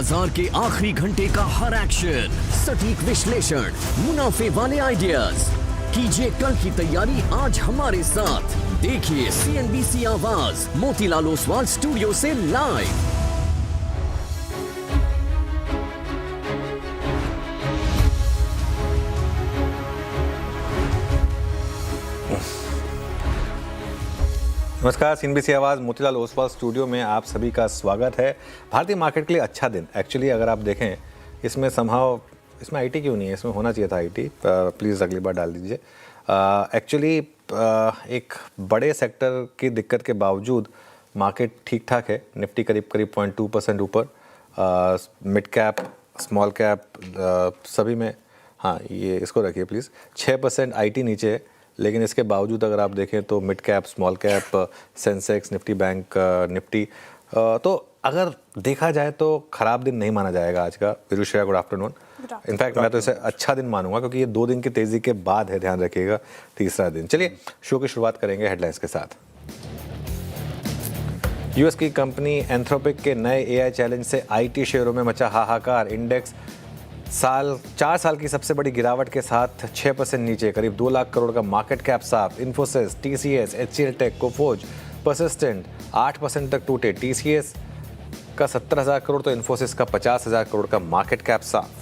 बाजार के आखिरी घंटे का हर एक्शन, सटीक विश्लेषण, मुनाफे वाले आइडियाज। कीजिए कल की तैयारी आज हमारे साथ। देखिए CNBC आवाज मोतीलाल ओसवाल स्टूडियो से लाइव। नमस्कार, CNBC आवाज़ मोतीलाल ओसवाल स्टूडियो में आप सभी का स्वागत है। भारतीय मार्केट के लिए अच्छा दिन एक्चुअली अगर आप देखें, इसमें समहाउ इसमें आईटी क्यों नहीं है, इसमें होना चाहिए था आईटी, प्लीज़ अगली बार डाल दीजिए। एक्चुअली एक बड़े सेक्टर की दिक्कत के बावजूद मार्केट ठीक ठाक है। निफ्टी करीब 0.2% ऊपर, मिड कैप स्मॉल कैप सभी में, हाँ ये इसको रखिए प्लीज़, 6% आईटी नीचे है। लेकिन इसके बावजूद अगर आप देखें तो mid cap small cap Sensex Nifty bank Nifty, तो अगर देखा जाए तो ख़राब दिन नहीं माना जाएगा आज का। विरुश्रेया, गुड आफ्टरनून। इनफैक्ट मैं तो इसे अच्छा दिन मानूंगा क्योंकि ये 2 दिन की तेज़ी के बाद है, ध्यान रखिएगा, तीसरा दिन। चलिए शो की शुरुआत करेंगे हेडलाइंस के साथ। यूएस की कंपनी एंथ्रोपिक के नए एआई चैलेंज से आईटी शेयरों में मचा हाहाकार। इंडेक्स 4 साल की सबसे बड़ी गिरावट के साथ 6% नीचे, करीब 2 लाख करोड़ का मार्केट कैप साफ। Infosys, TCS, HCL tech, Coforge, Persistent 8% तक टूटे। टीसीएस का 70,000 करोड़ तो इन्फोसिस का 50,000 करोड़ का मार्केट कैप साफ।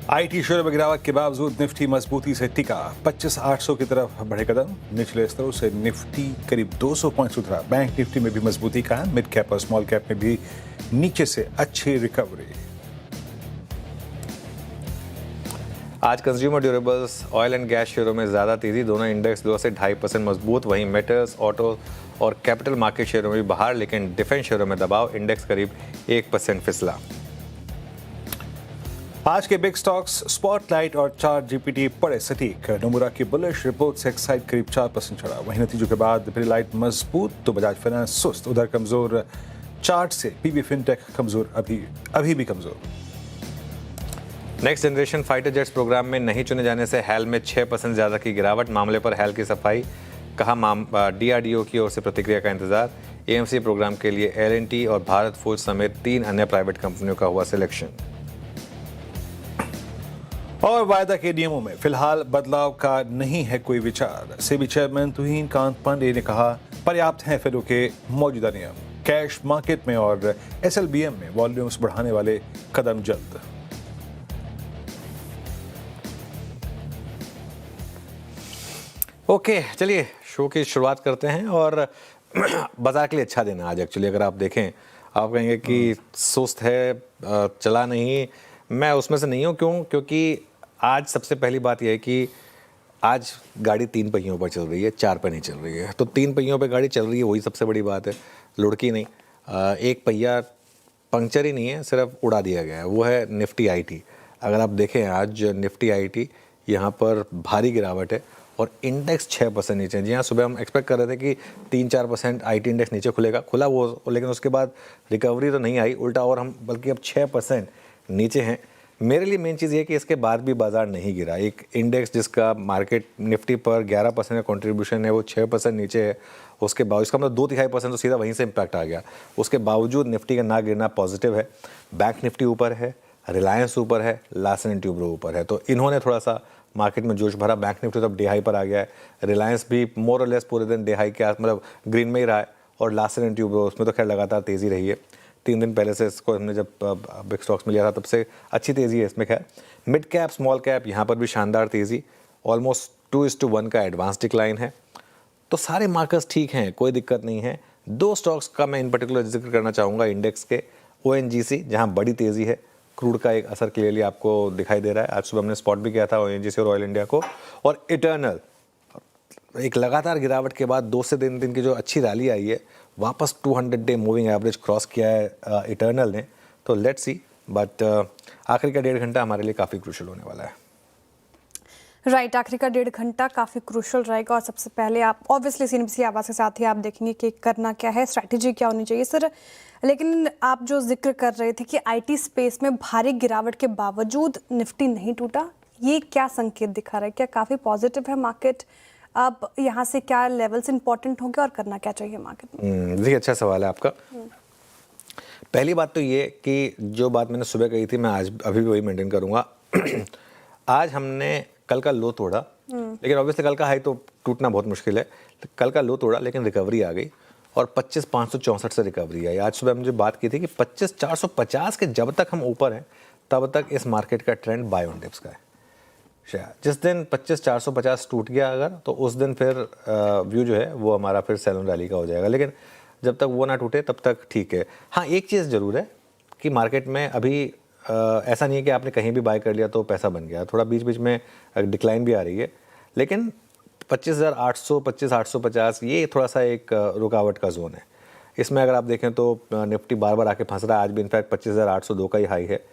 आईटी शेयरों में गिरावट के बावजूद निफ्टी मजबूती से टिका। 25,800 की तरफ बढ़े कदम। निचले स्तरों से निफ्टी करीब 200 पॉइंट उतरा। बैंक निफ्टी में भी मजबूती का है। मिड कैप और स्मॉल कैप में भी नीचे से अच्छी रिकवरी। आज consumer durables, oil and gas शेयरों में ज्यादा तेजी। दोनों इंडेक्स 2 से 2.5% मजबूत। वहीं मेटल्स, ऑटो और कैपिटल मार्केट शेयरों में भी बाहर, लेकिन डिफेंस शेयरों में दबाव। इंडेक्स करीब 1% फिसला। आज के बिग स्टॉक्स स्पॉटलाइट और चार्ट जीपीटी पड़े सटीक। नोमुरा की बुलिश रिपोर्ट से एक्साइड करीब 4% चढ़ा। वहीं नतीजों के बाद पिडिलाइट मजबूत तो बजाज फाइनेंस सुस्त। उधर कमजोर चार्ट से पीबी फिनटेक कमजोर, अभी भी कमजोर। Next generation fighter jets programme में नहीं चुने जाने से हैल में 6% ज्यादा की गिरावट। मामले पर हैल की सफाई, कहा डीआरडीओ की ओर से प्रतिक्रिया का इंतजार। एएमसी प्रोग्राम के लिए एल&टी और भारत फोर्ज समेत 3 अन्य प्राइवेट कंपनियों का हुआ सिलेक्शन। और वायदा के नियमों में फिलहाल बदलाव का नहीं है कोई विचार। सेबी चेयरमैन तुहिन कांत पांडे ने कहा, पर्याप्त हैं फेडों के मौजूदा नियम। कैश मार्केट में और एसएलबीएम में वॉल्यूम्स बढ़ाने वाले कदम जल्द। ओके, चलिए शो की शुरुआत करते हैं। और बाजार के लिए अच्छा दिन है आज एक्चुअली। अगर आप देखें, आप कहेंगे कि सुस्त है, चला नहीं, मैं उसमें से नहीं हूँ। क्योंकि आज सबसे पहली बात यह है कि आज गाड़ी 3 पहियों पर चल रही है, 4 पे नहीं चल रही है। तो 3 पहियों पे गाड़ी चल रही है, वही सबसे बड़ी बात है, लुढ़की नहीं। एक पहिया पंक्चर ही नहीं है, सिर्फ उड़ा दिया गया है, वो है निफ्टी आईटी। अगर आप देखें आज निफ्टी आईटी यहाँ पर भारी गिरावट है और इंडेक्स 6% नीचे है। जी हाँ, सुबह हम एक्सपेक्ट कर रहे थे कि 3-4% आईटी इंडेक्स नीचे खुला वो, लेकिन उसके बाद रिकवरी तो नहीं आई, उल्टा और हम बल्कि अब 6% नीचे हैं। मेरे लिए मेन चीज़ ये कि इसके बाद भी बाजार नहीं गिरा। एक इंडेक्स जिसका मार्केट निफ्टी पर 11% का कंट्रीब्यूशन है, वो 6% नीचे है। उसके बाद इसका मतलब 2-3% तो सीधा वहीं से इम्पैक्ट आ गया। उसके बावजूद निफ्टी का ना गिरना पॉजिटिव है। बैंक निफ्टी ऊपर है, रिलायंस ऊपर है, लार्सन एंड ट्यूब्रो ऊपर है। तो इन्होंने थोड़ा सा मार्केट में जोश भरा। बैंक निफ्टी तो अब डे हाई पर आ गया है। रिलायंस भी मोर और लेस पूरे दिन डे हाई के मतलब ग्रीन में ही रहा है। और लार्सन एंड ट्यूब्रो, उसमें तो खैर लगातार तेज़ी रही है। 3 दिन पहले से इसको हमने जब बिग स्टॉक्स में लिया था तब से अच्छी तेज़ी है इसमें। खैर मिड कैप स्मॉल कैप यहाँ पर भी शानदार तेज़ी, ऑलमोस्ट 2:1 का एडवांस डिक्लाइन है। तो सारे मार्कर्स ठीक हैं, कोई दिक्कत नहीं है। 2 स्टॉक्स का मैं इन पर्टिकुलर जिक्र करना चाहूँगा इंडेक्स के। ओएनजीसी जहाँ बड़ी तेज़ी है, क्रूड का एक असर क्लियरली आपको दिखाई दे रहा है। आज सुबह हमने स्पॉट भी किया था ओएनजीसी और ऑयल इंडिया को। और इटर्नल एक लगातार गिरावट के बाद 2 से 3 दिन की जो अच्छी रैली आई है, वापस 200 डे मूविंग एवरेज क्रॉस किया है इटर्नल ने। तो लेट्स सी, बट आखिरी का 1.5 घंटा हमारे लिए काफ़ी क्रूशल होने वाला है। राइट, आखिरी का 1.5 घंटा काफ़ी क्रूशल रहेगा। और सबसे पहले आप ऑब्वियसली CNBC आवाज़ के साथ ही आप देखेंगे कि करना क्या है, स्ट्रैटेजी क्या होनी चाहिए सर। लेकिन आप जो जिक्र कर रहे थे कि आईटी स्पेस में भारी गिरावट के बावजूद निफ्टी नहीं टूटा, ये क्या संकेत दिखा रहा है? क्या काफ़ी पॉजिटिव है मार्केट? अब यहाँ से क्या लेवल्स इंपॉर्टेंट होंगे और करना क्या चाहिए मार्केट में? देखिए, अच्छा सवाल है आपका। पहली बात तो ये कि जो बात मैंने सुबह कही थी मैं आज अभी भी वही मेंटेन करूँगा। आज हमने कल का लो तोड़ा, लेकिन ऑब्वियसली कल का हाई तो टूटना बहुत मुश्किल है। तो कल का लो तोड़ा लेकिन रिकवरी आ गई और 25,564 से रिकवरी आई। आज सुबह मुझे बात की थी कि 25,450 के जब तक हम ऊपर हैं तब तक इस मार्केट का ट्रेंड बाय ऑन डिप्स का है। शायद जिस दिन 25,450 टूट गया अगर, तो उस दिन फिर व्यू जो है वो हमारा फिर सेल ऑन रैली का हो जाएगा, लेकिन जब तक वो ना टूटे तब तक ठीक है। हाँ, एक चीज़ ज़रूर है कि मार्केट में अभी ऐसा नहीं है कि आपने कहीं भी बाय कर लिया तो पैसा बन गया, थोड़ा बीच बीच में डिक्लाइन भी आ रही है, लेकिन 25,800 25,850 ये थोड़ा सा एक रुकावट का जोन है। इसमें अगर आप देखें तो निफ्टी बार बार आके फंस रहा है। आज भी इनफैक्ट 25,802 का ही हाई है,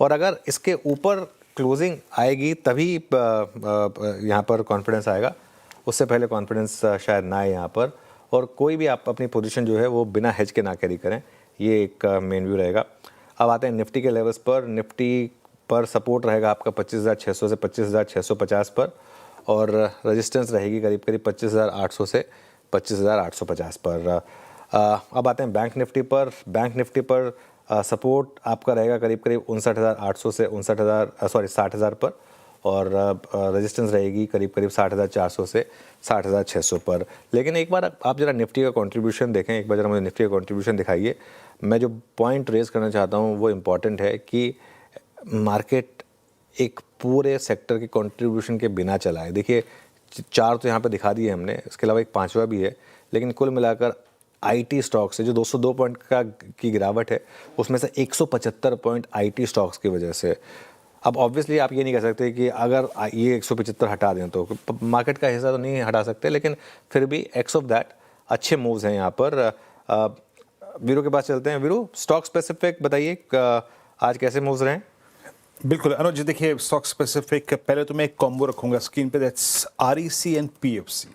और अगर इसके ऊपर क्लोजिंग आएगी तभी यहाँ पर कॉन्फिडेंस आएगा, उससे पहले कॉन्फिडेंस शायद ना आए यहाँ पर। और कोई भी आप अपनी पोजीशन जो है वो बिना हेज के ना कैरी करें, ये एक मेन व्यू रहेगा। अब आते हैं निफ्टी के लेवल्स पर। निफ्टी पर सपोर्ट रहेगा आपका 25,600 से 25,650 पर, और रेजिस्टेंस रहेगी करीब करीब 25,800 से 25,850 पर। अब आते हैं बैंक निफ्टी पर। बैंक निफ्टी पर सपोर्ट आपका रहेगा करीब करीब 59,800 से 60,000 पर, और रेजिस्टेंस रहेगी करीब करीब 60,400 से 60,600 पर। लेकिन एक बार आप जरा निफ्टी का कंट्रीब्यूशन देखें, एक बार जरा मुझे निफ्टी का कंट्रीब्यूशन दिखाइए। मैं जो पॉइंट रेज करना चाहता हूँ वो इम्पॉर्टेंट है कि मार्केट एक पूरे सेक्टर के कंट्रीब्यूशन के बिना चला है। देखिए, 4 तो यहाँ पे दिखा दिए हमने, इसके अलावा एक 5वां भी है, लेकिन कुल मिलाकर आईटी स्टॉक्स से जो 202 पॉइंट की गिरावट है, उसमें से 175 पॉइंट आईटी स्टॉक्स की वजह से। अब ऑब्वियसली आप ये नहीं कह सकते कि अगर ये 175 हटा दें तो मार्केट का हिस्सा तो नहीं हटा सकते, लेकिन फिर भी एक्स ऑफ दैट अच्छे मूव्स हैं यहाँ पर। वीरू के पास चलते हैं। वीरू, स्टॉक स्पेसिफिक बताइए आज कैसे मूव्स रहे? बिल्कुल अनुज जी, देखिए स्टॉक स्पेसिफिक पहले तो मैं एक कॉम्बो रखूंगा स्क्रीन पे, दैट्स आरईसी एंड पीएफसी।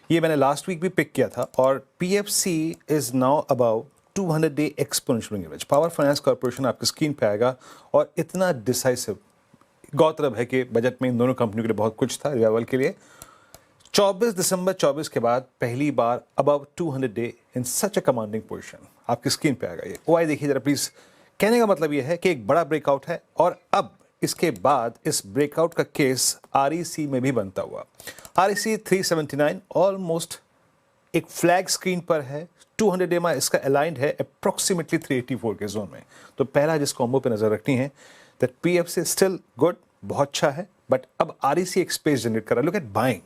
ये मैंने लास्ट वीक भी पिक किया था, और PFC is now above 200 day exponential average. Power Finance Corporation आपकी स्क्रीन पे आएगा, और इतना डिसाइसिव गौरतलब है कि बजट में इन दोनों कंपनियों के लिए बहुत कुछ था रिवाइवल के लिए। 24 दिसंबर 24 के बाद पहली बार above 200 day in such a commanding position आपकी स्क्रीन पे आएगा। ये ओआई देखिए जरा प्लीज। कहने का मतलब यह है कि एक बड़ा ब्रेकआउट है, और अब इसके बाद इस ब्रेकआउट का केस आरईसी में भी बनता हुआ। आरईसी 379 ऑलमोस्ट एक फ्लैग स्क्रीन पर है। 200 डे में इसका अलाइंड है अप्रोक्सीमेटली 384 के जोन में। तो पहला जिस कॉम्बो पे नजर रखनी है, दैट पीएफसी स्टिल गुड, बहुत अच्छा है, बट अब आरईसी एक स्पेस जनरेट कर रहा है। Look eight buying,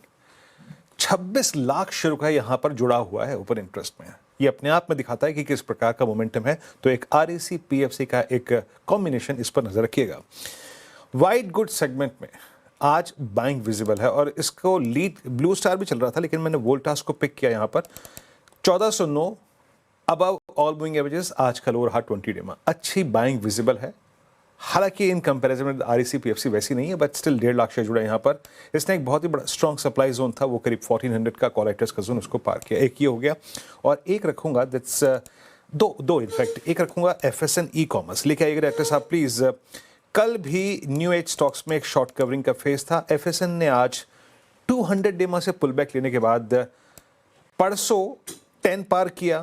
26 lakh share का यहां पर जुड़ा हुआ है ओपन इंटरेस्ट में। ये अपने आप में दिखाता है कि किस प्रकार का मोमेंटम है। तो एक आरईसी पीएफसी का एक कॉम्बिनेशन, इस पर नजर रखिएगा। वाइट गुड सेगमेंट में आज बाइंग विजिबल है, और इसको लीड ब्लू स्टार भी चल रहा था, लेकिन मैंने वोल्टास को पिक किया यहां पर। 1409 अबव ऑल मूविंग एवरेजेस आज का लोअर हार्ट 20 डे में अच्छी बाइंग विजिबल है। हालांकि इन कंपैरिजन में आरईसी पीएफसी वैसी नहीं है, बट स्टिल 1.5 लाख शेयर जुड़ा है यहाँ पर। इसने एक बहुत ही बड़ा स्ट्रॉन्ग सप्लाई जोन था, वो करीब 1400 का कॉलेक्टर्स का जोन, उसको पार किया। एक ये हो गया, और एक रखूंगा दैट्स दो इनफैक्ट एक रखूंगा एफएसएन ई कॉमर्स। लेके आइएगा डायरेक्टर साहब प्लीज। कल भी न्यू एज स्टॉक्स में एक शॉर्ट कवरिंग का फेज था। एफएसएन ने आज 200 डे में से पुल बैक लेने के बाद परसों 10 पार किया,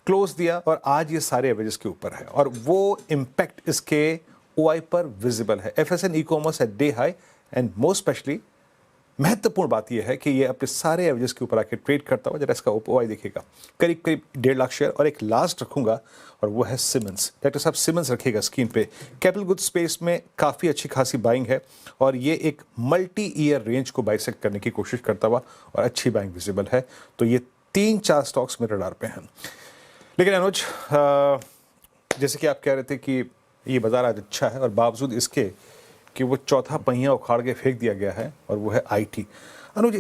क्लोज दिया, और आज ये सारे एवरेजेस के ऊपर है, और वो इम्पैक्ट इसके ओआई पर विजिबल है। FSN e commerce at day high, and most specially महत्वपूर्ण बात यह है कि ये अपने सारे एवरेजेस के ऊपर आके ट्रेड करता हुआ, जरा इसका ओआई देखिएगा करीब करीब 1.5 लाख शेयर। और एक लास्ट रखूंगा, और वो है सिमेंस। डॉक्टर साहब सिमेंस रखिएगा स्क्रीन पे। कैपिटल गुड स्पेस में काफ़ी अच्छी खासी बाइंग है, और ये एक मल्टी ईयर रेंज को बाइसेक्ट करने की कोशिश करता हुआ, और अच्छी बाइंग विजिबल है। तो ये 3-4 स्टॉक्स मेरे रडार पे हैं। लेकिन अनुज, जैसे कि आप कह रहे थे कि ये बाजार आज अच्छा है, और बावजूद इसके कि वो चौथा पहिया उखाड़ के फेंक दिया गया है, और वो है आईटी। अनुज,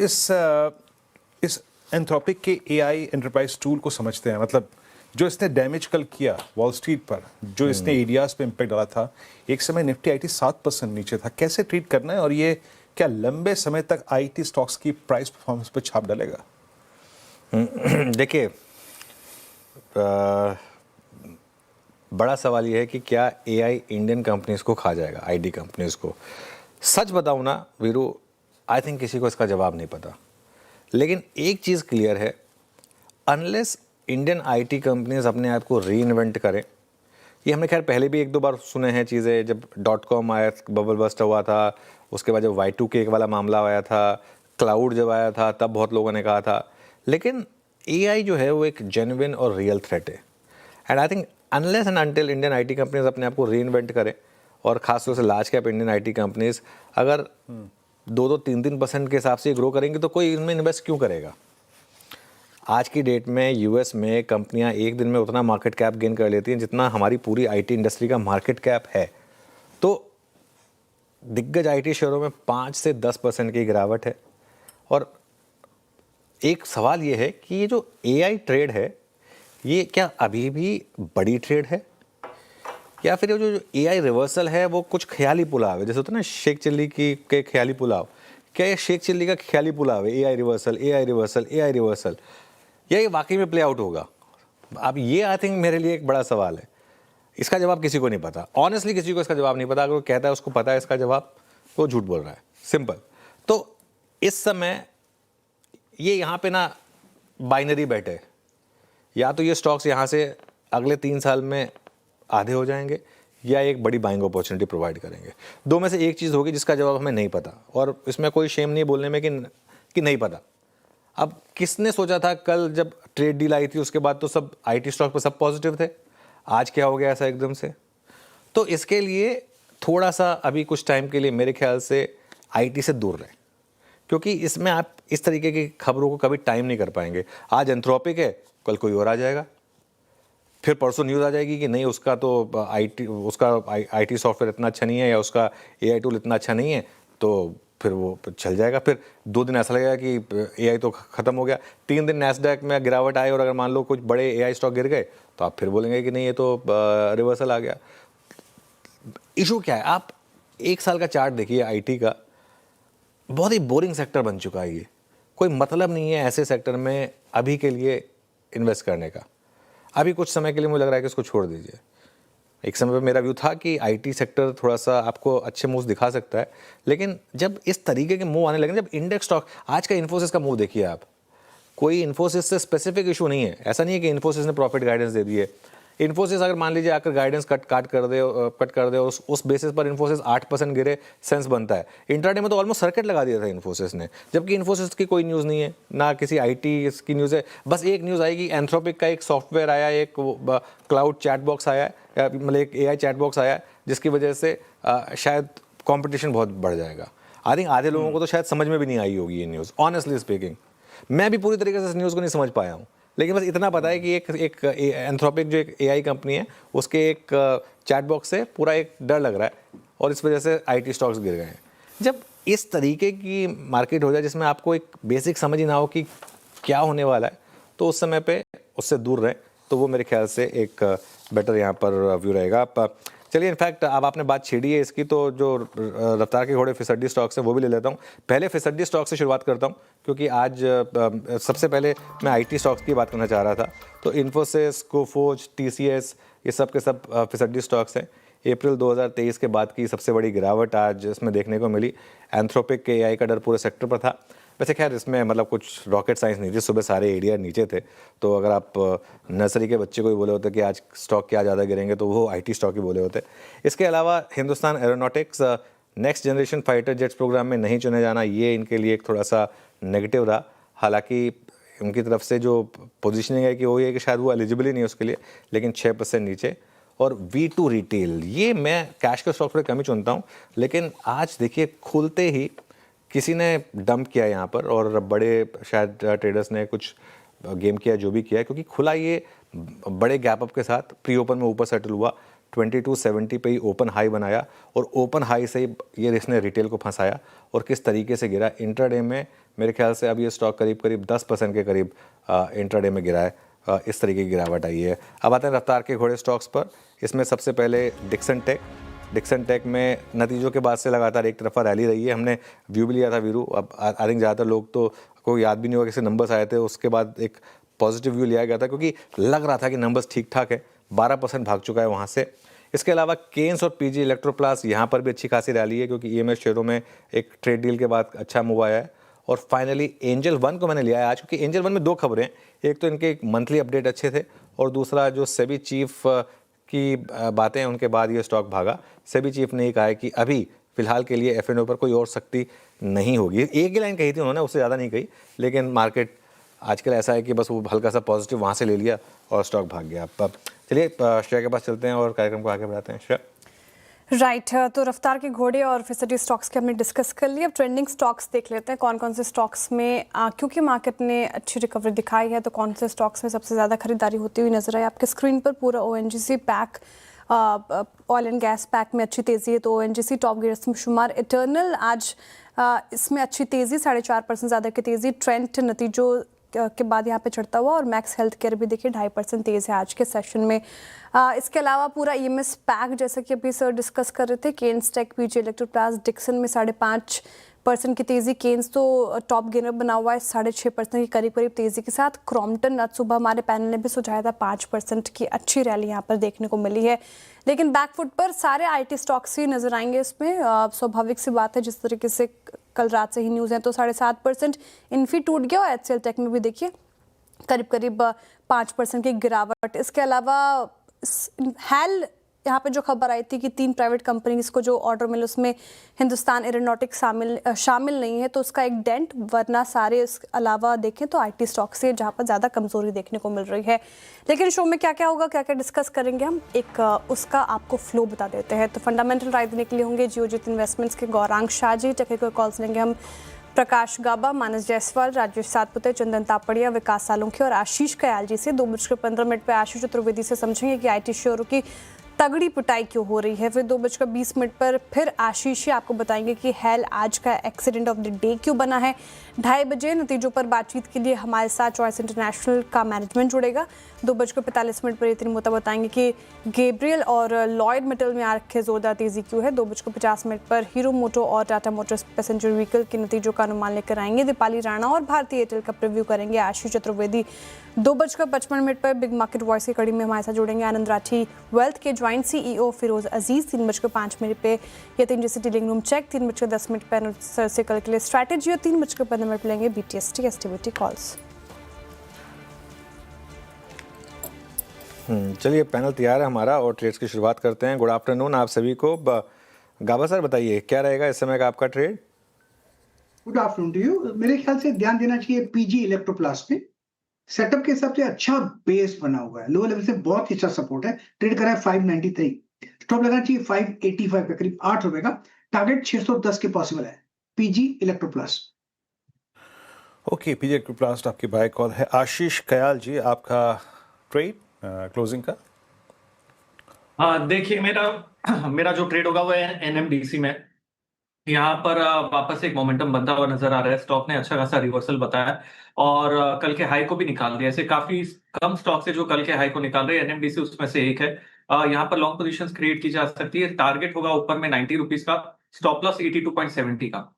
इस एंथ्रोपिक के एआई एंटरप्राइज टूल को समझते हैं, मतलब जो इसने डैमेज कल किया वॉल स्ट्रीट पर, जो इसने एरियाज पे इम्पैक्ट डाला था। एक समय निफ्टी आईटी 7% नीचे था, कैसे ट्रीट करना है, और ये क्या लंबे समय तक आईटी स्टॉक्स की प्राइस परफॉर्मेंस पर छाप डालेगा? देखिए, बड़ा सवाल यह है कि क्या एआई इंडियन कंपनीज को खा जाएगा, आईटी कंपनीज को। सच बताऊं ना वीरू, आई थिंक किसी को इसका जवाब नहीं पता। लेकिन एक चीज़ क्लियर है, अनलेस इंडियन आईटी कंपनीज अपने आप को री इन्वेंट करें, ये हमने खैर पहले भी एक दो बार सुने हैं चीज़ें, जब .com आया, बबल बस्ट हुआ था, उसके बाद जब Y2K वाला मामला आया था, क्लाउड जब आया था, तब बहुत लोगों ने कहा था। लेकिन AI जो है वो एक जेन्युइन और रियल थ्रेट है, and I think unless and until Indian IT companies अपने आप को री इन्वेंट करें, और खासतौर से large cap Indian IT companies अगर 2-3% के हिसाब से ग्रो करेंगे तो कोई इनमें इन्वेस्ट क्यों करेगा। आज की डेट में US में कंपनियां एक दिन में उतना मार्केट कैप गेन कर लेती हैं जितना हमारी पूरी IT इंडस्ट्री का मार्केट कैप है। तो दिग्गज IT शेयरों में 5 से 10% की गिरावट है। और एक सवाल ये है कि ये जो AI ट्रेड है, ये क्या अभी भी बड़ी ट्रेड है, या फिर ये जो AI रिवर्सल है वो कुछ ख्याली पुलाव है, जैसे होता है ना शेख चिल्ली के ख्याली पुलाव। क्या ये शेख चिल्ली का ख्याली पुलाव है, AI reversal, AI reversal, AI reversal, या ये वाकई में प्ले आउट होगा? अब ये आई थिंक मेरे लिए एक बड़ा सवाल है। इसका जवाब किसी को नहीं पता, ऑनेस्टली किसी को इसका जवाब नहीं पता। अगर वो कहता है उसको पता है इसका जवाब, तो वो झूठ बोल रहा है, सिंपल। तो इस समय ये यहाँ पे ना बाइनरी बैठे, या तो ये स्टॉक्स यहाँ से अगले 3 साल में आधे हो जाएंगे, या एक बड़ी बाइंग अपॉर्चुनिटी प्रोवाइड करेंगे। दो में से एक चीज़ होगी जिसका जवाब हमें नहीं पता, और इसमें कोई शेम नहीं बोलने में कि नहीं पता। अब किसने सोचा था कल जब ट्रेड डील आई थी उसके बाद तो सब IT स्टॉक पर सब पॉजिटिव थे, आज क्या हो गया ऐसा एकदम से? तो इसके लिए थोड़ा सा अभी कुछ टाइम के लिए मेरे ख्याल से IT से दूर रहें, क्योंकि इसमें आप इस तरीके की खबरों को कभी टाइम नहीं कर पाएंगे। आज एंथ्रोपिक है, कल कोई और आ जाएगा, फिर परसों न्यूज़ आ जाएगी कि नहीं उसका तो IT सॉफ्टवेयर इतना अच्छा नहीं है, या उसका AI टूल इतना अच्छा नहीं है, तो फिर वो चल जाएगा। फिर 2 दिन ऐसा लगेगा कि AI तो ख़त्म हो गया। 3 दिन नैस्डैक में गिरावट आई, और अगर मान लो कुछ बड़े AI स्टॉक गिर गए तो आप फिर बोलेंगे कि नहीं ये तो रिवर्सल आ गया। इशू क्या है? आप 1 साल का चार्ट देखिए IT का, बहुत ही बोरिंग सेक्टर बन चुका है ये। कोई मतलब नहीं है ऐसे सेक्टर में अभी के लिए इन्वेस्ट करने का। अभी कुछ समय के लिए मुझे लग रहा है कि इसको छोड़ दीजिए। एक समय पे मेरा व्यू था कि IT सेक्टर थोड़ा सा आपको अच्छे मूव्स दिखा सकता है, लेकिन जब इस तरीके के मूव आने लगे, जब इंडेक्स स्टॉक, आज का इन्फोसिस का मूव देखिए आप, कोई इन्फोसिस से स्पेसिफिक इशू नहीं है। ऐसा नहीं है कि इन्फोसिस ने प्रॉफिट गाइडेंस दे दी है। इन्फोसिस अगर मान लीजिए आकर गाइडेंस कट कर दे और उस बेसिस पर इन्फोसिस 8% गिरे, सेंस बनता है। इंट्राडे में तो ऑलमोस्ट सर्किट लगा दिया था इन्फोसिस ने, जबकि इन्फोसिस की कोई न्यूज़ नहीं है, ना किसी IT की न्यूज़ है। बस एक न्यूज़ आएगी, एंथ्रोपिक का एक सॉफ्टवेयर आया, एक क्लाउड चैट बॉक्स आया, मतलब एक AI चैट बॉक्स आया, जिसकी वजह से शायद कॉम्पिटिशन बहुत बढ़ जाएगा। आई थिंक आधे लोगों को तो शायद समझ में भी नहीं आई होगी ये न्यूज़, ऑनेस्टली स्पीकिंग। मैं भी पूरी तरीके से इस न्यूज़ को नहीं समझ पाया हूँ, लेकिन बस इतना पता है कि एक एंथ्रोपिक जो एक AI कंपनी है, उसके एक चैट बॉक्स से पूरा एक डर लग रहा है, और इस वजह से IT स्टॉक्स गिर गए हैं। जब इस तरीके की मार्केट हो जाए जिसमें आपको एक बेसिक समझ ही ना हो कि क्या होने वाला है, तो उस समय पे उससे दूर रहें, तो वो मेरे ख्याल से एक बेटर यहाँ पर व्यू रहेगा। आप चलिए, इनफैक्ट अब आपने बात छेड़ी है इसकी, तो जो रफ्तार के घोड़े फिसड्डी स्टॉक्स है वो भी ले लेता हूँ। पहले फिसड्डी स्टॉक से शुरुआत करता हूँ, क्योंकि आज सबसे पहले मैं IT स्टॉक्स की बात करना चाह रहा था। तो इन्फोसिस, कोफोर्ज, TCS, ये सब के सब फिसड्डी स्टॉक्स हैं। अप्रैल 2023 के बाद की सबसे बड़ी गिरावट आज इसमें देखने को मिली। एंथ्रोपिक के AI का डर पूरे सेक्टर पर था। वैसे खैर इसमें मतलब कुछ रॉकेट साइंस नहीं थी, सुबह सारे एरिया नीचे थे, तो अगर आप नर्सरी के बच्चे को भी बोले होते कि आज स्टॉक क्या ज़्यादा गिरेंगे तो वो IT स्टॉक ही बोले होते। इसके अलावा Hindustan Aeronautics next generation fighter jets programme में नहीं चुने जाना, ये इनके लिए एक थोड़ा सा नेगेटिव रहा। हालांकि उनकी तरफ से जो पोजीशनिंग है कि वो ये कि शायद वो एलिजिबल ही नहीं है उसके लिए, लेकिन 6% नीचे। और V2 रिटेल, ये मैं कैश के स्टॉक थोड़े कम ही चुनता हूँ, लेकिन आज देखिए खुलते ही किसी ने डंप किया यहाँ पर, और बड़े शायद ट्रेडर्स ने कुछ गेम किया, जो भी किया है, क्योंकि खुला ये बड़े गैप अप के साथ प्री ओपन में ऊपर सेटल हुआ। 2270 पे ही ओपन हाई बनाया, और ओपन हाई से ये इसने रिटेल को फंसाया, और किस तरीके से गिरा इंट्राडे में। मेरे ख्याल से अब ये स्टॉक करीब 10% के करीब इंट्राडे में गिरा है। इस तरीके की गिरावट आई है। अब आते हैं रफ्तार के घोड़े स्टॉक्स पर। इसमें सबसे पहले डिक्सन टेक में नतीजों के बाद से लगातार एक तरफा रैली रही है। हमने व्यू भी लिया था वीरू, अब आई थिंक ज़्यादातर लोग तो को याद भी नहीं होगा कैसे नंबर्स आए थे, उसके बाद एक पॉजिटिव व्यू लिया गया था, क्योंकि लग रहा था कि नंबर्स ठीक ठाक है। 12% भाग चुका है वहाँ से। इसके अलावा केन्स और PG इलेक्ट्रोप्लास, यहाँ पर भी अच्छी खासी रैली है, क्योंकि EMS शेयरों में एक ट्रेड डील के बाद अच्छा मूव आया है। और फाइनली एंजल वन को मैंने लिया है आज, क्योंकि एंजल वन में 2 खबरें, एक तो इनके मंथली अपडेट अच्छे थे, और दूसरा जो सेबी चीफ की बातें उनके बाद ये स्टॉक भागा। सेबी चीफ ने कहा है कि अभी फिलहाल के लिए एफएनओ पर कोई और सख्ती नहीं होगी। एक ही लाइन कही थी उन्होंने, उससे ज़्यादा नहीं कही, लेकिन मार्केट आजकल ऐसा है कि बस वो हल्का सा पॉजिटिव वहाँ से ले लिया और स्टॉक भाग गया। अब चलिए श्रेया के पास चलते हैं और कार्यक्रम को आगे बढ़ाते हैं। श्रेया। राइट तो रफ्तार के घोड़े और फिसडी स्टॉक्स के हमने डिस्कस कर लिया। अब ट्रेंडिंग स्टॉक्स देख लेते हैं कौन कौन से स्टॉक्स में क्योंकि मार्केट ने अच्छी रिकवरी दिखाई है तो कौन से स्टॉक्स में सबसे ज़्यादा खरीदारी होती हुई नजर आई। आपके स्क्रीन पर पूरा ONGC pack, oil and gas pack में अच्छी तेज़ी है तो ओएनजीसी टॉप गेयर्स में शुमार। इटर्नल आज इसमें अच्छी तेज़ी, 4.5% ज़्यादा की तेज़ी। ट्रेंट नतीजों के बाद यहाँ पे चढ़ता हुआ और मैक्स हेल्थ केयर भी देखिए 2.5% तेज़ है आज के सेशन में। इसके अलावा पूरा ईएमएस पैक जैसे कि अभी सर डिस्कस कर रहे थे, केन्स टेक, पीजी इलेक्ट्रोप्लास्ट, डिक्सन में 5.5% की तेज़ी। केन्स तो टॉप गेनर बना हुआ है 6.5% की करीब तेज़ी के साथ। क्रॉम्पटन आज सुबह हमारे पैनल ने भी सुझाया था 5% की अच्छी रैली यहाँ पर देखने को मिली है, लेकिन बैकफुट पर सारे आईटी स्टॉक्स ही नजर आएंगे इसमें। स्वाभाविक सी बात है, जिस तरीके से कल रात से ही न्यूज़ है तो 7.5% इन्फी टूट गया और एचसीएल टेक में भी देखिए करीब 5% की गिरावट। इसके अलावा हैल यहाँ पे जो खबर आई थी कि 3 प्राइवेट कंपनीज को जो ऑर्डर मिले उसमें हिंदुस्तान एरोनॉटिक्स शामिल नहीं है तो उसका एक डेंट, वरना सारे इसके अलावा देखें तो आईटी स्टॉक से जहाँ पर ज़्यादा कमजोरी देखने को मिल रही है। लेकिन शो में क्या क्या होगा, क्या क्या डिस्कस करेंगे हम, एक उसका आपको फ्लो बता देते हैं। तो फंडामेंटल राय देने के लिए होंगे जियोजित इन्वेस्टमेंट्स के गौरांग शाह जी। टेक्निकल कॉल्स लेंगे हम प्रकाश गाबा, मानस जायसवाल, राजेश सातपुते, चंदन तापड़िया, विकास सालुंखे और आशीष कयाल जी से। 2:15 पर आशीष चतुर्वेदी से समझेंगे कि आईटी शेयरों की तगड़ी पिटाई क्यों हो रही है। फिर 2:20 पर फिर आशीष आपको बताएंगे कि हेल आज का एक्सीडेंट ऑफ द डे क्यों बना है। 2:30 बजे नतीजों पर बातचीत के लिए हमारे साथ चॉइस इंटरनेशनल का मैनेजमेंट जुड़ेगा। 2:45 पर इतनी मुद्दा बताएंगे कि गैब्रियल और लॉयड मेटल में आखिर जोरदार तेजी क्यों है। 2:50 पर हीरो मोटो और टाटा मोटर्स पैसेंजर व्हीकल के नतीजों का अनुमान लेकर आएंगे दीपाली राणा और भारतीय एयरटेल का प्रीव्यू करेंगे आशीष चतुर्वेदी। 2:55 पर बिग मार्केट वॉइस की कड़ी में हमारे साथ जुड़ेंगे आनंद राठी वेल्थ के ज्वाइंट सीईओ फिरोज अजीज। 3:05 पे ये 3 जैसे डीलिंग रूम चेक। 3:10 पर सर से कल के लिए स्ट्रैटेजी और 3:15 पर लेंगे बीटीएसटी एस्टिविटी कॉल्स। चलिए पैनल तैयार है हमारा और ट्रेड्स की शुरुआत करते हैं। गुड आफ्टरनून आप सभी को। गाबा सर बताइए क्या रहेगा इस समय का आपका trade? Good afternoon to you. मेरे ख्याल से ध्यान देना चाहिए पीजी इलेक्ट्रोप्लास्ट पे। सेटअप के हिसाब से अच्छा बेस बना हुआ है, लोअर लेवल से बहुत ही अच्छा सपोर्ट है। ट्रेड करा है 593, स्टॉप लगाना चाहिए 585 का, करीब 8 रुपए का। टारगेट 610 के पॉसिबल है PG Electroplast. Okay, PG Electroplast आपकी बाय कॉल है। आशीष कयाल जी आपका ट्रेड क्लोजिंग का? हाँ देखिए, मेरा जो ट्रेड होगा वो है एनएमडीसी में। यहाँ पर वापस एक मोमेंटम बनता हुआ नजर आ रहा है। स्टॉक ने अच्छा खासा रिवर्सल बताया और कल के हाई को भी निकाल दिया। ऐसे काफी कम स्टॉक है जो कल के हाई को निकाल रहे हैं, एनएमडीसी उसमें से एक है। यहाँ पर लॉन्ग पोजीशंस क्रिएट की जा सकती है। टारगेट होगा ऊपर में 90 रुपीज का, स्टॉप लॉस 82.70 का।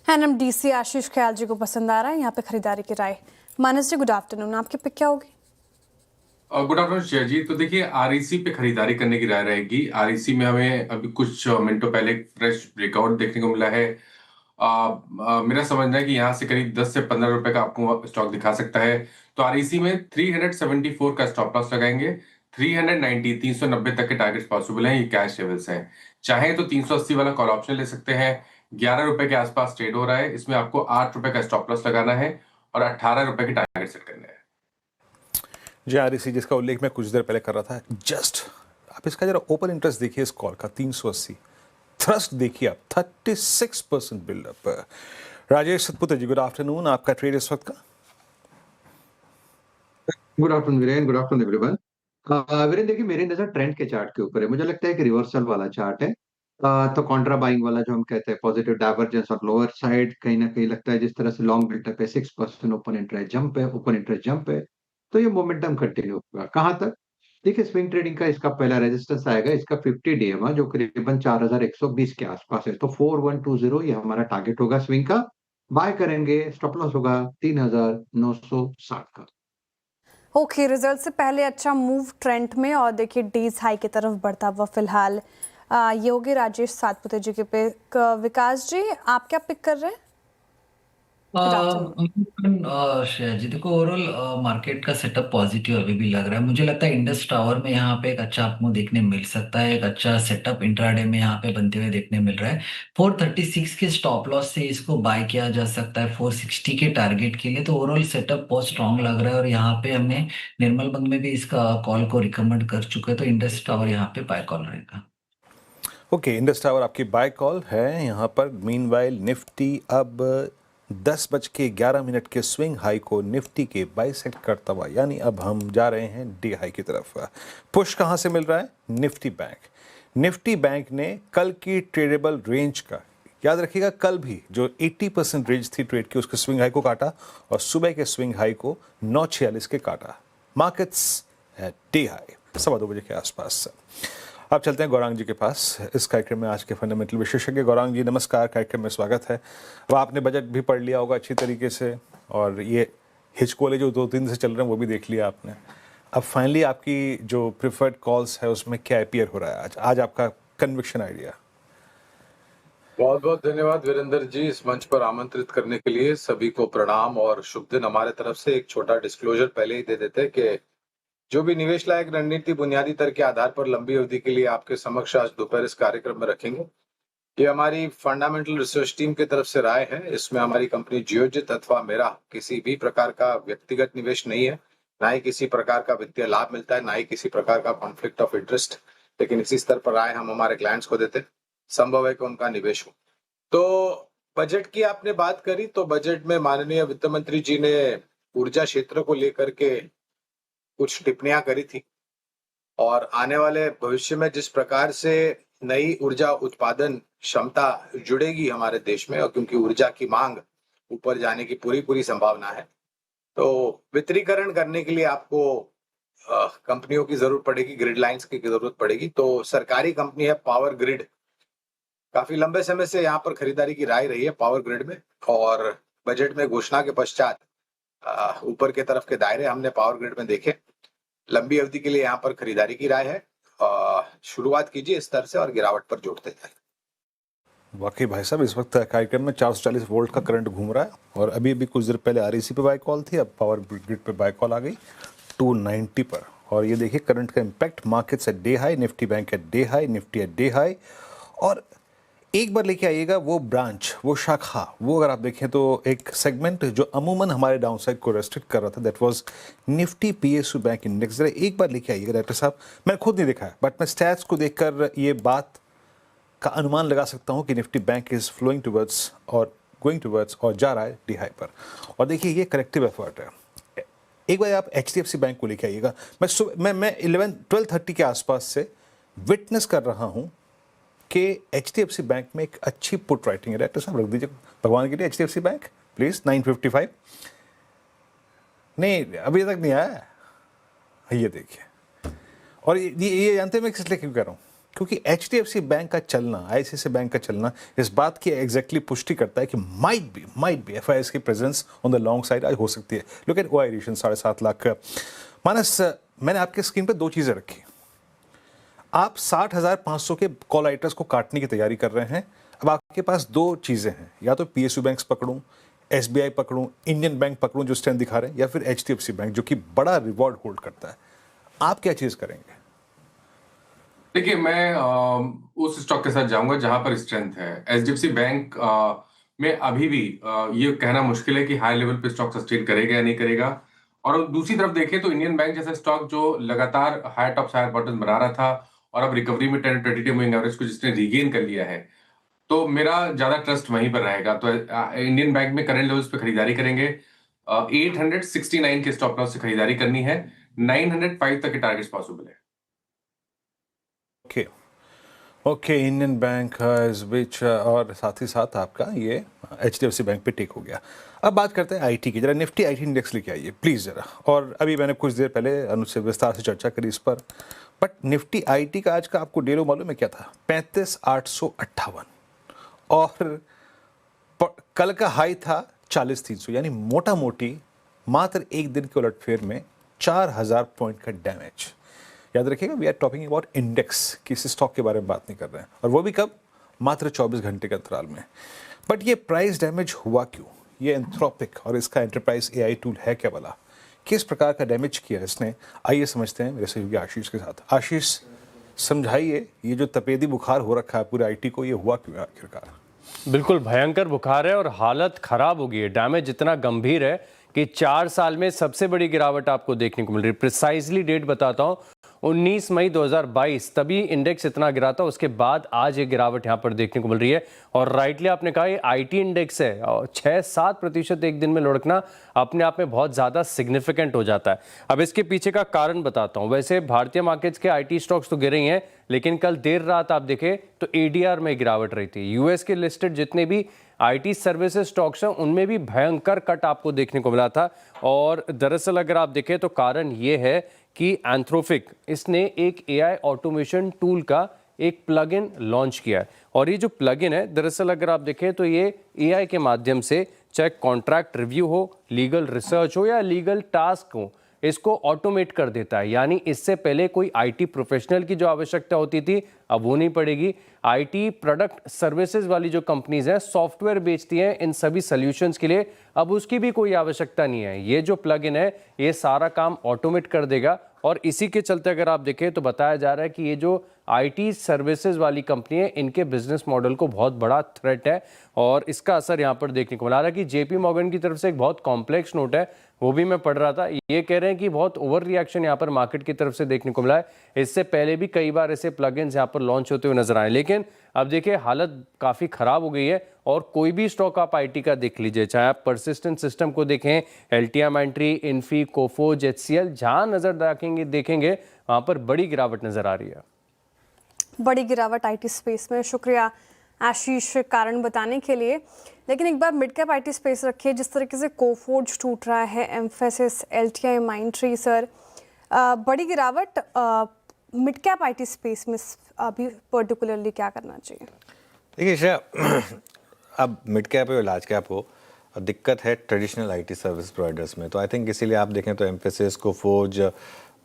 एनएमडीसी आशीष ख्याल जी को पसंद आ रहा है, यहाँ पे खरीदारी की राय। मानस जी गुड आफ्टरनून, आपकी पिक क्या होगी? गुड आफ्टरनून श्रेया जी। तो देखिए आरईसी पे खरीदारी करने की राय रहेगी। आरईसी में हमें अभी कुछ मिनटों पहले फ्रेश ब्रेकआउट देखने को मिला है। मेरा समझना है कि यहाँ से करीब 10 से 15 रुपए का आपको स्टॉक दिखा सकता है। तो आरईसी में 374 का स्टॉप लॉस लगाएंगे। 390 तक के टारगेट्स पॉसिबल हैं, ये कैश लेवल्स हैं। चाहे तो 380 वाला कॉल ऑप्शन ले सकते हैं। 11 रुपए के आसपास ट्रेड हो रहा है, इसमें आपको 8 रुपए का स्टॉप लॉस लगाना है और 18 रुपए के टारगेट सेट करना है। जी आरईसी जिसका उल्लेख मैं कुछ देर पहले कर रहा था, जस्ट आप इसका जरा ओपन इंटरेस्ट देखिए इस कॉल का 380, थ्रस्ट देखिए आप 36% बिल्डअप। राजेश सतपुते जी गुड आफ्टरनून, आपका ट्रेड इस वक्त का? Good afternoon Viren, good afternoon everyone. Viren देखिए मेरी नजर ट्रेंड के चार्ट के ऊपर है। मुझे लगता है कि रिवर्सल वाला चार्ट है। तो कॉन्ट्रा बाइंग वाला जो हम कहते हैं पॉजिटिव डाइवर्जेंस और लोअर साइड कहीं ना कहीं लगता है जिस तरह से लॉन्ग बिल्टअप है 6% ओपन इंटरेस्ट जंप है, तो ये मोमेंटम कंटिन्यू होगा। कहां तक? देखिए स्विंग ट्रेडिंग का इसका पहला रेजिस्टेंस आएगा, इसका 50 डीएम जो करीबन 4120 के आसपास है। तो 4120 ये हमारा टारगेट होगा स्विंग का। बाय करेंगे, स्टॉप लॉस होगा 3960 का। ओके, रिजल्ट से पहले अच्छा मूव ट्रेंड में और देखिए डेज हाई की तरफ बढ़ता हुआ फिलहाल। ये होगी राजेश सातपुते जी के पिक। विकास जी आप क्या पिक कर रहे हैं? Good afternoon. श्रेया जी, देखो ओवरऑल मार्केट का सेटअप पॉजिटिव अभी भी लग रहा है। मुझे लगता है इंडस टावर में यहाँ पे एक अच्छा आपको देखने मिल सकता है, एक अच्छा सेटअप इंट्राडे में यहाँ पे बनते हुए देखने मिल रहा है। 436 के स्टॉप लॉस से इसको बाय किया जा सकता है 460 के टारगेट के लिए। तो ओवरऑल सेटअप बहुत स्ट्रांग लग रहा है और यहाँ पे हमने निर्मल बंग में भी इसका कॉल को रिकमेंड कर चुके हैं, तो इंडस टावर यहाँ पे बाय कॉल रहेगा। ओके, इंडस टावर आपकी बाय कॉल है यहाँ पर। मीनवाइल निफ्टी अब 10:11 के स्विंग हाई को निफ्टी के बाइसेक्ट करता हुआ, यानी अब हम जा रहे हैं डे हाई की तरफ। पुश कहाँ से मिल रहा है? निफ्टी बैंक ने कल की ट्रेडेबल रेंज का, याद रखिएगा कल भी जो 80% रेंज थी ट्रेड की, उसके स्विंग हाई को काटा और सुबह के स्विंग हाई को 946 के काटा। मार्केट्स है डे हाई 2:15 बजे के आसपास। अब चलते हैं गौरांग जी के पास इस कार्यक्रम में। आज के फंडामेंटल विशेषज्ञ गौरांग जी, नमस्कार, कार्यक्रम में स्वागत है। अब आपने बजट भी पढ़ लिया होगा अच्छी तरीके से, और ये हिचकोले जो 2-3 दिन से चल रहे हैं वो भी देख लिया आपने। अब फाइनली आपकी जो प्रिफर्ड कॉल्स है उसमें क्या अपीयर हो रहा है आज आपका कन्विक्शन आइडिया? बहुत बहुत धन्यवाद वीरेंद्र जी, इस मंच पर आमंत्रित करने के लिए। सभी को प्रणाम और शुभ दिन। हमारे तरफ से एक छोटा डिस्क्लोजर पहले ही दे देते हैं कि जो भी निवेश लायक रणनीति बुनियादी दर के आधार पर लंबी अवधि के लिए आपके समक्ष आज दोपहर इस कार्यक्रम में रखेंगे। ये हमारी फंडामेंटल रिसर्च टीम की तरफ से राय है। इसमें हमारी कंपनी जियोजित अथवा मेरा किसी भी प्रकार का व्यक्तिगत निवेश नहीं है, ना ही किसी प्रकार का वित्तीय लाभ मिलता है, ना ही किसी प्रकार का कॉन्फ्लिक्ट ऑफ इंटरेस्ट। लेकिन इसी स्तर पर राय हम हमारे क्लाइंट्स को देते हैं, संभव है कि उनका निवेश हो। तो बजट की आपने बात करी, तो बजट में माननीय वित्त मंत्री जी ने ऊर्जा क्षेत्र को लेकर के कुछ टिप्पणियां करी थी, और आने वाले भविष्य में जिस प्रकार से नई ऊर्जा उत्पादन क्षमता जुड़ेगी हमारे देश में, और क्योंकि ऊर्जा की मांग ऊपर जाने की पूरी संभावना है, तो वितरीकरण करने के लिए आपको कंपनियों की जरूरत पड़ेगी, ग्रिड लाइंस की जरूरत पड़ेगी। तो सरकारी कंपनी है पावर ग्रिड, काफी लंबे समय से यहाँ पर खरीदारी की राय रही है पावर ग्रिड में, और बजट में घोषणा के पश्चात ऊपर के तरफ के दायरे हमने पावर ग्रिड में देखे। लंबी अवधि के लिए यहाँ पर खरीदारी की राय है। शुरुआत कीजिए इस स्तर से और गिरावट पर जोड़ते जाए। वाकई भाई साहब, इस वक्त कार्यक्रम में 440 वोल्ट का करंट घूम रहा है, और अभी कुछ देर पहले आरईसी पे बाय कॉल थी, अब पावर ग्रिड पे बाय कॉल आ गई 290 पर। और ये देखिए करंट का impact, markets at day high, Nifty bank at day high, Nifty at day high. और एक बार लेके आइएगा वो ब्रांच, वो शाखा, वो अगर आप देखें तो एक सेगमेंट जो अमूमन हमारे डाउनसाइड को रेस्ट्रिक्ट कर रहा था, that was Nifty PSU bank index. जरा एक बार लेके आइएगा डॉक्टर साहब, मैंने खुद नहीं देखा है, बट मैं स्टैट्स को देखकर ये बात का अनुमान लगा सकता हूँ कि Nifty bank is flowing towards और गोइंग टुवर्ड्स और जा रहा है डी हाई पर। और देखिए ये करेक्टिव एफर्ट है। एक बार आप एचडीएफसी बैंक को लेके आइएगा। मैं 12:30 के आसपास से विटनेस कर रहा हूँ कि एचडीएफसी बैंक में एक अच्छी पुट राइटिंग है। डायरेक्टर साहब रख दीजिए भगवान के लिए एचडीएफसी बैंक प्लीज, 955। नहीं अभी तक नहीं आया है, ये देखिए। और ये जानते हैं मैं किस लिए क्यों कह रहा हूँ? क्योंकि एचडीएफसी बैंक का चलना, आईसीआईसीआई बैंक का चलना इस बात की एग्जैक्टली पुष्टि करता है कि माइट बी एफआईएस की presence on the long side आज हो सकती है। Look at OI ration 7.5 lakh. Manas, मैंने आपके स्क्रीन पर 2 चीज़ें रखी। आप 60,500 के कॉल राइटर्स को काटने की तैयारी कर रहे हैं। अब आपके पास 2 चीज़ें हैं, या तो पीएसयू बैंक्स पकड़ूं, एसबीआई पकड़ूं, इंडियन बैंक पकड़ूं जो स्ट्रेंथ दिखा रहे हैं, या फिर एचडीएफसी बैंक जो कि बड़ा रिवॉर्ड होल्ड करता है। आप क्या चीज़ करेंगे? देखिए, मैं उस स्टॉक के साथ जाऊंगा जहां पर स्ट्रेंथ है। एचडीएफसी बैंक में अभी भी ये कहना मुश्किल है कि हाई लेवल पे स्टॉक सस्टेन करेगा या नहीं करेगा। और दूसरी तरफ देखें तो इंडियन बैंक जैसा स्टॉक जो लगातार हाई टॉप्स हायर बॉटम्स बना रहा था और अब रिकवरी में 10-22 मूविंग एवरेज को जिसने रीगेन कर लिया है, तो मेरा ज्यादा ट्रस्ट वहीं पर रहेगा। तो इंडियन बैंक में करंट लेवल्स पे खरीदारी करेंगे। 869 के स्टॉप लॉस से खरीदारी करनी है। 905 तक के टारगेट्स पॉसिबल है। Okay, Indian bank is which, और साथ ही साथ आपका ये एचडीएफसी बैंक पे टेक हो गया। अब बात करते हैं आईटी की। जरा निफ्टी आईटी इंडेक्स लेके आइए प्लीज़ ज़रा। और अभी मैंने कुछ देर पहले अनुज से विस्तार से चर्चा करी इस पर, बट निफ्टी आईटी का आज का आपको डेलो मालूम है क्या था? 35,858, और कल का हाई था 40,300, यानी मोटा मोटी मात्र एक दिन के उलटफेर में 4,000 पॉइंट का डैमेज। याद रखिएगा, we are talking about index, किसी स्टॉक के बारे में बात नहीं कर रहे हैं, और वो भी कब? मात्र 24 घंटे के अंतराल में। बट ये प्राइस डैमेज हुआ क्यों? ये एंथ्रोपिक और इसका एंटरप्राइज एआई टूल है क्या भला, किस प्रकार का डैमेज किया इसने, आइए समझते हैं मेरे सहयोगी आशीष के साथ। आशीष, समझाइए ये जो तपेदी बुखार हो रखा है पूरे आईटी को, ये हुआ क्यों आखिरकार? बिल्कुल भयंकर बुखार है और हालत खराब हो गई है। डैमेज इतना गंभीर है कि 4 साल में सबसे बड़ी गिरावट आपको देखने को मिल रही है। प्रिसाइजली डेट बताता हूं, 19 मई 2022 तभी इंडेक्स इतना गिरा था, उसके बाद आज ये गिरावट यहाँ पर देखने को मिल रही है। और राइटली आपने कहा ये आईटी इंडेक्स है और 6-7% एक दिन में लुढ़कना अपने आप में बहुत ज़्यादा सिग्निफिकेंट हो जाता है। अब इसके पीछे का कारण बताता हूँ। वैसे भारतीय मार्केट्स के आईटी स्टॉक्स तो गिरे ही हैं, लेकिन कल देर रात आप देखें तो एडीआर में गिरावट रही थी। यूएस के लिस्टेड जितने भी आईटी सर्विसेज स्टॉक्स हैं उनमें भी भयंकर कट आपको देखने को मिला था। और दरअसल अगर आप देखें तो कारण ये है कि एंथ्रोपिक इसने एक एआई ऑटोमेशन टूल का एक प्लगइन लॉन्च किया है। और ये जो प्लगइन है दरअसल अगर आप देखें तो ये एआई के माध्यम से चाहे कॉन्ट्रैक्ट रिव्यू हो, लीगल रिसर्च हो या लीगल टास्क हो, इसको ऑटोमेट कर देता है। यानी इससे पहले कोई आईटी प्रोफेशनल की जो आवश्यकता होती थी अब वो नहीं पड़ेगी। आईटी प्रोडक्ट सर्विसेज वाली जो कंपनीज हैं, सॉफ्टवेयर बेचती हैं इन सभी सॉल्यूशंस के लिए, अब उसकी भी कोई आवश्यकता नहीं है। ये जो प्लग इन है ये सारा काम ऑटोमेट कर देगा। और इसी के चलते अगर आप देखें तो बताया जा रहा है कि ये जो आईटी सर्विसेज वाली कंपनी है इनके बिजनेस मॉडल को बहुत बड़ा थ्रेट है और इसका असर यहाँ पर देखने को मिला रहा है। कि जेपी मॉर्गन की तरफ से एक बहुत कॉम्प्लेक्स नोट है, वो भी मैं पढ़ रहा था। ये कह रहे हैं कि बहुत ओवर रिएक्शन यहाँ पर मार्केट की तरफ से देखने को मिला है। इससे पहले भी कई बार ऐसे प्लगइन्स यहाँ पर लॉन्च होते हुए नजर आए, लेकिन अब देखिए हालत काफ़ी ख़राब हो गई है। और कोई भी स्टॉक आप आईटी का देख लीजिए, चाहे आप परसिस्टेंट सिस्टम को देखें, एल्टियम एंट्री, इन्फी, कोफोज, एचसीएल, जहाँ नज़र देखेंगे वहाँ पर बड़ी गिरावट नज़र आ रही है। बड़ी गिरावट आईटी स्पेस में। शुक्रिया आशीष कारण बताने के लिए। लेकिन एक बार मिड कैप आईटी स्पेस रखिए, जिस तरीके से कोफोर्ज टूट रहा है, एम्फेसिस, एलटीआई, माइंडट्री, सर बड़ी गिरावट मिड कैप आईटी स्पेस में अभी पर्टिकुलरली क्या करना चाहिए? देखिए श्रेया, अब मिड कैप हो या लार्ज कैप हो, दिक्कत है ट्रेडिशनल आईटी सर्विस प्रोवाइडर्स में। तो आई थिंक इसीलिए आप देखें तो एम्फेसिस, कोफोर्ज,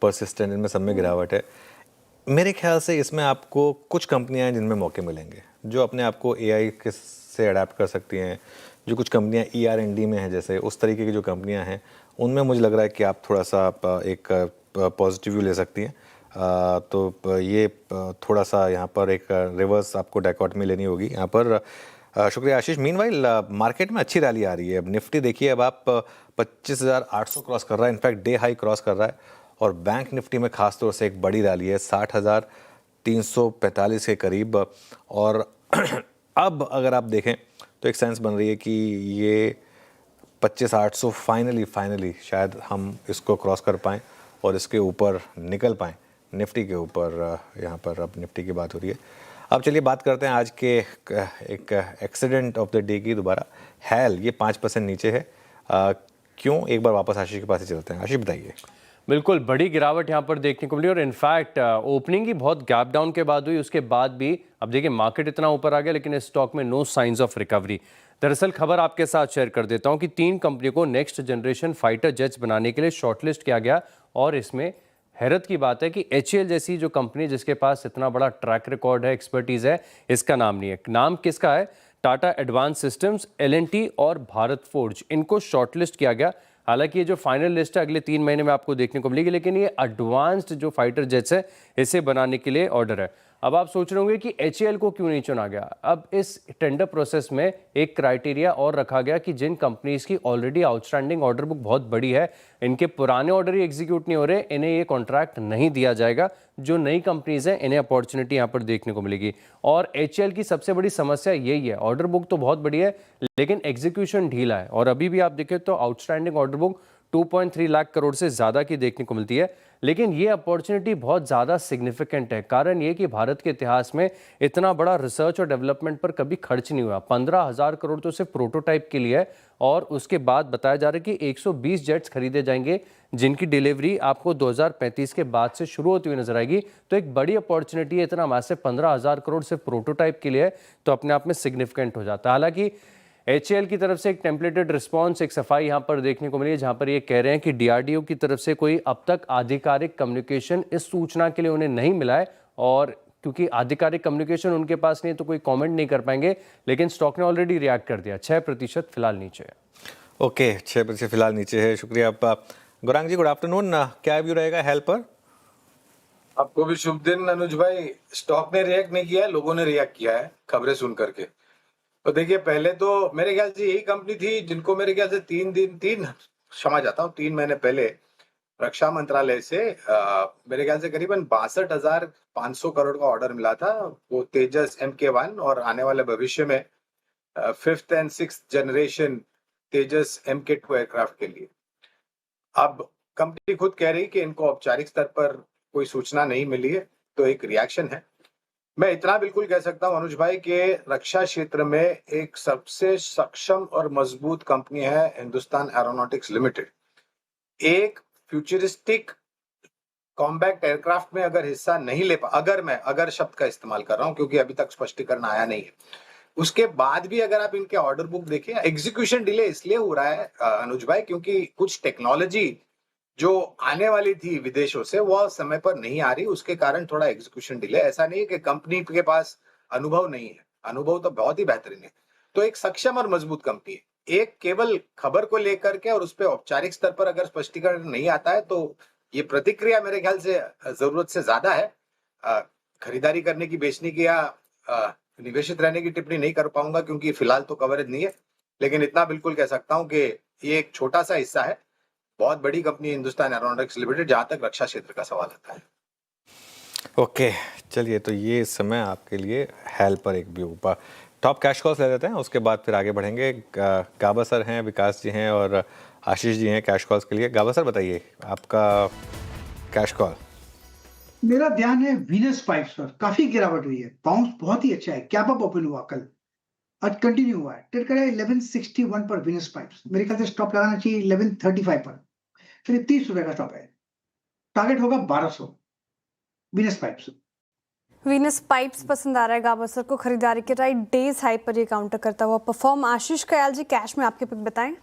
परसिस्टेंट, इनमें सब में गिरावट है। मेरे ख्याल से इसमें आपको कुछ कंपनियां हैं जिनमें मौके मिलेंगे, जो अपने आप को एआई से अडेप्ट कर सकती हैं। जो कुछ कंपनियां ER&D में हैं, जैसे उस तरीके की जो कंपनियां हैं, उनमें मुझे लग रहा है कि आप थोड़ा सा एक पॉजिटिव व्यू ले सकती हैं। तो ये थोड़ा सा यहाँ पर एक रिवर्स आपको डायकॉटमी लेनी होगी यहाँ पर। शुक्रिया आशीष। मीनवाइल मार्केट में अच्छी रैली आ रही है। अब निफ्टी देखिए, अब आप 25,800 क्रॉस कर रहा है, इनफैक्ट डे हाई क्रॉस कर रहा है। और बैंक निफ्टी में खास तौर से एक बड़ी रैली है 60,345 के करीब। और अब अगर आप देखें तो एक सेंस बन रही है कि ये 25,800 फाइनली शायद हम इसको क्रॉस कर पाएँ और इसके ऊपर निकल पाएँ, निफ्टी के ऊपर। यहाँ पर अब निफ्टी की बात हो रही है। अब चलिए बात करते हैं आज के एक एक्सीडेंट ऑफ द डे की। दोबारा हैल ये 5% नीचे है। क्यों? एक बार वापस आशीष के पास ही चलते हैं। आशीष बताइए। बिल्कुल बड़ी गिरावट यहाँ पर देखने को मिली और इनफैक्ट ओपनिंग ही बहुत गैप डाउन के बाद हुई, उसके बाद भी अब देखिए मार्केट इतना ऊपर आ गया, लेकिन इस स्टॉक में नो साइंस ऑफ रिकवरी। दरअसल खबर आपके साथ शेयर कर देता हूँ कि 3 कंपनियों को नेक्स्ट जनरेशन फाइटर जेट्स बनाने के लिए शॉर्टलिस्ट किया गया। और इसमें हैरत की बात है कि HAL जैसी जो कंपनी जिसके पास इतना बड़ा ट्रैक रिकॉर्ड है, एक्सपर्टीज है, इसका नाम नहीं है। नाम किसका है? टाटा एडवांस सिस्टम्स, L&T और भारत फोर्ज, इनको शॉर्टलिस्ट किया गया। हालांकि ये जो फाइनल लिस्ट है अगले 3 महीने में आपको देखने को मिलेगी, लेकिन ये एडवांस्ड जो फाइटर जेट्स है इसे बनाने के लिए ऑर्डर है। अब आप सोच रहे होंगे कि HAL को क्यों नहीं चुना गया। अब इस टेंडर प्रोसेस में एक क्राइटेरिया और रखा गया कि जिन कंपनीज की ऑलरेडी आउटस्टैंडिंग ऑर्डर बुक बहुत बड़ी है, इनके पुराने ऑर्डर ही एग्जीक्यूट नहीं हो रहे, इन्हें ये कॉन्ट्रैक्ट नहीं दिया जाएगा। जो नई कंपनीज हैं इन्हें अपॉर्चुनिटी यहाँ पर देखने को मिलेगी। और HAL की सबसे बड़ी समस्या यही है, ऑर्डर बुक तो बहुत बड़ी है लेकिन एग्जीक्यूशन ढीला है। और अभी भी आप देखें तो outstanding order book 2.3 lakh crore से ज़्यादा की देखने को मिलती है। लेकिन ये अपॉर्चुनिटी बहुत ज़्यादा सिग्निफिकेंट है। कारण ये कि भारत के इतिहास में इतना बड़ा रिसर्च और डेवलपमेंट पर कभी खर्च नहीं हुआ। 15,000 करोड़ तो सिर्फ प्रोटोटाइप के लिए है। और उसके बाद बताया जा रहा है कि 120 जेट्स खरीदे जाएंगे जिनकी डिलीवरी आपको 2035 के बाद से शुरू होती हुई नजर आएगी। तो एक बड़ी अपॉर्चुनिटी है। इतना मैसिव 15,000 करोड़ सिर्फ प्रोटोटाइप के लिए है, तो अपने आप में सिग्निफिकेंट हो जाता है। हालांकि HAL की तरफ से एक टेम्पलेटेड रिस्पांस, एक सफाई यहाँ पर देखने को मिली है, जहाँ पर ये कह रहे हैं कि DRDO की तरफ से कोई अब तक आधिकारिक कम्युनिकेशन इस सूचना के लिए उन्हें नहीं मिला है। और क्योंकि आधिकारिक कम्युनिकेशन उनके पास नहीं है तो कोई कमेंट नहीं कर पाएंगे, लेकिन स्टॉक ने ऑलरेडी रिएक्ट कर दिया, 6% फिलहाल नीचे है। ओके, 6% फिलहाल नीचे है। शुक्रिया आपका। गौरांग जी, गुड आफ्टरनून। क्या व्यू रहेगा हेल्प पर? आपको भी शुभ दिन अनुज भाई। स्टॉक ने रिएक्ट नहीं किया है, लोगों ने रिएक्ट किया है खबरें सुन करके। तो देखिए, पहले तो मेरे ख्याल से यही कंपनी थी जिनको मेरे ख्याल से 3 महीने पहले रक्षा मंत्रालय से मेरे ख्याल से करीबन 62,500 करोड़ का ऑर्डर मिला था, वो तेजस MK1 और आने वाले भविष्य में 5th and 6th generation Tejas MK2 aircraft के लिए। अब कंपनी खुद कह रही कि इनको औपचारिक स्तर पर कोई सूचना नहीं मिली है, तो एक रिएक्शन है। मैं इतना बिल्कुल कह सकता हूं अनुज भाई कि रक्षा क्षेत्र में एक सबसे सक्षम और मजबूत कंपनी है हिंदुस्तान एरोनॉटिक्स लिमिटेड। एक फ्यूचरिस्टिक कॉम्बैट एयरक्राफ्ट में अगर हिस्सा नहीं ले पा, अगर शब्द का इस्तेमाल कर रहा हूं क्योंकि अभी तक स्पष्टीकरण आया नहीं है, उसके बाद भी अगर आप इनके ऑर्डर बुक देखें, एग्जीक्यूशन डिले इसलिए हो रहा है अनुज भाई क्योंकि कुछ टेक्नोलॉजी जो आने वाली थी विदेशों से वो समय पर नहीं आ रही, उसके कारण थोड़ा एग्जीक्यूशन डिले। ऐसा नहीं है कि कंपनी के पास अनुभव नहीं है, अनुभव तो बहुत ही बेहतरीन है। तो एक सक्षम और मजबूत कंपनी है। एक केवल खबर को लेकर के और उस पर औपचारिक स्तर पर अगर स्पष्टीकरण नहीं आता है तो ये प्रतिक्रिया मेरे ख्याल से जरूरत से ज्यादा है। खरीदारी करने की, बेचने की या निवेशित रहने की टिप्पणी नहीं कर पाऊंगा क्योंकि फिलहाल तो कवरेज नहीं है, लेकिन इतना बिल्कुल कह सकता हूं कि ये एक छोटा सा हिस्सा है बहुत बड़ी कंपनी हिंदुस्तान एरोनॉटिक्स लिमिटेड जहां तक रक्षा क्षेत्र का सवाल आता है। ओके, चलिए, तो ये इस समय आपके लिए हेल्प पर एक व्यू पर। टॉप कैश कॉल्स ले लेते हैं, उसके बाद फिर आगे बढ़ेंगे। गाबा सर हैं, विकास जी हैं और आशीष जी हैं कैश कॉल्स के लिए। गाबा सर, बताइए आपका कैश कॉल। मेरा ध्यान है वीनस पाइप्स पर, काफी गिरावट हुई है, बाउंस बहुत ही अच्छा है। क्या पाप ओपन हुआ कल, आज कंटिन्यू हुआ है, ट्रेड करा 1161 पर वीनस पाइप्स। मेरे ख्याल से स्टॉप लगाना चाहिए 1135 पर, फिर 30 रुपए का स्टॉप है, टारगेट होगा 1200 वीनस पाइप्स। वीनस पाइप्स पसंद आ रहा है गाबा सर को, खरीदारी के राइट डेज हाई पर ये काउंटर करता हुआ परफॉर्म। आशीष कयाल जी, कैश में आपके पिक बताएं।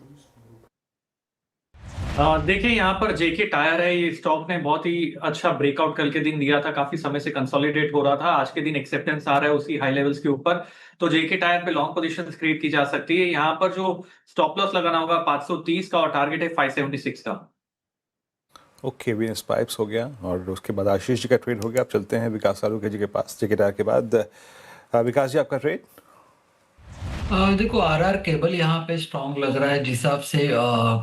देखिए, यहाँ पर जेके टायर है, ये स्टॉक ने बहुत ही अच्छा ब्रेकआउट कल के दिन दिया था, काफी समय से कंसोलिडेट हो रहा था, आज के दिन एक्सेप्टेंस आ रहा है उसी हाई लेवल्स के ऊपर, तो जेके टायर पे लॉन्ग पोजीशंस क्रिएट की जा सकती है। यहाँ पर जो स्टॉप लॉस लगाना होगा 530 का और टारगेट है 576 का। ओके, वीनस पाइप्स हो गया और उसके बाद आशीष जी का ट्रेड हो गया। अब चलते हैं विकास सालुके जी के पास जेके टायर के बाद। विकास जी, आपका ट्रेड? देखो, आरआर केबल यहाँ पे स्ट्रांग लग रहा है, जिस हिसाब से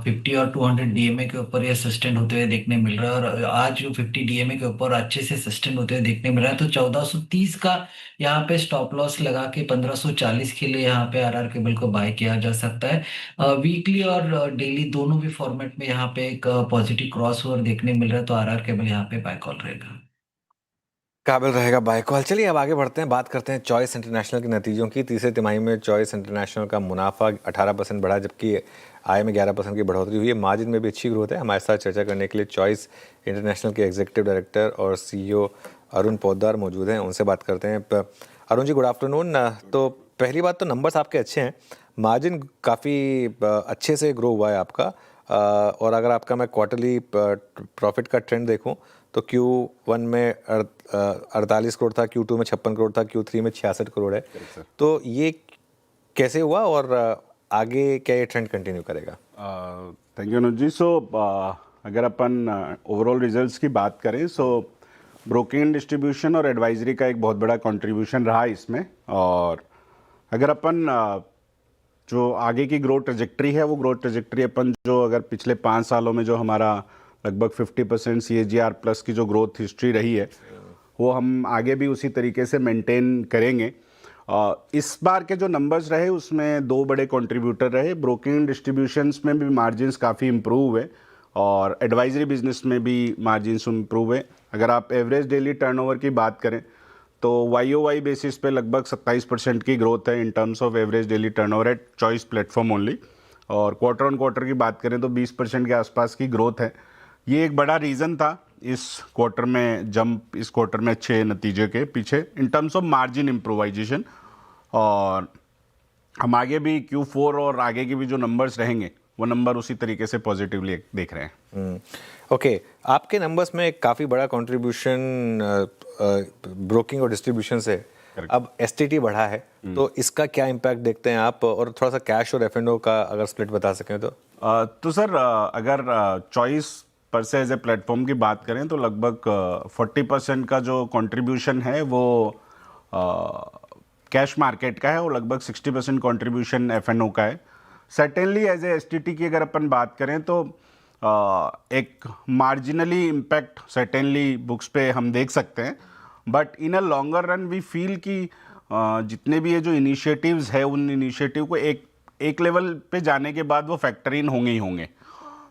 50 और 200 डीएमए के ऊपर ये सस्टेन होते हुए देखने मिल रहा है, और आज जो 50 डीएमए के ऊपर अच्छे से सस्टेन होते हुए देखने मिल रहा है, तो 1430 का यहाँ पे स्टॉप लॉस लगा के 1540 के लिए यहाँ पे आरआर केबल को बाय किया जा सकता है। वीकली और डेली दोनों भी फॉर्मेट में यहाँ पे एक पॉजिटिव क्रॉस ओवर देखने मिल रहा है, तो आरआर केबल यहाँ पे बाय कॉल रहेगा, काबिल रहेगा बाय कॉल। चलिए, अब आगे बढ़ते हैं, बात करते हैं चॉइस इंटरनेशनल के नतीजों की। तीसरे तिमाही में चॉइस इंटरनेशनल का मुनाफा 18% बढ़ा, जबकि आय में 11% की बढ़ोतरी हुई है। मार्जिन में भी अच्छी ग्रोथ है। हमारे साथ चर्चा करने के लिए चॉइस इंटरनेशनल के एग्जीक्यूटिव डायरेक्टर और CEO अरुण पोद्दार मौजूद हैं, उनसे बात करते हैं। Arun ji, good afternoon. तो पहली बात तो नंबर्स आपके अच्छे हैं, मार्जिन काफ़ी अच्छे से ग्रो हुआ है आपका, और अगर आपका मैं क्वार्टरली प्रॉफिट का ट्रेंड देखूँ तो Q1 में 48 करोड़ था, Q2 में 56 करोड़ था, Q3 में 66 करोड़ है। तो ये कैसे हुआ और आगे क्या ये ट्रेंड कंटिन्यू करेगा? थैंक यू अनुज जी। सो अगर अपन ओवरऑल रिजल्ट्स की बात करें, सो ब्रोकिंग एंड डिस्ट्रीब्यूशन और एडवाइजरी का एक बहुत बड़ा कंट्रीब्यूशन रहा इसमें, और अगर अपन जो आगे की ग्रोथ ट्रेजेक्ट्री है, वो ग्रोथ ट्रेजेक्ट्री अपन जो अगर पिछले 5 सालों में जो हमारा लगभग 50% CAGR प्लस की जो ग्रोथ हिस्ट्री रही है, वो हम आगे भी उसी तरीके से मेंटेन करेंगे। इस बार के जो नंबर्स रहे उसमें 2 बड़े कंट्रीब्यूटर रहे। ब्रोकिंग डिस्ट्रीब्यूशंस में भी मार्जिन्स काफ़ी इम्प्रूव हुए और एडवाइजरी बिजनेस में भी मार्जिन्स इम्प्रूव हुए। अगर आप एवरेज डेली टर्नओवर की बात करें तो YOY बेसिस पे लगभग 27% की ग्रोथ है in terms of average daily turnover at Choice platform only, और क्वार्टर ऑन क्वार्टर की बात करें तो 20% के आसपास की ग्रोथ है। ये एक बड़ा रीज़न था इस क्वार्टर में जंप, इस क्वार्टर में अच्छे नतीजे के पीछे इन टर्म्स ऑफ मार्जिन इम्प्रोवाइजेशन। और हम आगे भी Q4 और आगे के भी जो नंबर्स रहेंगे वो नंबर उसी तरीके से पॉजिटिवली देख रहे हैं। ओके, आपके नंबर्स में एक काफ़ी बड़ा कंट्रीब्यूशन ब्रोकिंग और डिस्ट्रीब्यूशन से अब एसटीटी बढ़ा है, तो इसका क्या इम्पैक्ट देखते हैं आप, और थोड़ा सा कैश और एफ&ओ का अगर स्प्लिट बता सकें तो सर अगर चॉइस पर से एज ए प्लेटफॉर्म की बात करें तो लगभग 40% का जो कंट्रीब्यूशन है वो कैश मार्केट का है और लगभग 60% कंट्रीब्यूशन एफ&ओ का है। सर्टेनली एज ए एसटीटी की अगर अपन बात करें तो एक मार्जिनली इम्पैक्ट सर्टेनली बुक्स पे हम देख सकते हैं, but in a longer run we feel कि जितने भी ये जो इनिशिएटिव्स है उन इनिशिएटिव को एक लेवल पे जाने के बाद वो फैक्टर इन होंगे ही होंगे।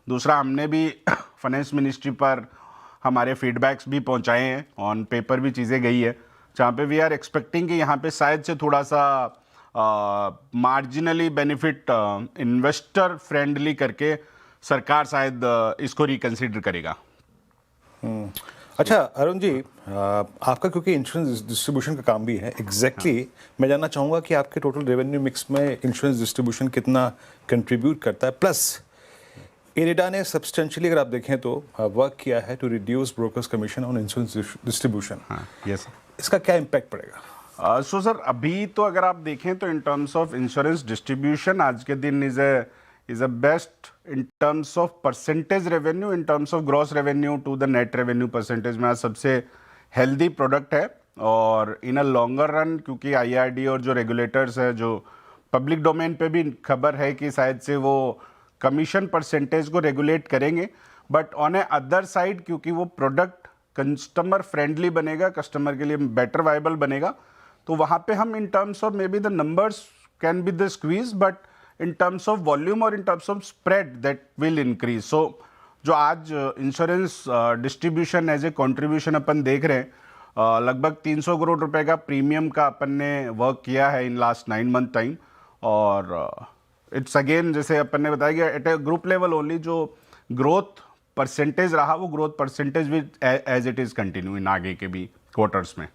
दूसरा, हमने भी फाइनेंस मिनिस्ट्री पर हमारे फीडबैक्स भी पहुंचाए हैं, ऑन पेपर भी चीज़ें गई है, जहाँ पे वी आर एक्सपेक्टिंग कि यहाँ पे शायद से थोड़ा सा मार्जिनली बेनिफिट इन्वेस्टर फ्रेंडली करके सरकार शायद इसको रिकंसिडर करेगा। अच्छा अरुण जी, आपका क्योंकि इंश्योरेंस डिस्ट्रीब्यूशन का काम भी है, एग्जैक्टली मैं जानना चाहूँगा कि आपके टोटल रेवेन्यू मिक्स में इंश्योरेंस डिस्ट्रीब्यूशन कितना कंट्रीब्यूट करता है, प्लस इरेडा ने सब्सटेंशियली अगर आप देखें तो वर्क किया है to reduce brokers commission on insurance distribution. Yes, इसका क्या इम्पैक्ट पड़ेगा? सो सर, अभी तो अगर आप देखें तो इन टर्म्स ऑफ इंश्योरेंस डिस्ट्रीब्यूशन आज के दिन is a best in terms of percentage revenue, in terms of gross revenue to the net revenue percentage में आज सबसे healthy product है। और in a longer run क्योंकि IRD और जो regulators है, जो public domain पे भी खबर है कि शायद से वो commission percentage को regulate करेंगे, but on a other side क्योंकि वो product customer friendly बनेगा, customer के लिए better viable बनेगा, तो वहाँ पे हम in terms of maybe the numbers can be the squeeze, but in terms of volume और in terms of spread that will increase। so जो आज insurance distribution as a contribution अपन देख रहे हैं, लगभग 300 करोड़ रुपए का प्रीमियम का अपन ने वर्क किया है इन लास्ट 9 मंथ टाइम, और इट्स अगेन जैसे अपन ने बताया कि at a group level only जो ग्रोथ परसेंटेज रहा वो ग्रोथ परसेंटेज भी as it is continue in आगे के भी क्वार्टर्स में।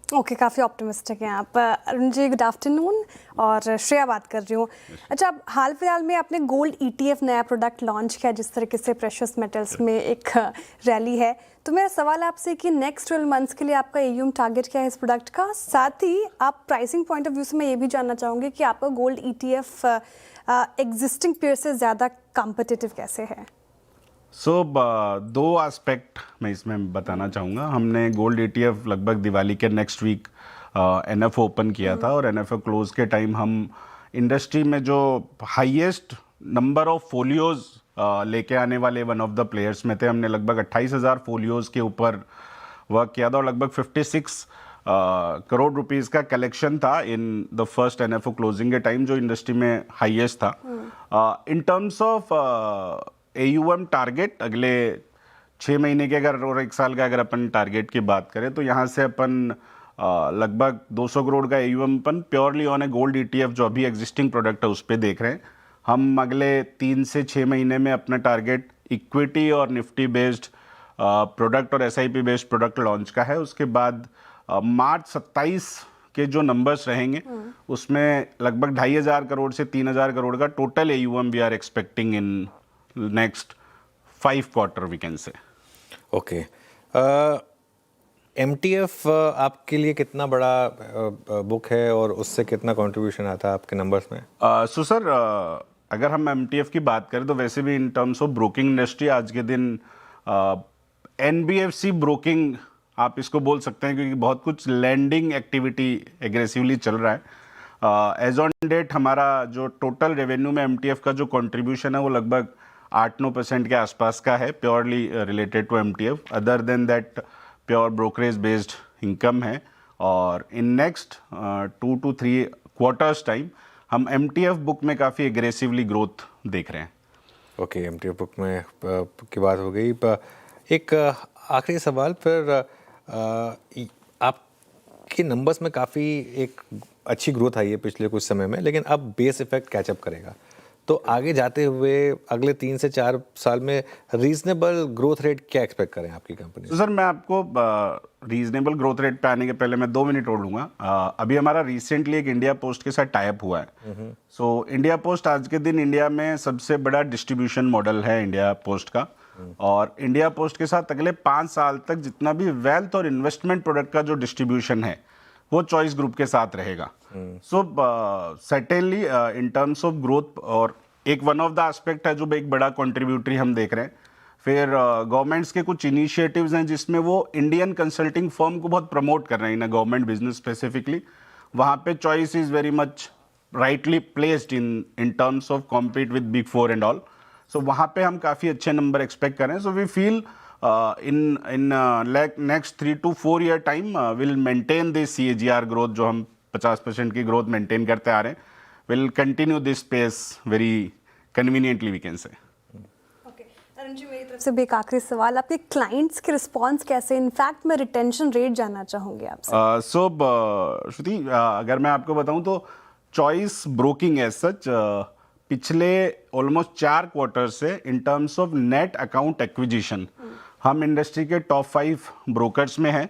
ओके, काफ़ी ऑप्टिमिस्टिक हैं आप। अरुण जी गुड आफ्टरनून, और श्रेया बात कर रही हूँ। अच्छा, अब हाल फिलहाल में आपने गोल्ड ETF नया प्रोडक्ट लॉन्च किया जिस तरीके से प्रेशियस मेटल्स में एक रैली है, तो मेरा सवाल आपसे कि नेक्स्ट 12 मंथ्स के लिए आपका AUM टारगेट क्या है इस प्रोडक्ट का? साथ ही आप प्राइसिंग पॉइंट ऑफ व्यू से मैं ये भी जानना चाहूँगी कि आपका गोल्ड ETF एग्जिस्टिंग पेयर से ज़्यादा कॉम्पिटिटिव कैसे है? दो एस्पेक्ट मैं इसमें बताना चाहूँगा। हमने गोल्ड ETF लगभग दिवाली के नेक्स्ट वीक NF ओपन किया था, और NF क्लोज के टाइम हम इंडस्ट्री में जो हाईएस्ट नंबर ऑफ फोलियोज लेके आने वाले वन ऑफ द प्लेयर्स में थे। हमने लगभग 28,000 फोलियोज के ऊपर वर्क किया था, और लगभग 56 करोड़ रुपीस का कलेक्शन था in the first NF closing के टाइम, जो इंडस्ट्री में हाईएस्ट था। इन टर्म्स ऑफ AUM टारगेट अगले 6 महीने के अगर और 1 साल का अगर अपन टारगेट की बात करें तो यहाँ से अपन लगभग 200 करोड़ का AUM upon purely on A gold ETF जो अभी एग्जिस्टिंग प्रोडक्ट है उस पर देख रहे हैं। हम अगले 3 से 6 महीने में अपना टारगेट इक्विटी और निफ्टी बेस्ड प्रोडक्ट और SIP बेस्ड प्रोडक्ट लॉन्च का है। उसके बाद मार्च 27 के जो नंबर्स रहेंगे उसमें लगभग 2,500 करोड़ से 3,000 करोड़ का total AUM we are expecting in next 5 quarter we can say. Okay, MTF आपके लिए कितना बड़ा बुक है और उससे कितना कंट्रीब्यूशन आता है आपके नंबर्स में? सो सर, अगर हम MTF की बात करें तो वैसे भी इन टर्म्स ऑफ ब्रोकिंग इंडस्ट्री आज के दिन NBFC ब्रोकिंग आप इसको बोल सकते हैं, क्योंकि बहुत कुछ लैंडिंग एक्टिविटी एग्रेसिवली चल रहा है। एज ऑन डेट हमारा जो टोटल रेवेन्यू में MTF का जो कंट्रीब्यूशन है वो लगभग 8-9% के आसपास का है, purely related to MTF। Other than that pure brokerage based income है, और in next 2 to 3 quarters time हम MTF बुक में काफ़ी एग्रेसिवली ग्रोथ देख रहे हैं। ओके, MTF बुक में की बात हो गई। एक आखिरी सवाल, फिर आपके नंबर्स में काफ़ी एक अच्छी ग्रोथ आई है पिछले कुछ समय में, लेकिन अब बेस इफेक्ट कैचअप करेगा, तो आगे जाते हुए अगले 3 से 4 साल में रीजनेबल ग्रोथ रेट क्या एक्सपेक्ट करें आपकी कंपनी तो सर मैं आपको रीजनेबल ग्रोथ रेट पे आने के पहले मैं 2 मिनट और लूंगा। अभी हमारा रिसेंटली एक इंडिया पोस्ट के साथ टाई अप हुआ है। सो इंडिया पोस्ट आज के दिन इंडिया में सबसे बड़ा डिस्ट्रीब्यूशन मॉडल है इंडिया पोस्ट का, और इंडिया पोस्ट के साथ अगले 5 साल तक जितना भी वेल्थ और इन्वेस्टमेंट प्रोडक्ट का जो डिस्ट्रीब्यूशन है वो चॉइस ग्रुप के साथ रहेगा। So certainly in terms of growth, और एक वन ऑफ द एस्पेक्ट है जो एक बड़ा कंट्रीब्यूटरी हम देख रहे हैं। फिर गवर्नमेंट्स के कुछ इनिशिएटिव्स हैं जिसमें वो इंडियन कंसल्टिंग फर्म को बहुत प्रमोट कर रहे हैं इन गवर्नमेंट बिजनेस स्पेसिफिकली। वहाँ पे choice is very much rightly placed in terms of compete with big four and all. So वहाँ पे हम काफ़ी अच्छे नंबर एक्सपेक्ट करें। So we feel in next 3 to 4 year time will maintain this CAGR growth जो हम 50% की growth maintain करते आ रहे हैं, will continue this pace very conveniently we can say. Arun जी, मेरी तरफ से भी एक आखिरी सवाल, आपके क्लाइंट्स के रिस्पांस कैसे? इनफैक्ट मैं रिटेंशन रेट जानना चाहूंगी आपसे। सो श्रुति, अगर मैं आपको बताऊं तो चॉइस ब्रोकिंग एज सच पिछले ऑलमोस्ट 4 क्वार्टर से in terms of net account acquisition हम इंडस्ट्री के टॉप 5 ब्रोकर्स में हैं,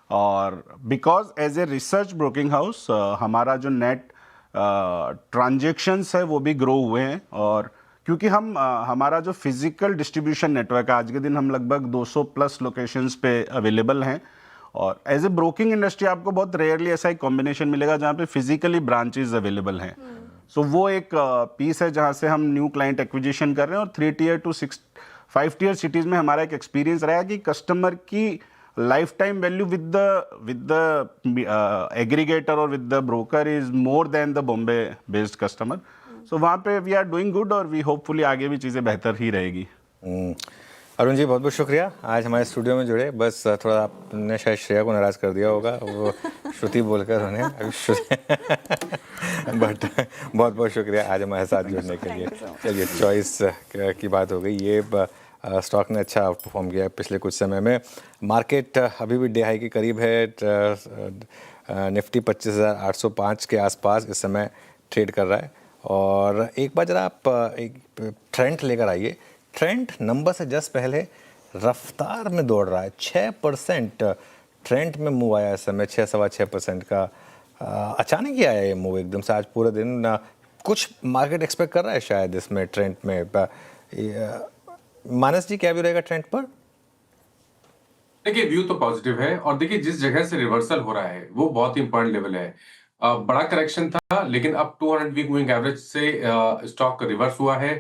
और because as a research broking house हमारा जो नेट ट्रांजेक्शन्स है वो भी ग्रो हुए हैं। और क्योंकि हम हमारा जो फिजिकल डिस्ट्रीब्यूशन नेटवर्क है, आज के दिन हम लगभग 200 प्लस लोकेशंस पे अवेलेबल हैं, और एज ए ब्रोकिंग इंडस्ट्री आपको बहुत रेयरली ऐसा एक कॉम्बिनेशन मिलेगा जहाँ पे फिजिकली ब्रांचेस अवेलेबल हैं। सो वो एक पीस है जहाँ से हम न्यू क्लाइंट एक्विजिशन कर रहे हैं। और 3 tier to 5 tier सिटीज़ में हमारा एक एक्सपीरियंस रहा है कि कस्टमर की lifetime value with the aggregator और with the broker is more than the Bombay based customer. So वहाँ पे वी आर डूइंग गुड, और वी होपफुली आगे भी चीज़ें बेहतर ही रहेगी। अरुण जी, बहुत बहुत शुक्रिया आज हमारे स्टूडियो में जुड़े। बस थोड़ा आपने शायद श्रेया को नाराज़ कर दिया होगा, वो श्रुति बोलकर उन्हें बट बहुत बहुत शुक्रिया आज हमारे साथ जुड़ने के लिए। चलिए, चॉइस की बात हो गई। ये स्टॉक ने अच्छा परफॉर्म किया है पिछले कुछ समय में। मार्केट अभी भी डे हाई के करीब है। निफ्टी 25,805 के आसपास इस समय ट्रेड कर रहा है। और एक बार जरा आप एक ट्रेंड लेकर आइए। ट्रेंड नंबर से जस्ट पहले रफ्तार में दौड़ रहा है। 6% ट्रेंड में मूव आया इस समय, 6-6.25% का अचानक ही आया ये मूव एकदम से आज पूरे दिन। कुछ मार्केट एक्सपेक्ट कर रहा है शायद इसमें ट्रेंड में। मानस जी, क्या भी रहेगा ट्रेंड पर? देखिए, व्यू तो पॉजिटिव है, और देखिए जिस जगह से रिवर्सल हो रहा है वो बहुत ही इंपॉर्टेंट लेवल है। बड़ा करेक्शन था, लेकिन अब 200 वीक मूविंग एवरेज से स्टॉक रिवर्स हुआ है।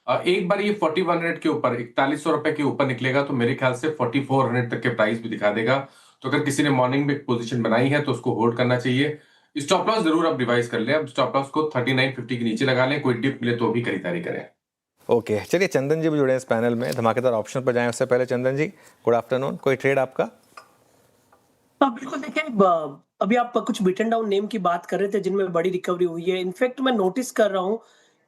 एक बार ये 4100 के ऊपर 4100 रुपए के ऊपर निकलेगा तो मेरे ख्याल से 4400 तक के प्राइस भी दिखा देगा। तो अगर किसी ने मॉर्निंग में पोजीशन बनाई है तो उसको होल्ड करना चाहिए। स्टॉप लॉस जरूर आप रिवाइज कर लें। अब स्टॉप लॉस को 3950 के नीचे लगा लें, कोई डिप मिले तो भी खरीदारी करें। ओके, चलिए चंदन जी भी जुड़े हैं इस पैनल में। धमाकेदार ऑप्शन पर जाएं उससे पहले चंदन जी, गुड आफ्टरनून। कोई ट्रेड आपका? बिल्कुल, देखिए अभी आप कुछ बीटन डाउन नेम की बात कर रहे थे जिनमें बड़ी रिकवरी हुई है। इनफैक्ट मैं नोटिस कर रहा हूँ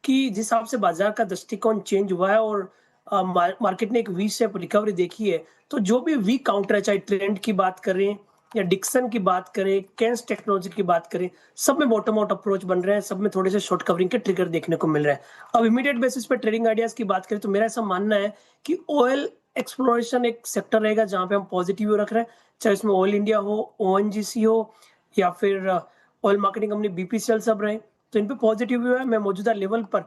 कि जिस हिसाब से बाजार का दृष्टिकोण चेंज हुआ है और मार्केट ने एक वी शेप रिकवरी देखी है, तो जो भी वीक काउंटर है, चाहे ट्रेंड की बात करें या डिक्सन की बात करें, कैंस टेक्नोलॉजी की बात करें, सब में बॉटम आउट अप्रोच बन रहे हैं, सब में थोड़े से शॉर्ट कवरिंग के ट्रिगर देखने को मिल रहे हैं। अब इमीडिएट बेसिस पे ट्रेडिंग आइडियाज की बात करें तो मेरा ऐसा मानना है कि ऑयल एक्सप्लोरेशन एक सेक्टर रहेगा जहां पे हम पॉजिटिव रख रहे हैं, चाहे इसमें ऑयल इंडिया हो, ONGC हो, या फिर ऑयल मार्केटिंग कंपनी BPCL सब रहे, तो इन पे पॉजिटिव व्यू है। मैं मौजूदा लेवल पर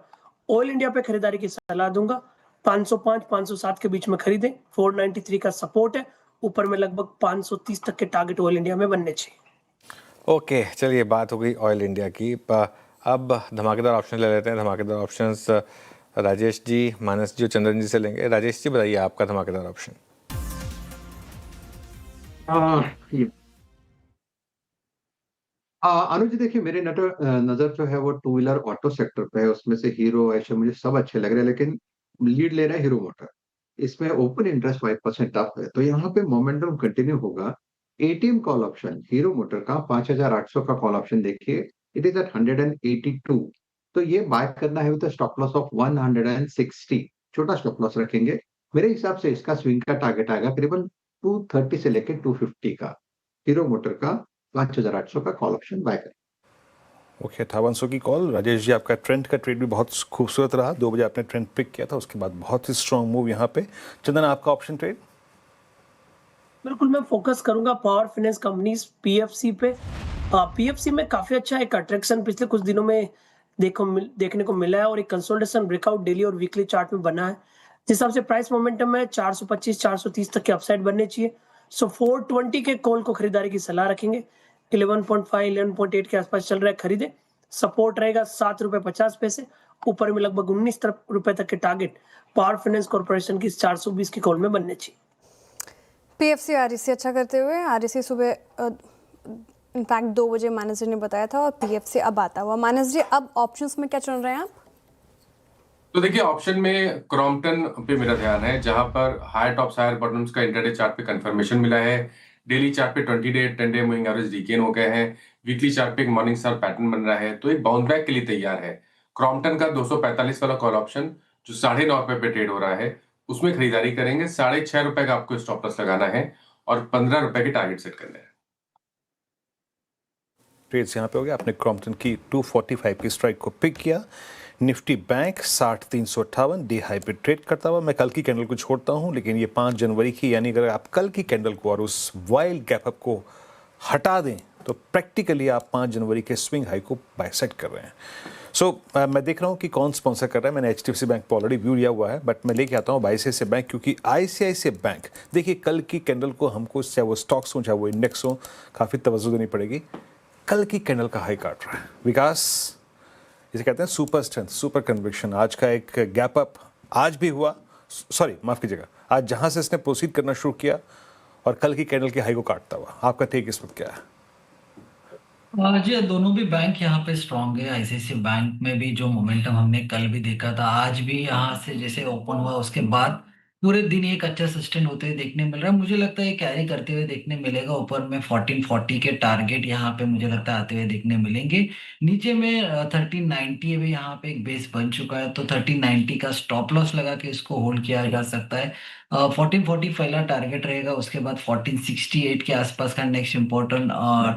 ऑयल इंडिया पे खरीदारी की सलाह दूंगा। 505-507 के बीच में खरीदें। 493 का सपोर्ट है, ऊपर में लगभग 530 तक के टारगेट ऑयल इंडिया में बनने चाहिए। ओके, चलिए बात हो गई ऑयल इंडिया की। अब धमाकेदार ऑप्शन ले लेते हैं। धमाकेदार ऑप्शंस राजेश जी, मानस जी और चंद्रन जी से लेंगे। राजेश जी, बताइए आपका धमाकेदार ऑप्शन। अनुज जी, देखिए मेरे नजर जो है वो 2 व्हीलर ऑटो सेक्टर पे है। उसमें से हीरो, ऐसे मुझे सब अच्छे लग रहे हैं, लेकिन लीड ले रहा है हीरो मोटर। इसमें ओपन इंटरेस्ट 5% अप है, तो यहाँ पे मोमेंटम कंटिन्यू होगा। ATM call option hero motor का 5800 का कॉल ऑप्शन देखिए, इट इज एट 182। तो ये बाय करना है विद स्टॉप लॉस ऑफ 160। छोटा स्टॉप लॉस रखेंगे। मेरे हिसाब से इसका स्विंग का टारगेट आएगा करीबन 230 से लेकर 250 का। हीरो मोटर का 5800 का कॉल ऑप्शन बाय करें। ओके 5800 की कॉल। राजेश जी, आपका ट्रेंड का ट्रेड भी बहुत खूबसूरत रहा। 2 बजे आपने ट्रेंड पिक किया था, उसके बाद बहुत ही स्ट्रॉन्ग मूव यहाँ पे। चंदन, आपका ऑप्शन ट्रेड? बिल्कुल, मैं फोकस करूंगा पावर फाइनेंस कंपनीज पीएफसी पे। पीएफसी में काफी अच्छा एक अट्रैक्शन पिछले कुछ दिनों में देखने को मिला है और एक कंसोलिडेशन ब्रेकआउट डेली और वीकली चार्ट में बना है। जिस हिसाब से प्राइस मोमेंटम है 425 430 तक के अपसाइड बनने चाहिए। सो 420 के कॉल को खरीदारी की सलाह रखेंगे। 11.5 11.8 के आसपास चल रहा है, खरीदे। सपोर्ट रहेगा ₹7.50। ऊपर में लगभग 19 रुपए तक के टारगेट पावर फाइनेंस कॉर्पोरेशन की 420 की कॉल में बनने चाहिए। पीएफसी आरईसी अच्छा करते हुए, आरईसी सुबह इनफैक्ट 2 बजे मानस जी ने बताया था और पीएफसी अब आता हुआ। मानस जी, अब ऑप्शंस में क्या चुन रहे हैं आप? तो देखिए, ऑप्शन में क्रॉम्पटन पे मेरा ध्यान है, जहां पर हायर टॉप्स हायर बॉटम्स का इंटरडे चार्ट पे कंफर्मेशन मिला है। डेली चार्ट पे 20 day 10 day moving average regain हो गए हैं। वीकली चार्ट पे एक मॉर्निंग स्टार पैटर्न बन रहा है, तो एक बाउंस बैक के लिए तैयार है। क्रॉम्पटन का 245 वाला कॉल ऑप्शन जो ₹9.5 पे ट्रेड हो रहा है, उसमें खरीदारी करेंगे। ₹6.5 का आपको स्टॉप लॉस लगाना है और ₹15 के टारगेट सेट करना है। ट्रेड्स यहाँ पे हो गया। आपने क्रॉम्पटन की 245 की स्ट्राइक को पिक किया। निफ्टी बैंक 60,358 डे हाई पे ट्रेड करता हुआ। मैं कल की कैंडल को छोड़ता हूँ, लेकिन ये 5 जनवरी की, यानी अगर आप कल की कैंडल को और उस वाइल्ड गैप अप को हटा दें तो प्रैक्टिकली आप 5 जनवरी के स्विंग हाई को बाइसेक्ट कर रहे हैं। मैं देख रहा हूँ कि कौन स्पॉन्सर कर रहा है। मैंने HDFC बैंक पर ऑलरेडी व्यू लिया हुआ है, बट मैं लेके आता हूँ ICICI बैंक, क्योंकि ICICI बैंक, देखिए कल की कैंडल को हमको, चाहे वो स्टॉक्स हो चाहे वो इंडेक्स हो, काफ़ी तवज्जो देनी पड़ेगी। कल की कैंडल का हाई काट रहा है विकास, इसे कहते हैं सुपर स्ट्रेंथ, सुपर कन्विक्शन। आज का एक गैप अप आज भी हुआ, सॉरी माफ कीजिएगा, आज जहां से इसने प्रोसीड करना शुरू किया और कल की कैंडल के हाई को काटता हुआ। आपका टेक इस वक्त क्या है? जी, दोनों भी बैंक यहाँ पे स्ट्रांग है। आईसीआईसीआई बैंक में भी जो मोमेंटम हमने कल भी देखा था, आज भी यहाँ से जैसे ओपन हुआ उसके बाद पूरे दिन एक अच्छा सस्टेन होते हुए देखने मिल रहा है। मुझे लगता है ये कैरी करते हुए देखने मिलेगा। ऊपर में 1440 के टारगेट यहाँ पे मुझे लगता है आते हुए देखने मिलेंगे। नीचे में 1390 भी यहाँ पे एक बेस बन चुका है, तो 1390 का स्टॉप लॉस लगा के इसको होल्ड किया जा सकता है। 1440 पहला टारगेट रहेगा, उसके बाद 1468 के आसपास का नेक्स्ट इंपॉर्टेंट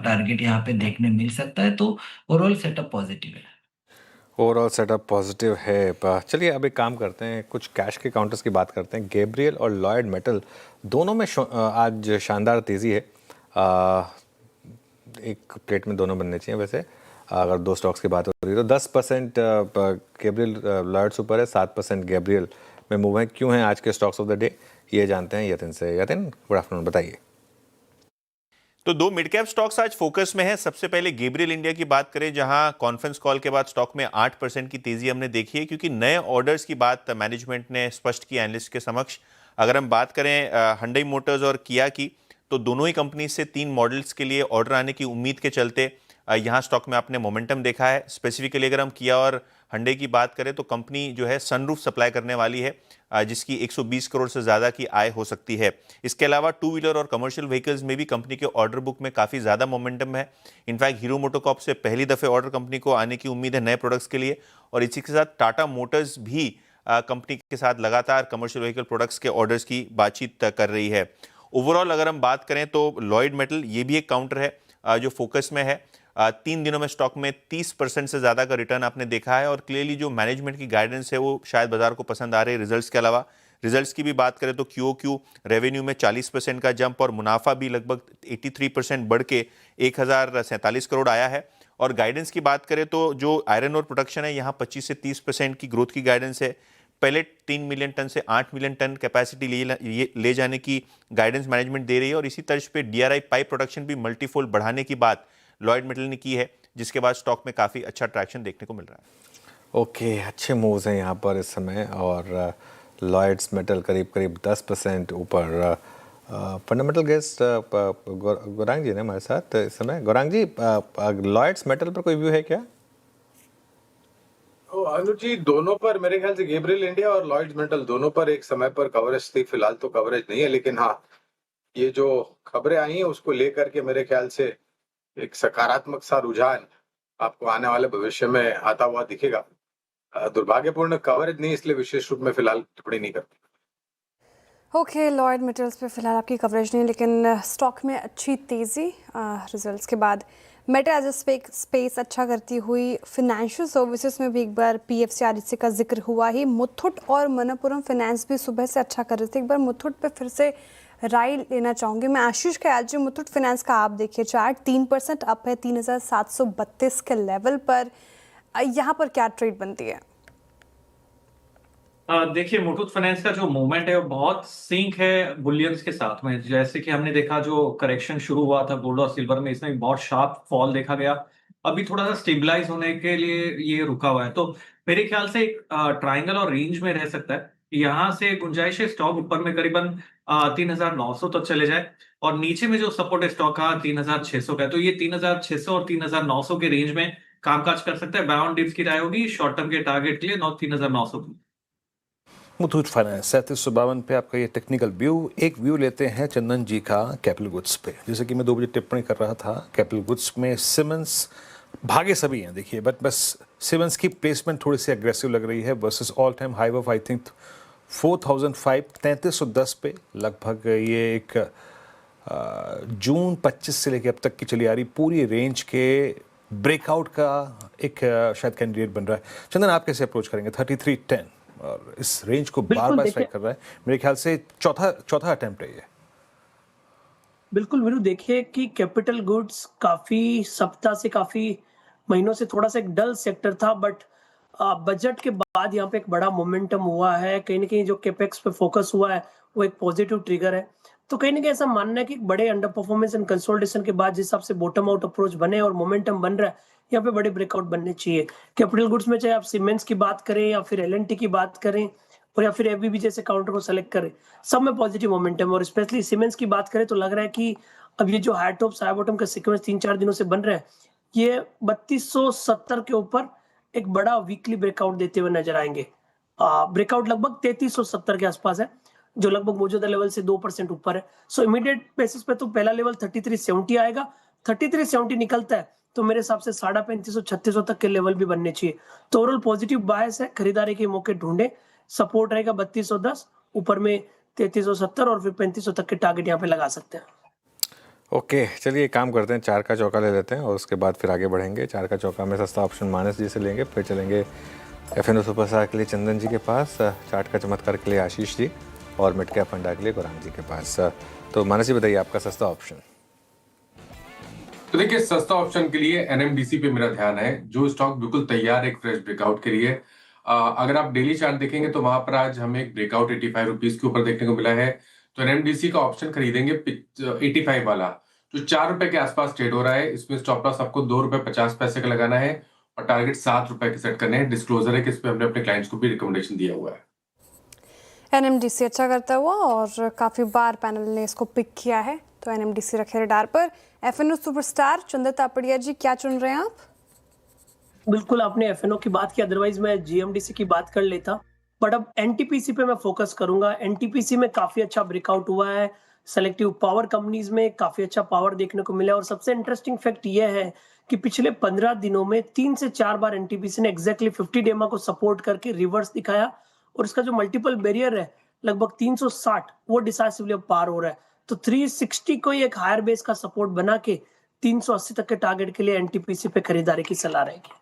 टारगेट यहाँ पे देखने मिल सकता है। तो ओवरऑल सेटअप पॉजिटिव है। ओवरऑल सेटअप पॉजिटिव है। चलिए अब एक काम करते हैं, कुछ कैश के काउंटर्स की बात करते हैं। गैब्रियल और लॉयड मेटल दोनों में आज शानदार तेज़ी है। एक प्लेट में दोनों बनने चाहिए वैसे, अगर दो स्टॉक्स की बात हो रही है तो 10% गैब्रियल लॉयड्स ऊपर है, 7% गैब्रियल में मूव है। क्यों है आज के स्टॉक्स ऑफ द डे, ये जानते हैं यतिन से। यतिन, गुड आफ्टरनून, बताइए। तो 2 मिड कैप स्टॉक्स आज फोकस में है। सबसे पहले गैब्रियल इंडिया की बात करें, जहां कॉन्फ्रेंस कॉल के बाद स्टॉक में 8% की तेजी हमने देखी है, क्योंकि नए ऑर्डर्स की बात मैनेजमेंट ने स्पष्ट की एनालिस्ट के समक्ष। अगर हम बात करें हुंडई मोटर्स और किया की, तो दोनों ही कंपनी से 3 मॉडल्स के लिए ऑर्डर आने की उम्मीद के चलते यहाँ स्टॉक में आपने मोमेंटम देखा है। स्पेसिफिकली अगर हम किया और हुंडई की बात करें तो कंपनी जो है सनरूफ सप्लाई करने वाली है, जिसकी 120 करोड़ से ज़्यादा की आय हो सकती है। इसके अलावा 2 व्हीलर और कमर्शियल व्हीकल्स में भी कंपनी के ऑर्डर बुक में काफ़ी ज़्यादा मोमेंटम है। इनफैक्ट हीरो मोटोकॉर्प से पहली दफ़े ऑर्डर कंपनी को आने की उम्मीद है नए प्रोडक्ट्स के लिए, और इसी के साथ टाटा मोटर्स भी कंपनी के साथ लगातार कमर्शियल व्हीकल प्रोडक्ट्स के ऑर्डर्स की बातचीत कर रही है। ओवरऑल अगर हम बात करें तो लॉयड मेटल ये भी एक काउंटर है जो फोकस में है। 3 दिनों में स्टॉक में 30% से ज़्यादा का रिटर्न आपने देखा है, और क्लियरली जो मैनेजमेंट की गाइडेंस है वो शायद बाजार को पसंद आ रही है। रिजल्ट्स के अलावा रिजल्ट्स की भी बात करें तो QOQ रेवेन्यू में 40% का जंप और मुनाफा भी लगभग 83% बढ़ के 1047 करोड़ आया है। और गाइडेंस की बात करें तो जो आयरन और प्रोडक्शन है, यहाँ 25 से 30% की ग्रोथ की गाइडेंस है। पहले 3 मिलियन टन से 8 मिलियन टन कैपेसिटी ले जाने की गाइडेंस मैनेजमेंट दे रही है, और इसी तर्ज पे DRI पाइप प्रोडक्शन भी मल्टीफोल्ड बढ़ाने की बात लॉयड मेटल ने की है, जिसके बाद स्टॉक में काफ़ी अच्छा ट्रैक्शन देखने को मिल रहा है। ओके, अच्छे मूव्स हैं यहाँ पर इस समय, और लॉयड्स मेटल करीब 10% ऊपर। फंडामेंटल गेस्ट गौरांग जी ने हमारे साथ इस समय। गौरांग जी, लॉयड्स मेटल पर कोई व्यू है क्या? अनुज जी, दोनों पर मेरे ख्याल से गैब्रियल इंडिया और लॉयड्स मेटल दोनों पर एक समय पर कवरेज थी। फिलहाल तो कवरेज नहीं है, लेकिन हाँ, ये जो खबरें आई हैं उसको लेकर के मेरे ख्याल से एक सकारात्मक सा रुझान आपको आने वाले भविष्य में आता हुआ दिखेगा। दुर्भाग्यपूर्ण कवरेज नहीं, इसलिए विशेष रूप में फिलहाल टिप्पणी नहीं करती। ओके, लॉयड मेटल्स पे फिलहाल आपकी कवरेज नहीं, लेकिन स्टॉक में अच्छी तेज़ी रिजल्ट्स के बाद। मेटा एज ए स्पेस अच्छा करती हुई फिनेंशियल सर्विसेज में भी एक बार पीएफसी आरईसी का जिक्र हुआ ही। मुथूट और मनप्पुरम फाइनेंस भी सुबह से अच्छा कर रहे थे। एक बार मुथूट पे फिर से राय लेना चाहूँगी मैं। आशीष कयाल जी, मुथूट फाइनेंस का आप देखिए चार्ट 3% अप है 3732 के लेवल पर। यहाँ पर क्या ट्रेड बनती है? देखिए, मुथूट फाइनेंस का जो मूवमेंट है वो बहुत सिंक है बुलियंस के साथ में। जैसे कि हमने देखा जो करेक्शन शुरू हुआ था गोल्ड और सिल्वर में, इसमें बहुत शार्प फॉल देखा गया। अभी थोड़ा सा स्टेबलाइज होने के लिए ये रुका हुआ है, तो मेरे ख्याल से एक ट्राइंगल और रेंज में रह सकता है। यहाँ से गुंजाइश है स्टॉक ऊपर में करीबन 3900 तक चले जाए, और नीचे में जो सपोर्ट है स्टॉक का 3600 का है। तो ये 3600 और 3900 के रेंज में कामकाज कर सकता है। बाउंड डिप्स की राय होगी शॉर्ट टर्म के टारगेट के लिए 3900 की। मुथूट फाइनेंस 3752 पे आपका ये टेक्निकल व्यू। एक व्यू लेते हैं चंदन जी का कैपिटल गुड्स पे। जैसे कि मैं 2 बजे टिप्पणी कर रहा था, कैपिटल गुड्स में सिमेंस भागे सभी हैं देखिए, बट बस सिमेंस की प्लेसमेंट थोड़ी सी एग्रेसिव लग रही है versus all time high of I think 4310 पे लगभग। ये एक जून 25 से लेकर अब तक की चली आ रही पूरी रेंज के ब्रेकआउट का एक शायद कैंडिडेट बन रहा है। चंदन, आप कैसे अप्रोच करेंगे 3310 और इस रेंज को बार बार स्ट्राइक कर रहा है? मेरे ख्याल से चौथा अटेम्प्ट है ये। बिल्कुल वीरू, देखिए कि कैपिटल गुड्स काफी सप्ताह से काफी महीनों से थोड़ा सा एक डल सेक्टर था, बट बजट के बाद यहाँ पे एक बड़ा मोमेंटम हुआ है। कहीं ना कहीं जो कैपेक्स पे फोकस हुआ है वो एक पॉजिटिव ट्रिगर है। तो कहीं ना कहीं ऐसा मानना है कि बड़े अंडर परफॉर्मेंस एंड कंसोलिडेशन के बाद जिस हिसाब से बॉटम आउट अप्रोच बने और मोमेंटम बन रहा है, यहाँ पे बड़े ब्रेकआउट बनने चाहिए। कैपिटल गुड्स में चाहे आप सीमेंट्स की बात करें या फिर एलएनटी की बात करें और या फिर एबीबी जैसे काउंटर को सेलेक्ट करें, सब में पॉजिटिव मोमेंटम। और स्पेशली सीमेंट्स की बात करें तो लग रहा है कि अब ये जो हाई टॉप हाई बॉटम का सीक्वेंस 3-4 दिनों से बन रहा है, ये 3270 के ऊपर एक बड़ा वीकली ब्रेकआउट देते हुए नजर आएंगे। ब्रेकआउट लगभग 3370 के आसपास है, जो लगभग मौजूदा लेवल से 2% ऊपर है। सो इमीडिएट बेसिस पे तो पहला लेवल 3370 आएगा। 3370 निकलता है तो मेरे हिसाब से 3550-3600 तक के लेवल भी बनने चाहिए। तो ओवरऑल पॉजिटिव बायस है, खरीदारी के मौके ढूंढे। सपोर्ट रहेगा 3210, ऊपर में 3370 और फिर 3500 तक के टारगेट यहाँ पे लगा सकते हैं। ओके, चलिए एक काम करते हैं, 4 का चौका ले लेते हैं और उसके बाद फिर आगे बढ़ेंगे। 4 का चौका में सस्ता ऑप्शन मानस जी से लेंगे, फिर चलेंगे एफएनओ सुपरस्टार के लिए चंदन जी के पास, चार्ट का चमत्कार के लिए आशीष जी और मिड कैप फंडा के लिए गुरांग जी के पास। तो मानस जी बताइए आपका सस्ता ऑप्शन। तो देखिए, सस्ता ऑप्शन के लिए एनएमडीसी पे मेरा ध्यान है, जो स्टॉक बिल्कुल तैयार है एक फ्रेश ब्रेकआउट के लिए। अगर आप डेली चार्ट देखेंगे तो वहां पर आज हमें एक ब्रेकआउट 85 रुपीज के ऊपर देखने को मिला है। तो एनएमडीसी का ऑप्शन खरीदेंगे 85 वाला, जो 4 रुपए के आसपास ट्रेड हो रहा है। इसमें स्टॉप लॉस आपको 2 रुपए 50 पैसे का लगाना है और टारगेट 7 रुपए के सेट करने हैं। डिस्क्लोजर है कि इस पे हमने अपने क्लाइंट्स को भी रिकमेंडेशन दिया हुआ है। एनएमडीसी अच्छा करता हुआ और काफ़ी बार पैनल ने इसको पिक किया है, तो एनएमडीसी रखे रडार पर। एफएनओ सुपरस्टार चंदन तापड़िया जी, क्या चुन रहे हैं आप? बिल्कुल, आपने एफएनओ की बात की, अदरवाइज मैं जीएमडीसी की बात कर लेता, बट अब एनटीपीसी पे मैं फोकस करूंगा। एनटीपीसी में काफी अच्छा ब्रेकआउट हुआ है। सेलेक्टिव पावर कंपनीज में काफी अच्छा पावर देखने को मिला। और सबसे इंटरेस्टिंग फैक्ट यह है कि पिछले 15 दिनों में 3 से 4 बार एनटीपीसी ने एग्जैक्टली 50 डेमा को सपोर्ट करके रिवर्स दिखाया, और इसका जो मल्टीपल बैरियर है लगभग 360, वो डिसाइसिवली अब पार हो रहा है। तो 360 को एक हायर बेस का सपोर्ट बना के 380 तक के टारगेट के लिए एनटीपीसी पे खरीदारी की सलाह रहेगी।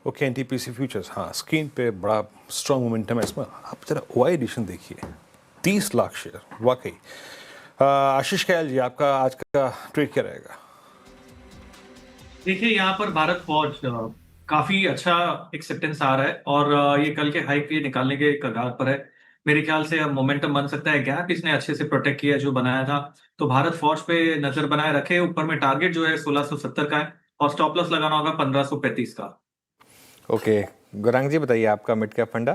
ओके, एनटीपीसी फ्यूचर्स, हाँ स्क्रीन पे बड़ा स्ट्रॉन्ग मोमेंटम है इसमें। आप जरा ओआई एडिशन देखिए, 30 लाख शेयर, वाकई। आशीष कयाल जी, आपका आज का ट्रेड क्या रहेगा? देखिए, यहाँ पर भारत फौज काफी अच्छा एक्सेप्टेंस आ रहा है और ये कल के हाई पे निकालने के कगार पर है। मेरे ख्याल से अब मोमेंटम बन सकता है। गैप इसने अच्छे से प्रोटेक्ट किया जो बनाया था, तो भारत फौज पे नजर बनाए रखे। ऊपर में टारगेट जो है 1670 का है और स्टॉप लॉस लगाना होगा 1535 का। ओके, गुरांग जी बताइए आपका मिड कैप फंडा।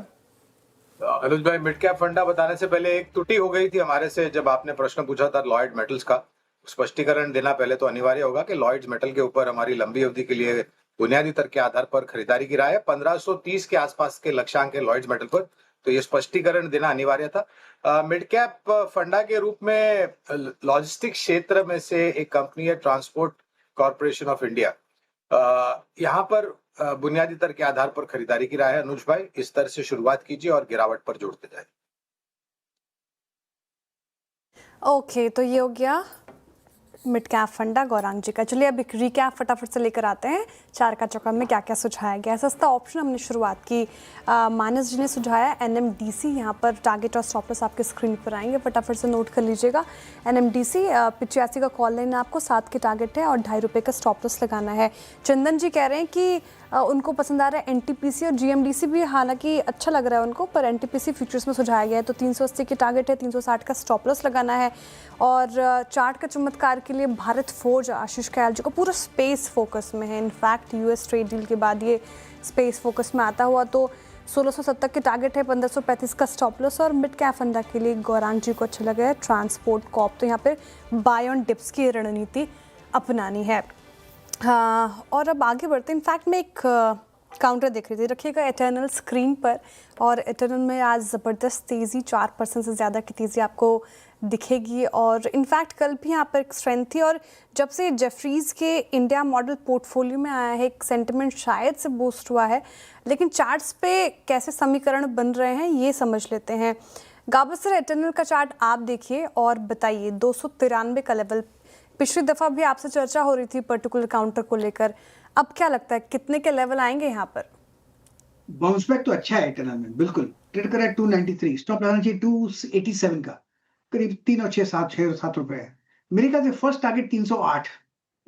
अनुज भाई, मिड कैप फंडा बताने से पहले एक त्रुटि हो गई थी हमारे से जब आपने प्रश्न पूछा था लॉयड मेटल्स का। स्पष्टीकरण देना पहले तो अनिवार्य होगा कि लॉयड्स मेटल के ऊपर हमारी लंबी अवधि के लिए बुनियादी तर्क के आधार पर खरीदारी की राय है। 1530 के आसपास के लक्ष्यांक है लॉयड्स मेटल पर, तो ये स्पष्टीकरण देना अनिवार्य था। मिड कैप फंडा के रूप में लॉजिस्टिक क्षेत्र में से एक कंपनी है ट्रांसपोर्ट कॉर्पोरेशन ऑफ इंडिया। यहाँ पर बुनियादी तर्क के आधार पर खरीदारी की राय है। अनुज भाई, इस तरह से शुरुआत कीजिए और गिरावट पर जोड़ते जाए। ओके, तो ये हो गया मिड कैप फंडा गौरांग जी का। चलिए अब एक रिकैप फटाफट से लेकर आते हैं चार का चौका में क्या क्या सुझाया गया है। सस्ता ऑप्शन हमने शुरुआत की, मानस जी ने सुझाया NMDC। यहाँ पर टारगेट और स्टॉप लॉस आपके स्क्रीन पर आएंगे, फटाफट से नोट कर लीजिएगा। NMDC 85 का कॉल लाइन आपको 7 के टारगेट है और ₹2.5 का स्टॉप लॉस लगाना है। चंदन जी कह रहे हैं कि उनको पसंद आ रहा है NTPC और GMDC भी, हालांकि अच्छा लग रहा है उनको, पर NTPC फ्यूचर्स में सुझाया गया है तो 380 के टारगेट है, 360 का स्टॉप लॉस लगाना है। और चार्ट का चमत्कार के लिए भारत फोर्ज आशीष ख्याल जी को पूरा स्पेस फोकस में है। इनफैक्ट US ट्रेड डील के बाद ये स्पेस फोकस में आता हुआ, तो 1670 के टारगेट है, 1535 का स्टॉप लॉस। और मिड कैप फंडा के लिए गौरांग जी को अच्छा लगा है ट्रांसपोर्ट कॉप, तो यहाँ पर बाय ऑन डिप्स की रणनीति अपनानी है। हाँ, और अब आगे बढ़ते हैं। इनफैक्ट मैं एक काउंटर देख रही थी, रखिएगा एटर्नल स्क्रीन पर, और एटर्नल में आज ज़बरदस्त तेज़ी, 4% से ज़्यादा की तेज़ी आपको दिखेगी। और इनफैक्ट कल भी यहाँ पर एक स्ट्रेंथ थी, और जब से जेफरीज़ के इंडिया मॉडल पोर्टफोलियो में आया है, एक सेंटिमेंट शायद से बूस्ट हुआ है, लेकिन चार्ट्स पे कैसे समीकरण बन रहे हैं ये समझ लेते हैं। गाबर सर, एटर्नल का चार्ट आप देखिए और बताइए। 293 का लेवल, पिछली दफ़ा भी आपसे चर्चा हो रही थी पर्टिकुलर काउंटर को लेकर, अब क्या लगता है कितने के लेवल आएंगे यहाँ पर? बाउंस बैक तो अच्छा है एटर्नल में, बिल्कुल ट्रेड कर रहा है 293, स्टॉप लगाना चाहिए 287 का, करीब 3 और 6 रुपए है। मेरे ख्याल से फर्स्ट टारगेट 308,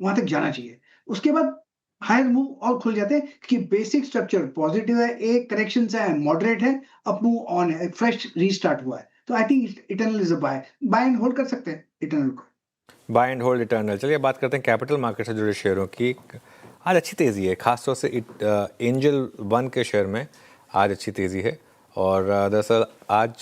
वहां तक जाना चाहिए। उसके बाद हायर मूव और खुल जाते हैं कि बेसिक स्ट्रक्चर पॉजिटिव है, एक करेक्शन है मॉडरेट है, अप मूव ऑन है, फ्रेश रीस्टार्ट हुआ है, तो I think Eternal is a buy and hold कर सकते हैं इटर्नल को। Buy and hold Eternal. चलिए बात करते हैं कैपिटल मार्केट से जुड़े शेयरों की। आज अच्छी तेज़ी है, खासतौर से एंजल 1 के शेयर में आज अच्छी तेज़ी है। और दरअसल आज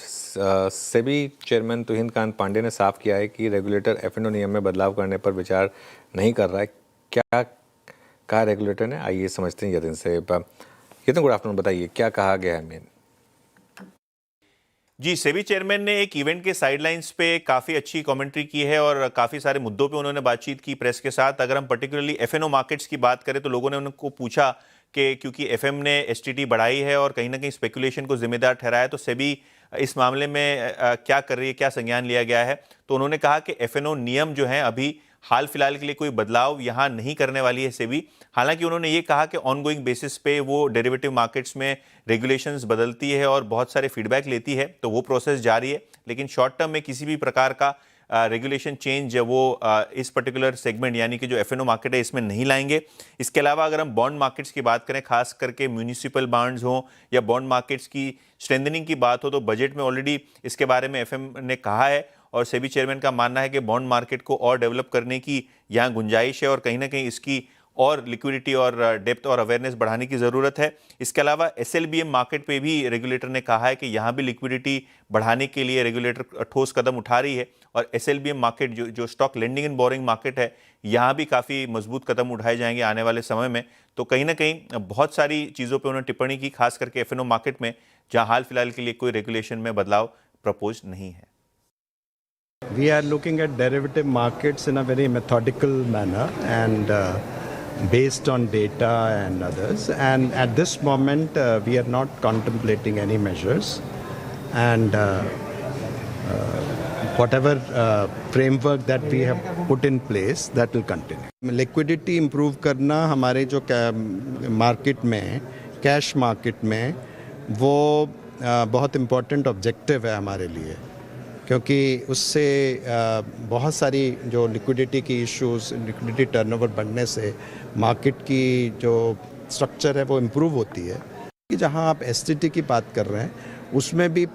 सेबी चेयरमैन तुहिनकांत पांडे ने साफ किया है कि रेगुलेटर F&O नियम में बदलाव करने पर विचार नहीं कर रहा है। क्या कहा रेगुलेटर ने, आइए समझते हैं यतिन से। यतिन, गुड आफ्टरनून, बताइए क्या कहा गया है मेन। जी, सेबी चेयरमैन ने एक इवेंट के साइडलाइंस पे काफ़ी अच्छी कमेंट्री की है और काफ़ी सारे मुद्दों पे उन्होंने बातचीत की प्रेस के साथ। अगर हम पर्टिकुलरली F&O मार्केट्स की बात करें तो लोगों ने उनको पूछा कि क्योंकि FM ने STT बढ़ाई है और कहीं ना कहीं स्पेकुलेशन को जिम्मेदार ठहराया, तो सेबी इस मामले में क्या कर रही है, क्या संज्ञान लिया गया है। तो उन्होंने कहा कि F&O नियम जो हैं अभी हाल फिलहाल के लिए कोई बदलाव यहाँ नहीं करने वाली है सेबी। हालांकि उन्होंने ये कहा कि ऑनगोइंग बेसिस पे वो डेरिवेटिव मार्केट्स में रेगुलेशंस बदलती है और बहुत सारे फीडबैक लेती है, तो वो प्रोसेस जारी है। लेकिन शॉर्ट टर्म में किसी भी प्रकार का रेगुलेशन चेंज वो इस पर्टिकुलर सेगमेंट यानी कि जो F&O मार्केट है इसमें नहीं लाएंगे। इसके अलावा अगर हम बॉन्ड मार्केट्स की बात करें, खास करके म्यूनिसिपल बॉन्ड्स हों या बॉन्ड मार्केट्स की स्ट्रेंथनिंग की बात हो, तो बजट में ऑलरेडी इसके बारे में FM ने कहा है और सेबी चेयरमैन का मानना है कि बॉन्ड मार्केट को और डेवलप करने की यहाँ गुंजाइश है और कहीं ना कहीं इसकी और लिक्विडिटी और डेप्थ और अवेयरनेस बढ़ाने की ज़रूरत है। इसके अलावा SLBM मार्केट पे भी रेगुलेटर ने कहा है कि यहाँ भी लिक्विडिटी बढ़ाने के लिए रेगुलेटर ठोस कदम उठा रही है और SLBM मार्केट जो stock lending and boring market है, यहाँ भी काफ़ी मजबूत कदम उठाए जाएंगे आने वाले समय में। तो कहीं ना कहीं बहुत सारी चीज़ों पर उन्होंने टिप्पणी की, खास करके F&O मार्केट में जहाँ हाल फिलहाल के लिए कोई रेगुलेशन में बदलाव प्रपोज नहीं है। We are looking at derivative markets in a very methodical manner and based on data and others. And at this moment, we are not contemplating any measures. And whatever framework that we have put in place, that will continue. Liquidity improve करना हमारे जो market में, cash market में, वो बहुत important objective है हमारे लिए, क्योंकि उससे बहुत सारी जो लिक्विडिटी की इश्यूज, लिक्विडिटी टर्नओवर बढ़ने से मार्केट की जो स्ट्रक्चर है वो इम्प्रूव होती है। कि जहां आप STT की बात कर रहे हैं उसमें भी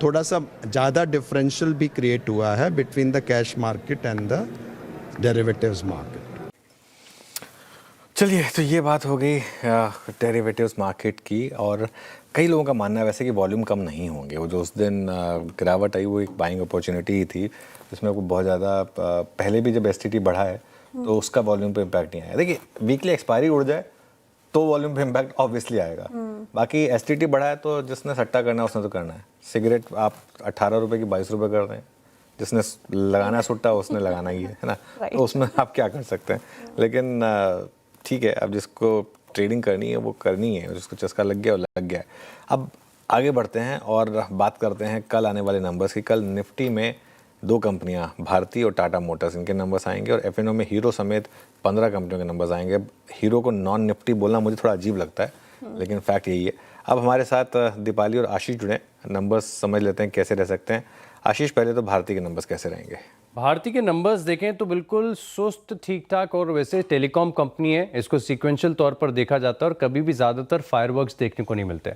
थोड़ा सा ज़्यादा डिफरेंशियल भी क्रिएट हुआ है between the cash market and the derivatives market. चलिए, तो ये बात हो गई डेरिवेटिव्स मार्केट की। और कई लोगों का मानना है वैसे कि वॉल्यूम कम नहीं होंगे। वो जो उस दिन गिरावट आई वो एक बाइंग अपॉर्चुनिटी ही थी, जिसमें कोई बहुत ज़्यादा पहले भी जब STT बढ़ा है तो उसका वॉल्यूम पे इम्पैक्ट नहीं आया। देखिए, वीकली एक्सपायरी उड़ जाए तो वॉल्यूम पे इम्पैक्ट ऑब्वियसली आएगा। बाकी STT बढ़ा है तो जिसने सट्टा करना है उसने तो करना है। सिगरेट आप 18 रुपये की 22 रुपये कर रहे हैं, जिसने लगाना है सुट्टा उसने लगाना ही है ना, तो उसमें आप क्या कर सकते हैं। लेकिन ठीक है, अब जिसको ट्रेडिंग करनी है वो करनी है, जिसको चस्का लग गया वो लग गया है। अब आगे बढ़ते हैं और बात करते हैं कल आने वाले नंबर्स की। कल निफ्टी में 2 कंपनियां, भारती और टाटा मोटर्स, इनके नंबर्स आएंगे और एफ में हीरो समेत 15 कंपनियों के नंबर्स आएंगे। अब हीरो को नॉन निफ्टी बोलना मुझे थोड़ा अजीब लगता है, लेकिन फैक्ट यही है। अब हमारे साथ दीपाली और आशीष जुड़े, नंबर्स समझ लेते हैं कैसे रह सकते हैं। आशीष, पहले तो भारती के नंबर्स कैसे रहेंगे? भारती के नंबर्स देखें तो बिल्कुल सुस्त, ठीक ठाक, और वैसे टेलीकॉम कंपनी है, इसको सीक्वेंशियल तौर पर देखा जाता है और कभी भी ज़्यादातर फायरवर्क्स देखने को नहीं मिलते।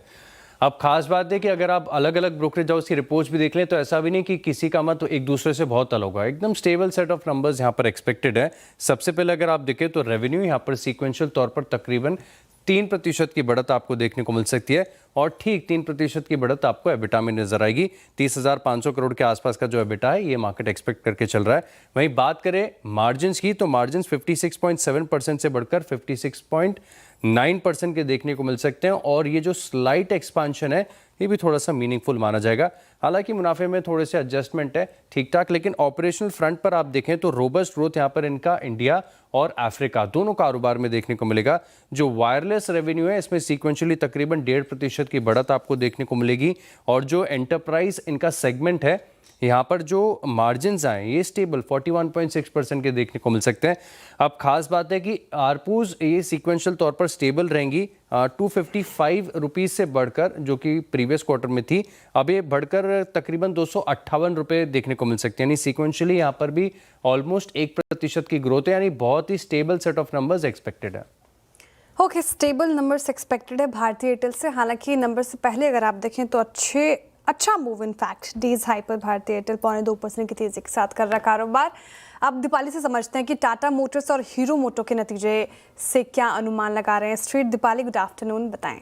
अब खास बात है कि अगर आप अलग अलग ब्रोकरेज हाउस की रिपोर्ट्स भी देख लें तो ऐसा भी नहीं कि किसी का मत एक दूसरे से बहुत अलग होगा, एकदम स्टेबल सेट ऑफ नंबर्स यहाँ पर एक्सपेक्टेड है। सबसे पहले अगर आप देखें तो रेवेन्यू यहाँ पर सीक्वेंशियल तौर पर तकरीबन 3% की बढ़त आपको देखने को मिल सकती है और ठीक 3% की बढ़त आपको एबिटा में नजर आएगी। 30,500 करोड़ के आसपास का जो एबिटा है ये मार्केट एक्सपेक्ट करके चल रहा है। वहीं बात करें मार्जिन्स की तो मार्जिन्स 56.7% से बढ़कर 56.9% के देखने को मिल सकते हैं और ये जो स्लाइट एक्सपांशन है ये भी थोड़ा सा मीनिंगफुल माना जाएगा। हालांकि मुनाफे में थोड़े से एडजस्टमेंट है, ठीक ठाक, लेकिन ऑपरेशनल फ्रंट पर आप देखें तो रोबस्ट ग्रोथ यहाँ पर इनका इंडिया और अफ्रीका दोनों कारोबार में देखने को मिलेगा। जो वायरलेस रेवेन्यू है इसमें सीक्वेंशियली तकरीबन 1.5% की बढ़त आपको देखने को मिलेगी और जो एंटरप्राइज इनका सेगमेंट है यहाँ पर जो मार्जिन्स आए ये स्टेबल 41.6% के देखने को मिल सकते हैं। अब खास बात है कि आरपूज ये सीक्वेंशियल तौर पर स्टेबल रहेंगी 255 रुपीज़ से बढ़कर, जो कि प्रीवियस क्वार्टर में थी, अब ये बढ़कर तकरीबन 258 रुपये देखने को मिल सकते हैं। यानी सीक्वेंशियली यहाँ पर भी ऑलमोस्ट 1% की ग्रोथ है, यानी बहुत ही stable set of numbers expected है। ओके, स्टेबल नंबर्स एक्सपेक्टेड है भारतीय एयरटेल से। हालांकि नंबर से पहले अगर आप देखें तो अच्छा move in fact days high पर भारतीय एयरटेल 0.2% की तेजी के साथ कर रहा कारोबार। अब दीपाली से समझते हैं कि टाटा मोटर्स और हीरो मोटो के नतीजे से क्या अनुमान लगा रहे हैं स्ट्रीट। दीपाली, गुड आफ्टरनून, बताएं।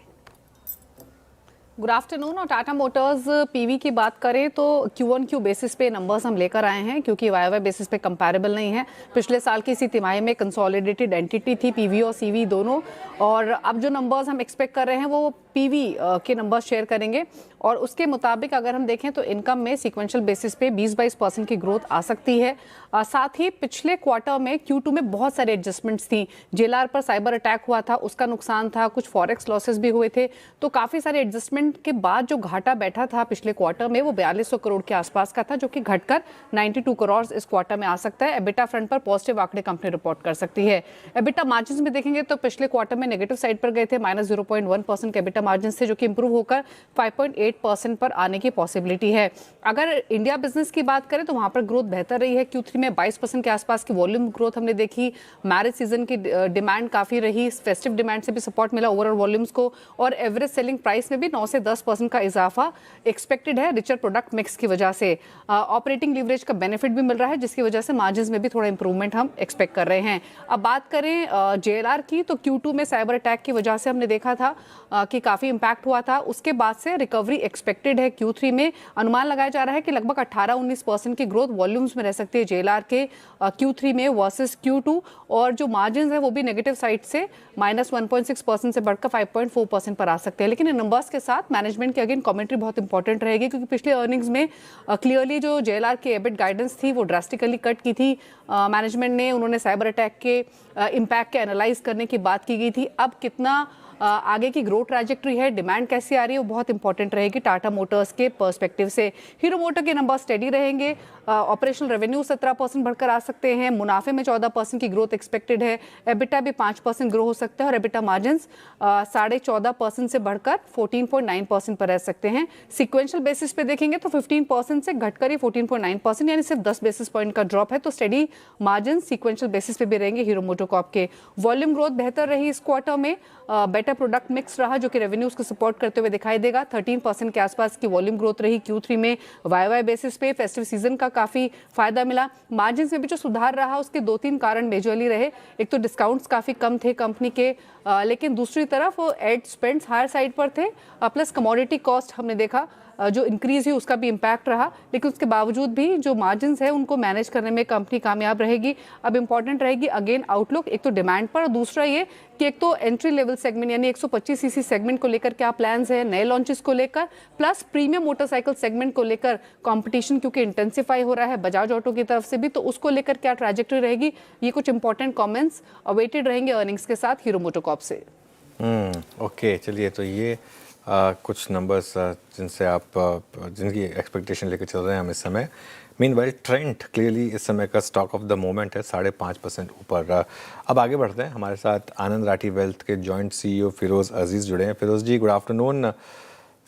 Good afternoon. और टाटा मोटर्स पीवी की बात करें तो Q1Q बेसिस पे नंबर्स हम लेकर आए हैं क्योंकि YoY बेसिस पे कंपैरेबल नहीं है। पिछले साल की इसी तिमाही में कंसोलिडेटेड एंटिटी थी पीवी और सीवी दोनों, और अब जो नंबर्स हम एक्सपेक्ट कर रहे हैं वो पीवी के नंबर्स शेयर करेंगे और उसके मुताबिक अगर हम देखें तो इनकम में सीक्वेंशियल बेसिस पे 20-22% की ग्रोथ आ सकती है। साथ ही पिछले क्वार्टर में Q2 में बहुत सारे एडजस्टमेंट्स थी। जेएलआर पर साइबर अटैक हुआ था, उसका नुकसान था, कुछ फॉरेक्स लॉसेस भी हुए थे, तो काफ़ी सारे एडजस्टमेंट के बाद जो घाटा बैठा था पिछले क्वार्टर में वो 4200 करोड़ के आसपास का था, जो कि घटकर 92 करोड़ इस क्वार्टर में आ सकता है। एबिटा फ्रंट पर पॉजिटिव आंकड़े कंपनी रिपोर्ट कर सकती है। एबिटा मार्जिन में देखेंगे तो पिछले क्वार्टर में नेगेटिव साइड पर गए थे, -0.1% के एबिटा मार्जिन से, जो कि इंप्रूव होकर 5.8% पर आने की पॉसिबिलिटी है। अगर इंडिया बिजनेस की बात करें तो वहां पर ग्रोथ बेहतर रही है। Q3 में 22% के आसपास की वॉल्यूम ग्रोथ हमने देखी। मैरिज सीजन की डिमांड काफी रही, फेस्टिव डिमांड से भी सपोर्ट मिला ओवरऑल वॉल्यूम्स को, और एवरेज सेलिंग प्राइस में भी 9 से 10% का इजाफा एक्सपेक्टेड है रिचर प्रोडक्ट मिक्स की वजह से। ऑपरेटिंग लीवरेज का बेनिफिट भी मिल रहा है जिसकी वजह से मार्जिन में भी थोड़ा इंप्रूवमेंट हम एक्सपेक्ट कर रहे हैं। अब बात करें जेएलआर की तो Q2 में साइबर अटैक की वजह से हमने देखा था कि काफी इंपैक्ट हुआ था, उसके बाद से रिकवरी एक्सपेक्टेड है। Q3 में अनुमान लगाया जा रहा है कि लगभग 18-19% की ग्रोथ वॉल्यूम्स में रह सकती है जेएलआर के Q3 में वर्सेस Q2, और जो मार्जिन है वो भी नेगेटिव साइड से -1.6% से बढ़कर 5.4% पर आ सकते हैं। लेकिन इन नंबर्स के साथ मैनेजमेंट की अगेन कमेंट्री बहुत इंपॉर्टेंट रहेगी क्योंकि पिछले अर्निंग्स में क्लियरली जो जेएलआर की एबिट गाइडेंस थी वो ड्रास्टिकली कट की थी मैनेजमेंट ने। उन्होंने साइबर अटैक के इम्पैक्ट के एनालाइज करने की बात की गई थी। अब कितना आगे की ग्रोथ ट्रैजेक्टरी है, डिमांड कैसी आ रही है, वो बहुत इंपॉर्टेंट रहेगी टाटा मोटर्स के पर्सपेक्टिव से। हीरो मोटर के नंबर स्टेडी रहेंगे। ऑपरेशनल रेवेन्यू 17% बढ़कर आ सकते हैं, मुनाफे में 14% की ग्रोथ एक्सपेक्टेड है, एबिटा भी 5% ग्रो हो सकता है और एबिटा मार्जिन 14.5% से बढ़कर 14.9% पर रह सकते हैं। सिक्वेंशियल बेसिस पे देखेंगे तो 15% से घटकर ही 14.9%, यानी सिर्फ 10 बेसिस पॉइंट का ड्रॉप है। तो स्टेडी मार्जिन सिक्वेंशियल बेसिस पे भी रहेंगे हीरो मोटोकॉर्प के। वॉल्यूम ग्रोथ बेहतर रही इस क्वार्टर में, बेटर प्रोडक्ट मिक्स रहा जो कि रेवेन्यूज को सपोर्ट करते हुए दिखाई देगा। 13% के आसपास की वॉल्यूम ग्रोथ रही Q3 में। YoY बेसिस पे फेस्टिव सीजन का काफी फायदा मिला। मार्जिन में भी जो सुधार रहा उसके 2-3 कारण मेजरली रहे। एक तो डिस्काउंट्स काफी कम थे कंपनी के, लेकिन दूसरी तरफ एड स्पेंड्स हायर साइड पर थे, प्लस कमोडिटी कॉस्ट हमने देखा जो इंक्रीज हुई उसका भी इम्पैक्ट रहा, लेकिन उसके बावजूद भी जो मार्जिन्स है उनको मैनेज करने में कंपनी कामयाब रहेगी। अब इंपॉर्टेंट रहेगी अगेन आउटलुक, एक तो डिमांड पर और दूसरा ये कि एक तो एंट्री लेवल सेगमेंट यानी 125 सीसी सेगमेंट को लेकर क्या प्लान्स है, नए लॉन्चेस को लेकर, प्लस प्रीमियम मोटरसाइकिल सेगमेंट को लेकर कंपटीशन क्योंकि इंटेंसिफाई हो रहा है बजाज ऑटो की तरफ से भी, तो उसको लेकर क्या ट्रैजेक्टरी रहेगी, ये कुछ इंपॉर्टेंट कमेंट्स अवेटेड रहेंगे अर्निंग्स के साथ हीरो मोटोकॉर्प से। ओके, चलिए, तो ये कुछ नंबर्स जिनसे आप जिनकी एक्सपेक्टेशन लेकर चल रहे हैं हम इस समय। मीनवाइल ट्रेंट क्लियरली इस समय का स्टॉक ऑफ द मोमेंट है, 5.5% ऊपर। अब आगे बढ़ते हैं, हमारे साथ आनंद राठी वेल्थ के जॉइंट CEO फिरोज अजीज जुड़े हैं। फिरोज जी गुड आफ्टरनून।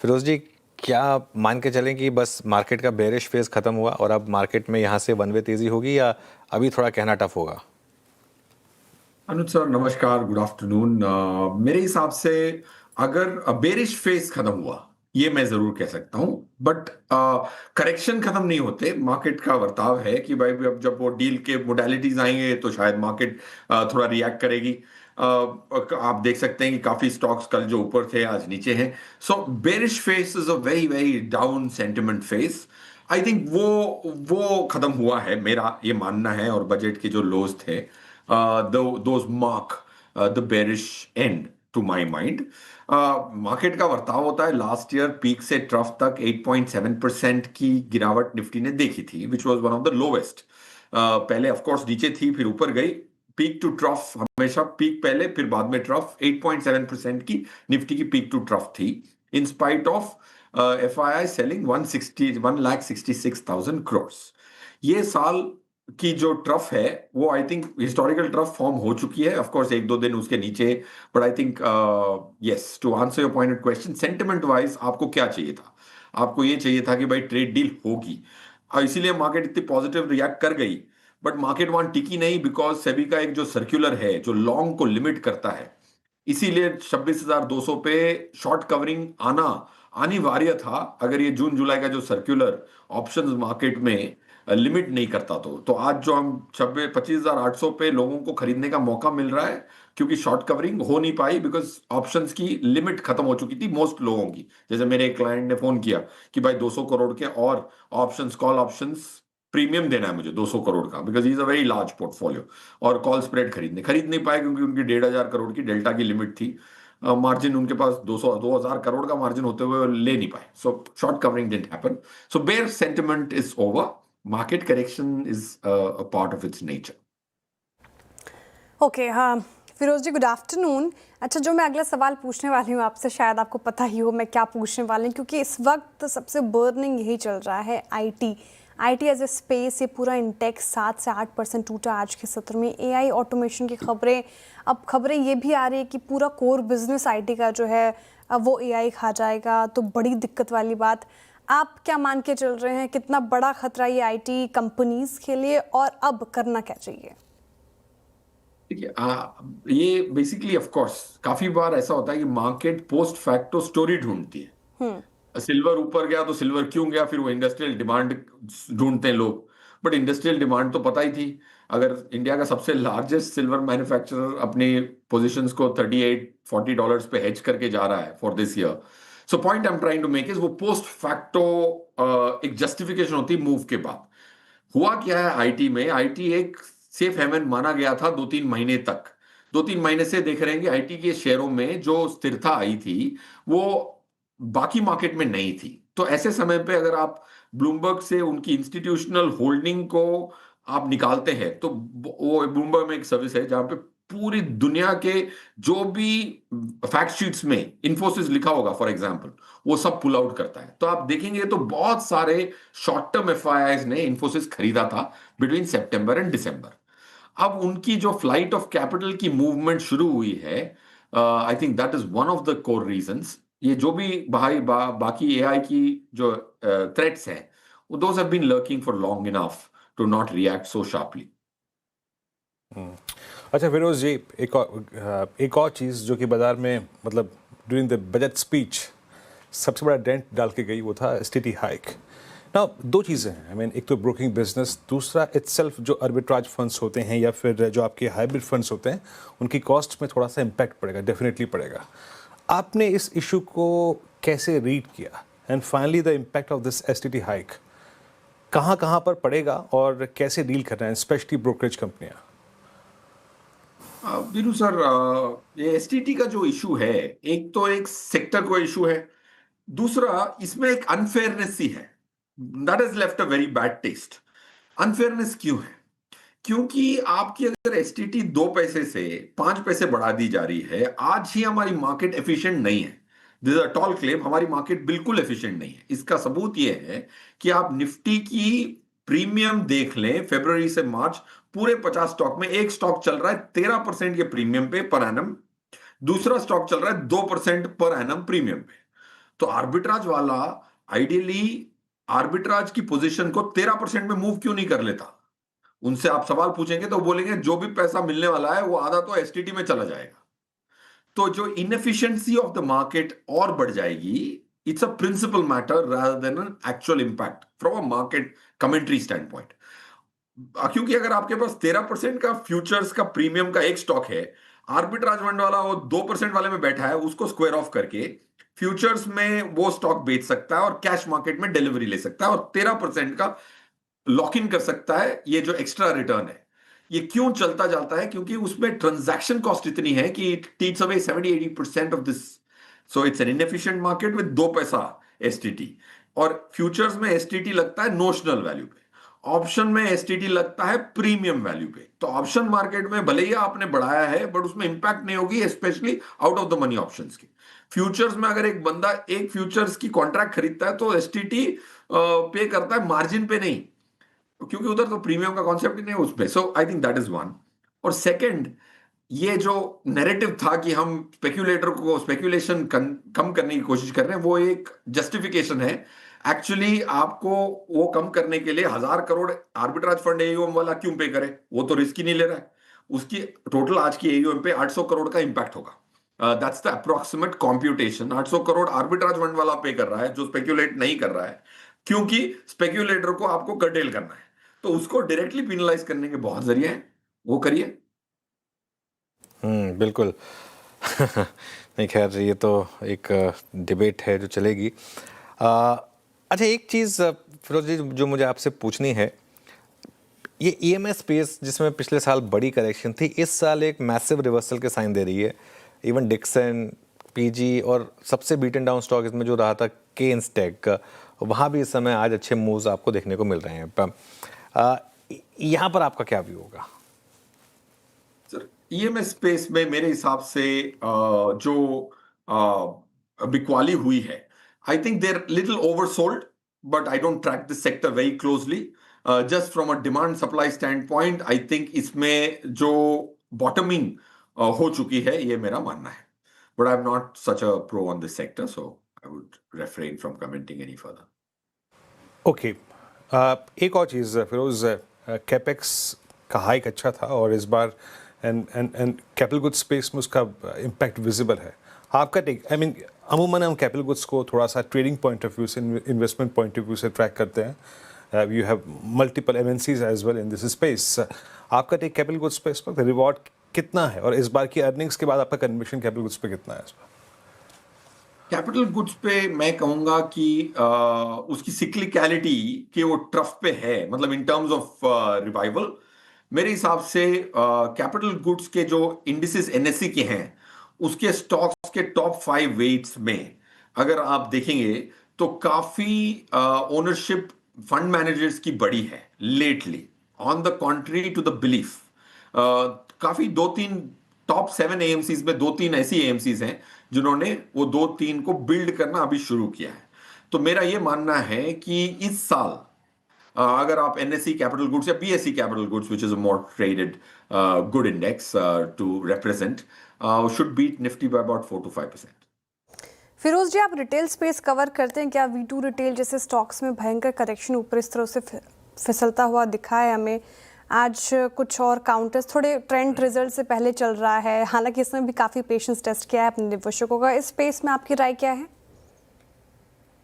फिरोज जी, क्या मान के चलें कि बस मार्केट का बेरिश फेज खत्म हुआ और अब मार्केट में यहाँ से वन वे तेजी होगी, या अभी थोड़ा कहना टफ होगा? अनुज सर नमस्कार, गुड आफ्टरनून। मेरे हिसाब से अगर बेरिश फेज खत्म हुआ, ये मैं जरूर कह सकता हूं, बट करेक्शन खत्म नहीं होते। मार्केट का वर्ताव है कि भाई अब जब वो डील के मोडालिटीज आएंगे तो शायद मार्केट थोड़ा रिएक्ट करेगी। आप देख सकते हैं कि काफी स्टॉक्स कल जो ऊपर थे आज नीचे हैं। So bearish phase is a very very down sentiment phase. I think वो खत्म हुआ है, मेरा ये मानना है। और बजट के जो लोज थे, those mark the bearish end to my mind. Market का वर्ताव होता है, लास्ट ईयर पीक से ट्रफ तक 8.7% की गिरावट निफ्टी ने देखी थी, which was one of the lowest. पहले ऑफ कोर्स नीचे थी, फिर ऊपर गई। पीक टू ट्रफ हमेशा पीक पहले फिर बाद में ट्रफ। 8.7% की निफ्टी की पीक टू ट्रफ थी, in spite of FII selling 1,66,000 crores। ये साल की जो ट्रफ है वो I think historical trough form हो चुकी है। ऑफ कोर्स एक दो दिन उसके नीचे, but I think yes, to answer your pointed question, sentiment wise आपको क्या चाहिए था? आपको ये चाहिए था कि भाई ट्रेड डील होगी, और इसीलिए मार्केट इतनी पॉजिटिव रिएक्ट कर गई। बट मार्केट वहां टिकी नहीं, बिकॉज सेबी का एक जो सर्कुलर है जो लॉन्ग को लिमिट करता है, इसीलिए 26,200 पे शॉर्ट कवरिंग आना अनिवार्य था। अगर ये जून जुलाई का जो सर्कुलर ऑप्शंस मार्केट में लिमिट नहीं करता तो आज जो हम 25,800 पे लोगों को खरीदने का मौका मिल रहा है, क्योंकि शॉर्ट कवरिंग हो नहीं पाई बिकॉज ऑप्शंस की लिमिट खत्म हो चुकी थी मोस्ट लोगों की। जैसे मेरे एक क्लाइंट ने फोन किया कि भाई 200 करोड़ के और ऑप्शंस, कॉल ऑप्शंस प्रीमियम देना है मुझे 200 करोड़ का, because is a very large portfolio, और कॉल स्प्रेड खरीद नहीं पाए क्योंकि उनकी 1,500 करोड़ की डेल्टा की लिमिट थी। मार्जिन उनके पास 2,000 करोड़ का मार्जिन होते हुए ले नहीं पाए। So short covering didn't happen. So bear sentiment is over. Market correction is a part of its nature. Okay हाँ फिरोज जी गुड आफ्टरनून। अच्छा, जो मैं अगला सवाल पूछने वाली हूँ आपसे, शायद आपको पता ही हो मैं क्या पूछने वाली हूँ, क्योंकि इस वक्त सबसे बर्निंग यही चल रहा है, आईटी एज ए स्पेस। ये पूरा इंडेक्स 7 से 8% टूटा आज के सत्र में। AI ऑटोमेशन की खबरें, अब खबरें ये भी आ रही है कि पूरा कोर बिजनेस आईटी का जो है अब वो AI खा जाएगा, तो बड़ी दिक्कत वाली बात। आप क्या मान के चल रहे हैं, कितना बड़ा खतरा ये आईटी कंपनीज के लिए, और अब करना क्या चाहिए? देखिए, ये बेसिकली ऑफ कोर्स काफी बार ऐसा होता है कि मार्केट पोस्ट फैक्टो स्टोरी ढूंढती है। सिल्वर ऊपर गया तो सिल्वर क्यों गया, फिर वो इंडस्ट्रियल डिमांड ढूंढते हैं लोग। बट इंडस्ट्रियल डिमांड तो पता ही थी। अगर इंडिया का सबसे लार्जेस्ट सिल्वर मैन्युफैक्चरर अपनी पोजीशंस को $38-40 पे हेज करके जा रहा है for this year. So point I am trying to make is, वो पोस्ट फैक्टो एक जस्टिफिकेशन होती है मूव के बाद। हुआ क्या है आईटी में, आईटी एक सेफ हेवन माना गया था 2-3 महीने तक। 2-3 महीने से देख रहे हैं कि आईटी के शेयरों में जो स्थिरता आई थी वो बाकी मार्केट में नहीं थी। तो ऐसे समय पे अगर आप ब्लूमबर्ग से उनकी इंस्टीट्यूशनल होल्डिंग को आप निकालते हैं, तो वो ब्लूमबर्ग में एक सर्विस है जहां पे पूरी दुनिया के जो भी फैक्ट शीट्स में इन्फोसिस लिखा होगा फॉर एग्जांपल, वो सब पुल आउट करता है। तो आप देखेंगे तो बहुत सारे शॉर्ट टर्म FIIs ने इन्फोसिस खरीदा था बिटवीन सितंबर एंड दिसंबर। अब उनकी जो फ्लाइट ऑफ कैपिटल की मूवमेंट शुरू हुई है, I think that is one of the core reasons. ये जो भी बाकी AI की जो थ्रेट्स हैं, those have been lurking for long enough to not react so sharply. अच्छा फिरोज जी, एक और चीज़ जो कि बाजार में मतलब ड्यूरिंग द बजट स्पीच सबसे बड़ा डेंट डाल के गई, वो था STT हाइक। ना दो चीज़ें हैं, आई मीन एक तो ब्रोकिंग बिजनेस, दूसरा इटसेल्फ जो आर्बिट्राज फंड्स होते हैं या फिर जो आपके हाइब्रिड फंड्स होते हैं, उनकी कॉस्ट में थोड़ा सा इम्पैक्ट पड़ेगा, डेफिनेटली पड़ेगा। आपने इस इशू को कैसे रीड किया, and finally the impact of this STT hike कहाँ पर पड़ेगा और कैसे डील करना है, स्पेशली ब्रोकरेज कंपनियाँ? बीरू सर, ये STT का जो इशू है, एक तो एक सेक्टर को इशू है, दूसरा इसमें एक अनफेयरनेस ही है। That is left a very bad taste. Unfairness क्यों है? क्योंकि आपकी अगर STT 2 पैसे से 5 पैसे बढ़ा दी जा रही है, आज ही हमारी मार्केट एफिशिएंट नहीं है। This is a tall claim, हमारी मार्केट बिल्कुल एफिशिएंट नहीं है। इसका सबूत यह है कि आप निफ्टी की प्रीमियम देख लें फरवरी से मार्च, पूरे 50 स्टॉक में एक स्टॉक चल रहा है 13% के प्रीमियम पे पर एनम, दूसरा स्टॉक चल रहा है 2% पर एनम प्रीमियम पे। तो आर्बिट्राज वाला आइडियली आर्बिट्राज की पोजीशन को 13% में मूव क्यों नहीं कर लेता? उनसे आप सवाल पूछेंगे तो बोलेंगे जो भी पैसा मिलने वाला है वो आधा तो एसटीटी में चला जाएगा। तो जो इनएफिशिएंसी ऑफ द मार्केट और बढ़ जाएगी। It's a principle matter rather than an actual impact from a market commentary standpoint. क्योंकि अगर आपके पास 13% का फ्यूचर्स का प्रीमियम का एक स्टॉक है, आर्बिट्राज फंड वाला वो 2% वाले में बैठा है, उसको स्क्वायर ऑफ करके फ्यूचर्स में वो स्टॉक बेच सकता है और कैश मार्केट में डिलीवरी ले सकता है और 13% का लॉक इन कर सकता है। ये जो एक्स्ट्रा रिटर्न है ये क्यों चलता जाता है? क्योंकि उसमें ट्रांजैक्शन कॉस्ट इतनी है कि it tits away 70-80% of this. So it's an inefficient market with 2 पैसा एसटीटी। और फ्यूचर्स में एसटीटी लगता है नोशनल वैल्यू पे, ऑप्शन में एसटीटी लगता है प्रीमियम वैल्यू पे। तो ऑप्शन मार्केट में भले ही आपने बढ़ाया है बट उसमें इंपैक्ट नहीं होगी, specially out of the money options की। फ्यूचर्स में अगर एक बंदा एक फ्यूचर्स की कॉन्ट्रैक्ट खरीदता है तो एसटीटी पे करता है मार्जिन पे नहीं, क्योंकि उधर तो प्रीमियम का कॉन्सेप्ट ही नहीं है उसपे। So I think that is one. और सेकंड, ये जो नैरेटिव था कि हम स्पेक्यूलेटर को स्पेक्यूलेशन कम करने की कोशिश कर रहे हैं, वो एक जस्टिफिकेशन है। एक्चुअली आपको वो कम करने के लिए 1000 करोड़ आर्बिट्राज फंड एयूएम वाला क्यों पे करे? वो तो रिस्क ही नहीं ले रहा है। उसकी टोटल आज की एयूएम पे 800 करोड़ का इंपैक्ट होगा। That's the approximate computation. 800 crore arbitrage fund वाला पे कर रहा है जो स्पेक्यूलेट नहीं कर रहा है, क्योंकि स्पेक्यूलेटर को आपको कर्टेल करना है। तो उसको डायरेक्टली पिनलाइज करने के बहुत जरिए हैं, वो करिए। बिल्कुल। नहीं, खैर ये तो एक डिबेट है जो चलेगी। अच्छा, एक चीज़ फिरोज जी जो मुझे आपसे पूछनी है, ये ईएमएस स्पेस जिसमें पिछले साल बड़ी करेक्शन थी, इस साल एक मैसिव रिवर्सल के साइन दे रही है। इवन डिक्सन, पीजी और सबसे बीटन डाउन स्टॉक इसमें जो रहा था केन्स टेक, वहाँ भी इस समय आज अच्छे मूव्स आपको देखने को मिल रहे हैं। यहाँ पर आपका क्या व्यू होगा? सर, ईएमएस स्पेस में मेरे हिसाब से जो बिकवाली हुई है, I think there little oversold, but I don't track this sector very closely. Just from a demand supply stand point I think इसमें जो बॉटमिंग हो चुकी है, ये मेरा मानना है। But I am not such a pro on this sector, so I would refrain from commenting any further. Okay, एक और चीज़ फिरोज, कैपेक्स का हाइक अच्छा था और इस बार एंड कैपिटल गुड्स स्पेस में उसका इम्पैक्ट विजिबल है। आपका टेक, आई मीन अमूमन हम कैपिटल गुड्स को थोड़ा सा ट्रेडिंग पॉइंट ऑफ व्यू से, इन्वेस्टमेंट पॉइंट ऑफ व्यू से ट्रैक करते हैं। You have multiple MNCs as well in this space. आपका टेक कैपिटल गुड्स स्पेस पर रिवॉर्ड कितना है और इस बार की अर्निंग्स के बाद आपका कन्विक्शन कैपिटल गुड्स पे कितना है इस बार? कैपिटल गुड्स पे मैं कहूंगा कि उसकी सिक्लिकलिटी के वो ट्रफ पे है, मतलब इन टर्म्स ऑफ रिवाइवल। मेरे हिसाब से कैपिटल गुड्स के जो इंडिसेस एनएससी के हैं, उसके स्टॉक्स के टॉप 5 वेट्स में अगर आप देखेंगे तो काफी ओनरशिप फंड मैनेजर्स की बड़ी है lately, on the contrary to the belief. काफी 2-3 टॉप 7 एएमसीज में 2-3 ऐसी एएमसीज हैं जिन्होंने वो 2-3 को बिल्ड करना अभी शुरू किया है। तो मेरा ये मानना है कि इस साल अगर आप एनएससी कैपिटल गुड्स या BSE capital goods, which is a more traded good index to represent, should beat Nifty by about 4 to 5%। Firoz ji, आप रिटेल स्पेस कवर करते हैं क्या? V2 रिटेल जैसे स्टॉक्स में भयंकर करेक्शन ऊपर इस तरह से फिसलता हुआ दिखा है हमें। आज कुछ और काउंटर्स थोड़े ट्रेंड रिजल्ट से पहले चल रहा है, हालांकि इसमें भी काफ़ी पेशेंस टेस्ट किया है अपने निवेशकों का। इस स्पेस में आपकी राय क्या है?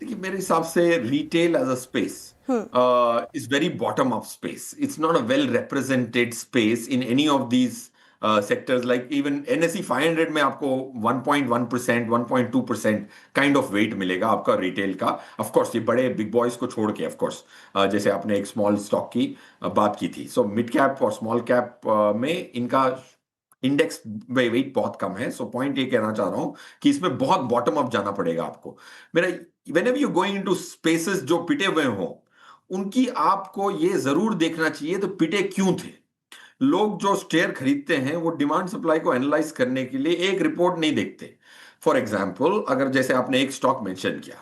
देखिए, मेरे हिसाब से retail as a space is very bottom up space. It's not a well represented space in any of these sectors. Like even NSE 500 में आपको 1.1%, 1.2% kind of weight मिलेगा आपका रिटेल का। Of course ये बड़े बिग बॉयज को छोड़ के, of course जैसे आपने एक स्मॉल स्टॉक की बात की थी। सो मिड कैप और स्मॉल कैप में इनका इंडेक्स वेट बहुत कम है। सो पॉइंट ये कहना चाह रहा हूं कि इसमें बहुत बॉटम अप जाना पड़ेगा आपको। मेरा whenever you going into spaces जो पिटे हुए हों, उनकी आपको ये जरूर देखना चाहिए तो पिटे क्यों थे। लोग जो शेयर खरीदते हैं वो डिमांड सप्लाई को एनालाइज करने के लिए एक रिपोर्ट नहीं देखते। फॉर एग्जांपल, अगर जैसे आपने एक स्टॉक मेंशन किया,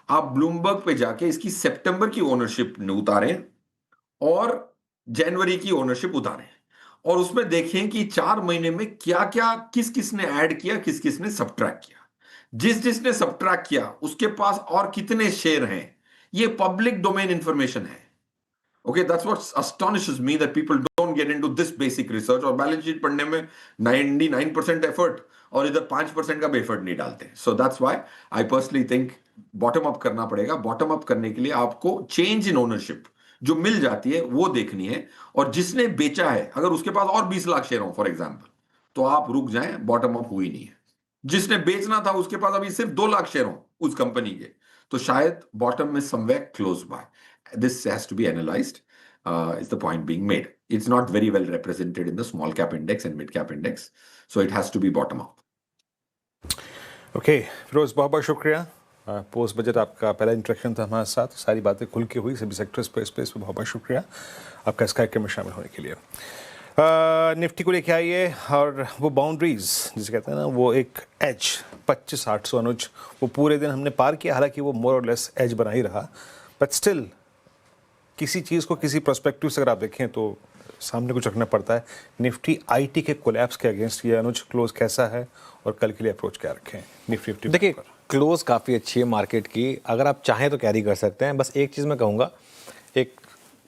आप ब्लूमबर्ग पे जाके इसकी सितंबर की ओनरशिप उतारें और जनवरी की ओनरशिप उतारें और उसमें देखें कि 4 महीने में क्या क्या किस किसने ऐड किया, किस किसने सब्ट्रैक्ट किया। जिसने सब्ट्रैक्ट किया उसके पास और कितने शेयर हैं, ये पब्लिक डोमेन इंफॉर्मेशन है। Okay, that's what astonishes me, that people don't get into this basic research और बैलेंस शीट पढ़ने में 99% एफर्ट और इधर 5% का भी एफर्ट नहीं डालते। So that's why I personally think bottom up करना पड़ेगा। बॉटम अप करने के लिए आपको चेंज इन ओनरशिप जो मिल जाती है वो देखनी है, और जिसने बेचा है अगर उसके पास और 20 लाख शेयर हो फॉर एग्जाम्पल, तो आप रुक जाएं, बॉटम अप हुई नहीं है। जिसने बेचना था उसके पास अभी सिर्फ 2 लाख शेयर हो उस कंपनी के, तो शायद बॉटम में somewhere close by. This has to be analyzed, is the point being made. It's not very well represented in the small cap index and mid cap index, so it has to be bottom up. Okay Firoz, बहुत बहुत शुक्रिया। Post budget आपका पहला interaction था हमारे साथ, सारी बातें खुल के हुई सभी सेक्टर्स पे, स्पेस पे। बहुत बहुत शुक्रिया आपका इस कार्यक्रम में शामिल होने के लिए। निफ्टी को लेके आइए, और वो बाउंड्रीज जिसे कहते हैं ना, वो एक एज 25,800 अनुज वो पूरे दिन हमने पार किया। हालांकि वो मोर और लेस एज बना ही रहा, बट स्टिल किसी चीज़ को किसी पर्सपेक्टिव से अगर आप देखें तो सामने कुछ रखना पड़ता है। निफ्टी आईटी के कोलैप्स के अगेंस्ट ये अनुज क्लोज कैसा है और कल के लिए अप्रोच क्या रखें निफ्टी? देखिए, क्लोज काफ़ी अच्छी है मार्केट की, अगर आप चाहें तो कैरी कर सकते हैं। बस एक चीज़ मैं कहूँगा, एक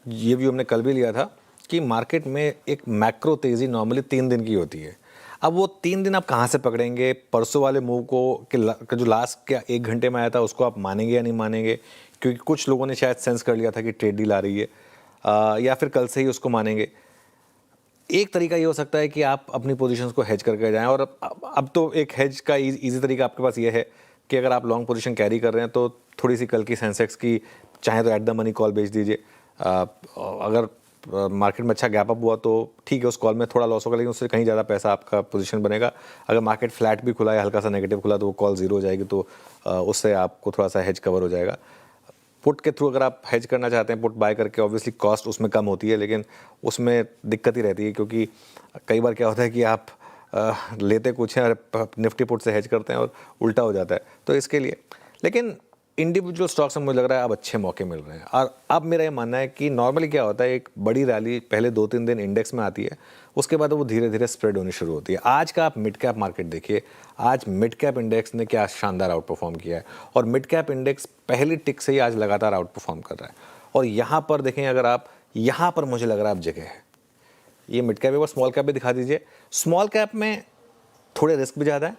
ये व्यू हमने कल भी लिया था कि मार्केट में एक मैक्रो तेज़ी नॉर्मली 3 दिन की होती है। अब वो 3 दिन आप कहाँ से पकड़ेंगे? परसों वाले मूव को जो लास्ट क्या 1 घंटे में आया था उसको आप मानेंगे या नहीं मानेंगे? क्योंकि कुछ लोगों ने शायद सेंस कर लिया था कि ट्रेड डील आ रही है, या फिर कल से ही उसको मानेंगे। एक तरीका ये हो सकता है कि आप अपनी पोजीशंस को हेज करके जाएं, और अब तो एक हेज का इजी तरीका आपके पास ये है कि अगर आप लॉन्ग पोजीशन कैरी कर रहे हैं तो थोड़ी सी कल की सेंसेक्स की चाहे तो एट द मनी कॉल बेच दीजिए। अगर मार्केट में अच्छा गैप अप हुआ तो ठीक है, उस कॉल में थोड़ा लॉस होगा, लेकिन उससे कहीं ज़्यादा पैसा आपका पोजीशन बनेगा। अगर मार्केट फ्लैट भी खुला है, हल्का सा नेगेटिव खुला, तो वो कॉल जीरो हो जाएगी, तो उससे आपको थोड़ा सा हेज कवर हो जाएगा। पुट के थ्रू अगर आप हेज करना चाहते हैं, पुट बाय करके, ऑब्वियसली कॉस्ट उसमें कम होती है, लेकिन उसमें दिक्कत ही रहती है, क्योंकि कई बार क्या होता है कि आप लेते कुछ हैं और निफ्टी पुट से हेज करते हैं और उल्टा हो जाता है। तो इसके लिए लेकिन इंडिविजुअल स्टॉक्स में मुझे लग रहा है अब अच्छे मौके मिल रहे हैं। और अब मेरा ये मानना है कि नॉर्मली क्या होता है, एक बड़ी रैली पहले 2-3 दिन इंडेक्स में आती है, उसके बाद वो धीरे धीरे स्प्रेड होनी शुरू होती है। आज का आप मिड कैप मार्केट देखिए, आज मिड कैप इंडेक्स ने क्या शानदार आउट परफॉर्म किया है, और मिड कैप इंडेक्स पहली टिक से ही आज लगातार आउट परफॉर्म कर रहा है। और यहाँ पर देखें, अगर आप यहाँ पर मुझे लग रहा है अब जगह है, ये मिड कैप है, स्मॉल कैप भी दिखा दीजिए। स्मॉल कैप में थोड़े रिस्क भी ज़्यादा है,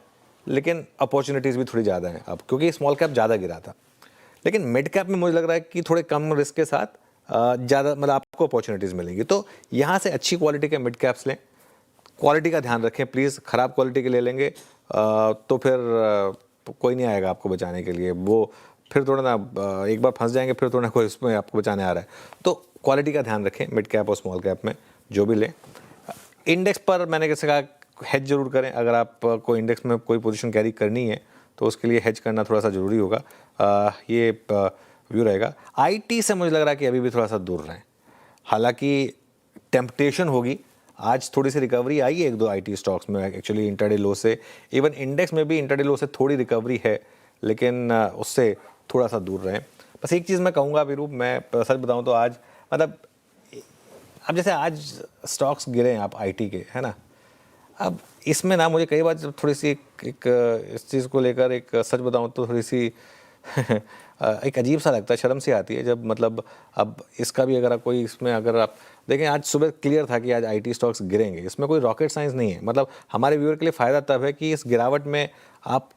लेकिन अपॉर्चुनिटीज़ भी थोड़ी ज़्यादा हैं अब, क्योंकि स्मॉल कैप ज़्यादा गिरा था। लेकिन मिड कैप में मुझे लग रहा है कि थोड़े कम रिस्क के साथ ज़्यादा मतलब आपको अपॉर्चुनिटीज़ मिलेंगी। तो यहाँ से अच्छी क्वालिटी के मिड कैप्स लें, क्वालिटी का ध्यान रखें प्लीज़। ख़राब क्वालिटी के ले लेंगे तो फिर कोई नहीं आएगा आपको बचाने के लिए, वो फिर थोड़ा ना एक बार फंस जाएंगे, फिर थोड़ा कोई उसमें आपको बचाने आ रहा है। तो क्वालिटी का ध्यान रखें मिड कैप और स्मॉल कैप में जो भी लें। इंडेक्स पर मैंने कैसे कहा, हेज जरूर करें। अगर आप को इंडेक्स में कोई पोजीशन कैरी करनी है तो उसके लिए हेज करना थोड़ा सा ज़रूरी होगा। ये व्यू रहेगा। आईटी से मुझे लग रहा है कि अभी भी थोड़ा सा दूर रहें, हालांकि टेम्पटेशन होगी। आज थोड़ी सी रिकवरी आई है 1-2 आईटी स्टॉक्स में एक्चुअली इंटरडे लो से, इवन इंडेक्स में भी इंटरडे लो से थोड़ी रिकवरी है, लेकिन उससे थोड़ा सा दूर रहें। बस एक चीज़ मैं कहूँगा विरूप, मैं सच बताऊँ तो आज मतलब अब जैसे आज स्टॉक्स गिरे हैं आप आईटी के, है ना, अब इसमें ना मुझे कई बार जब थोड़ी सी एक इस चीज़ को लेकर एक सच बताऊँ तो थोड़ी सी एक अजीब सा लगता है, शर्म सी आती है जब मतलब अब इसका भी अगर कोई इसमें अगर आप देखें, आज सुबह क्लियर था कि आज आईटी स्टॉक्स गिरेंगे, इसमें कोई रॉकेट साइंस नहीं है। मतलब हमारे व्यूअर के लिए फ़ायदा तब है कि इस गिरावट में आप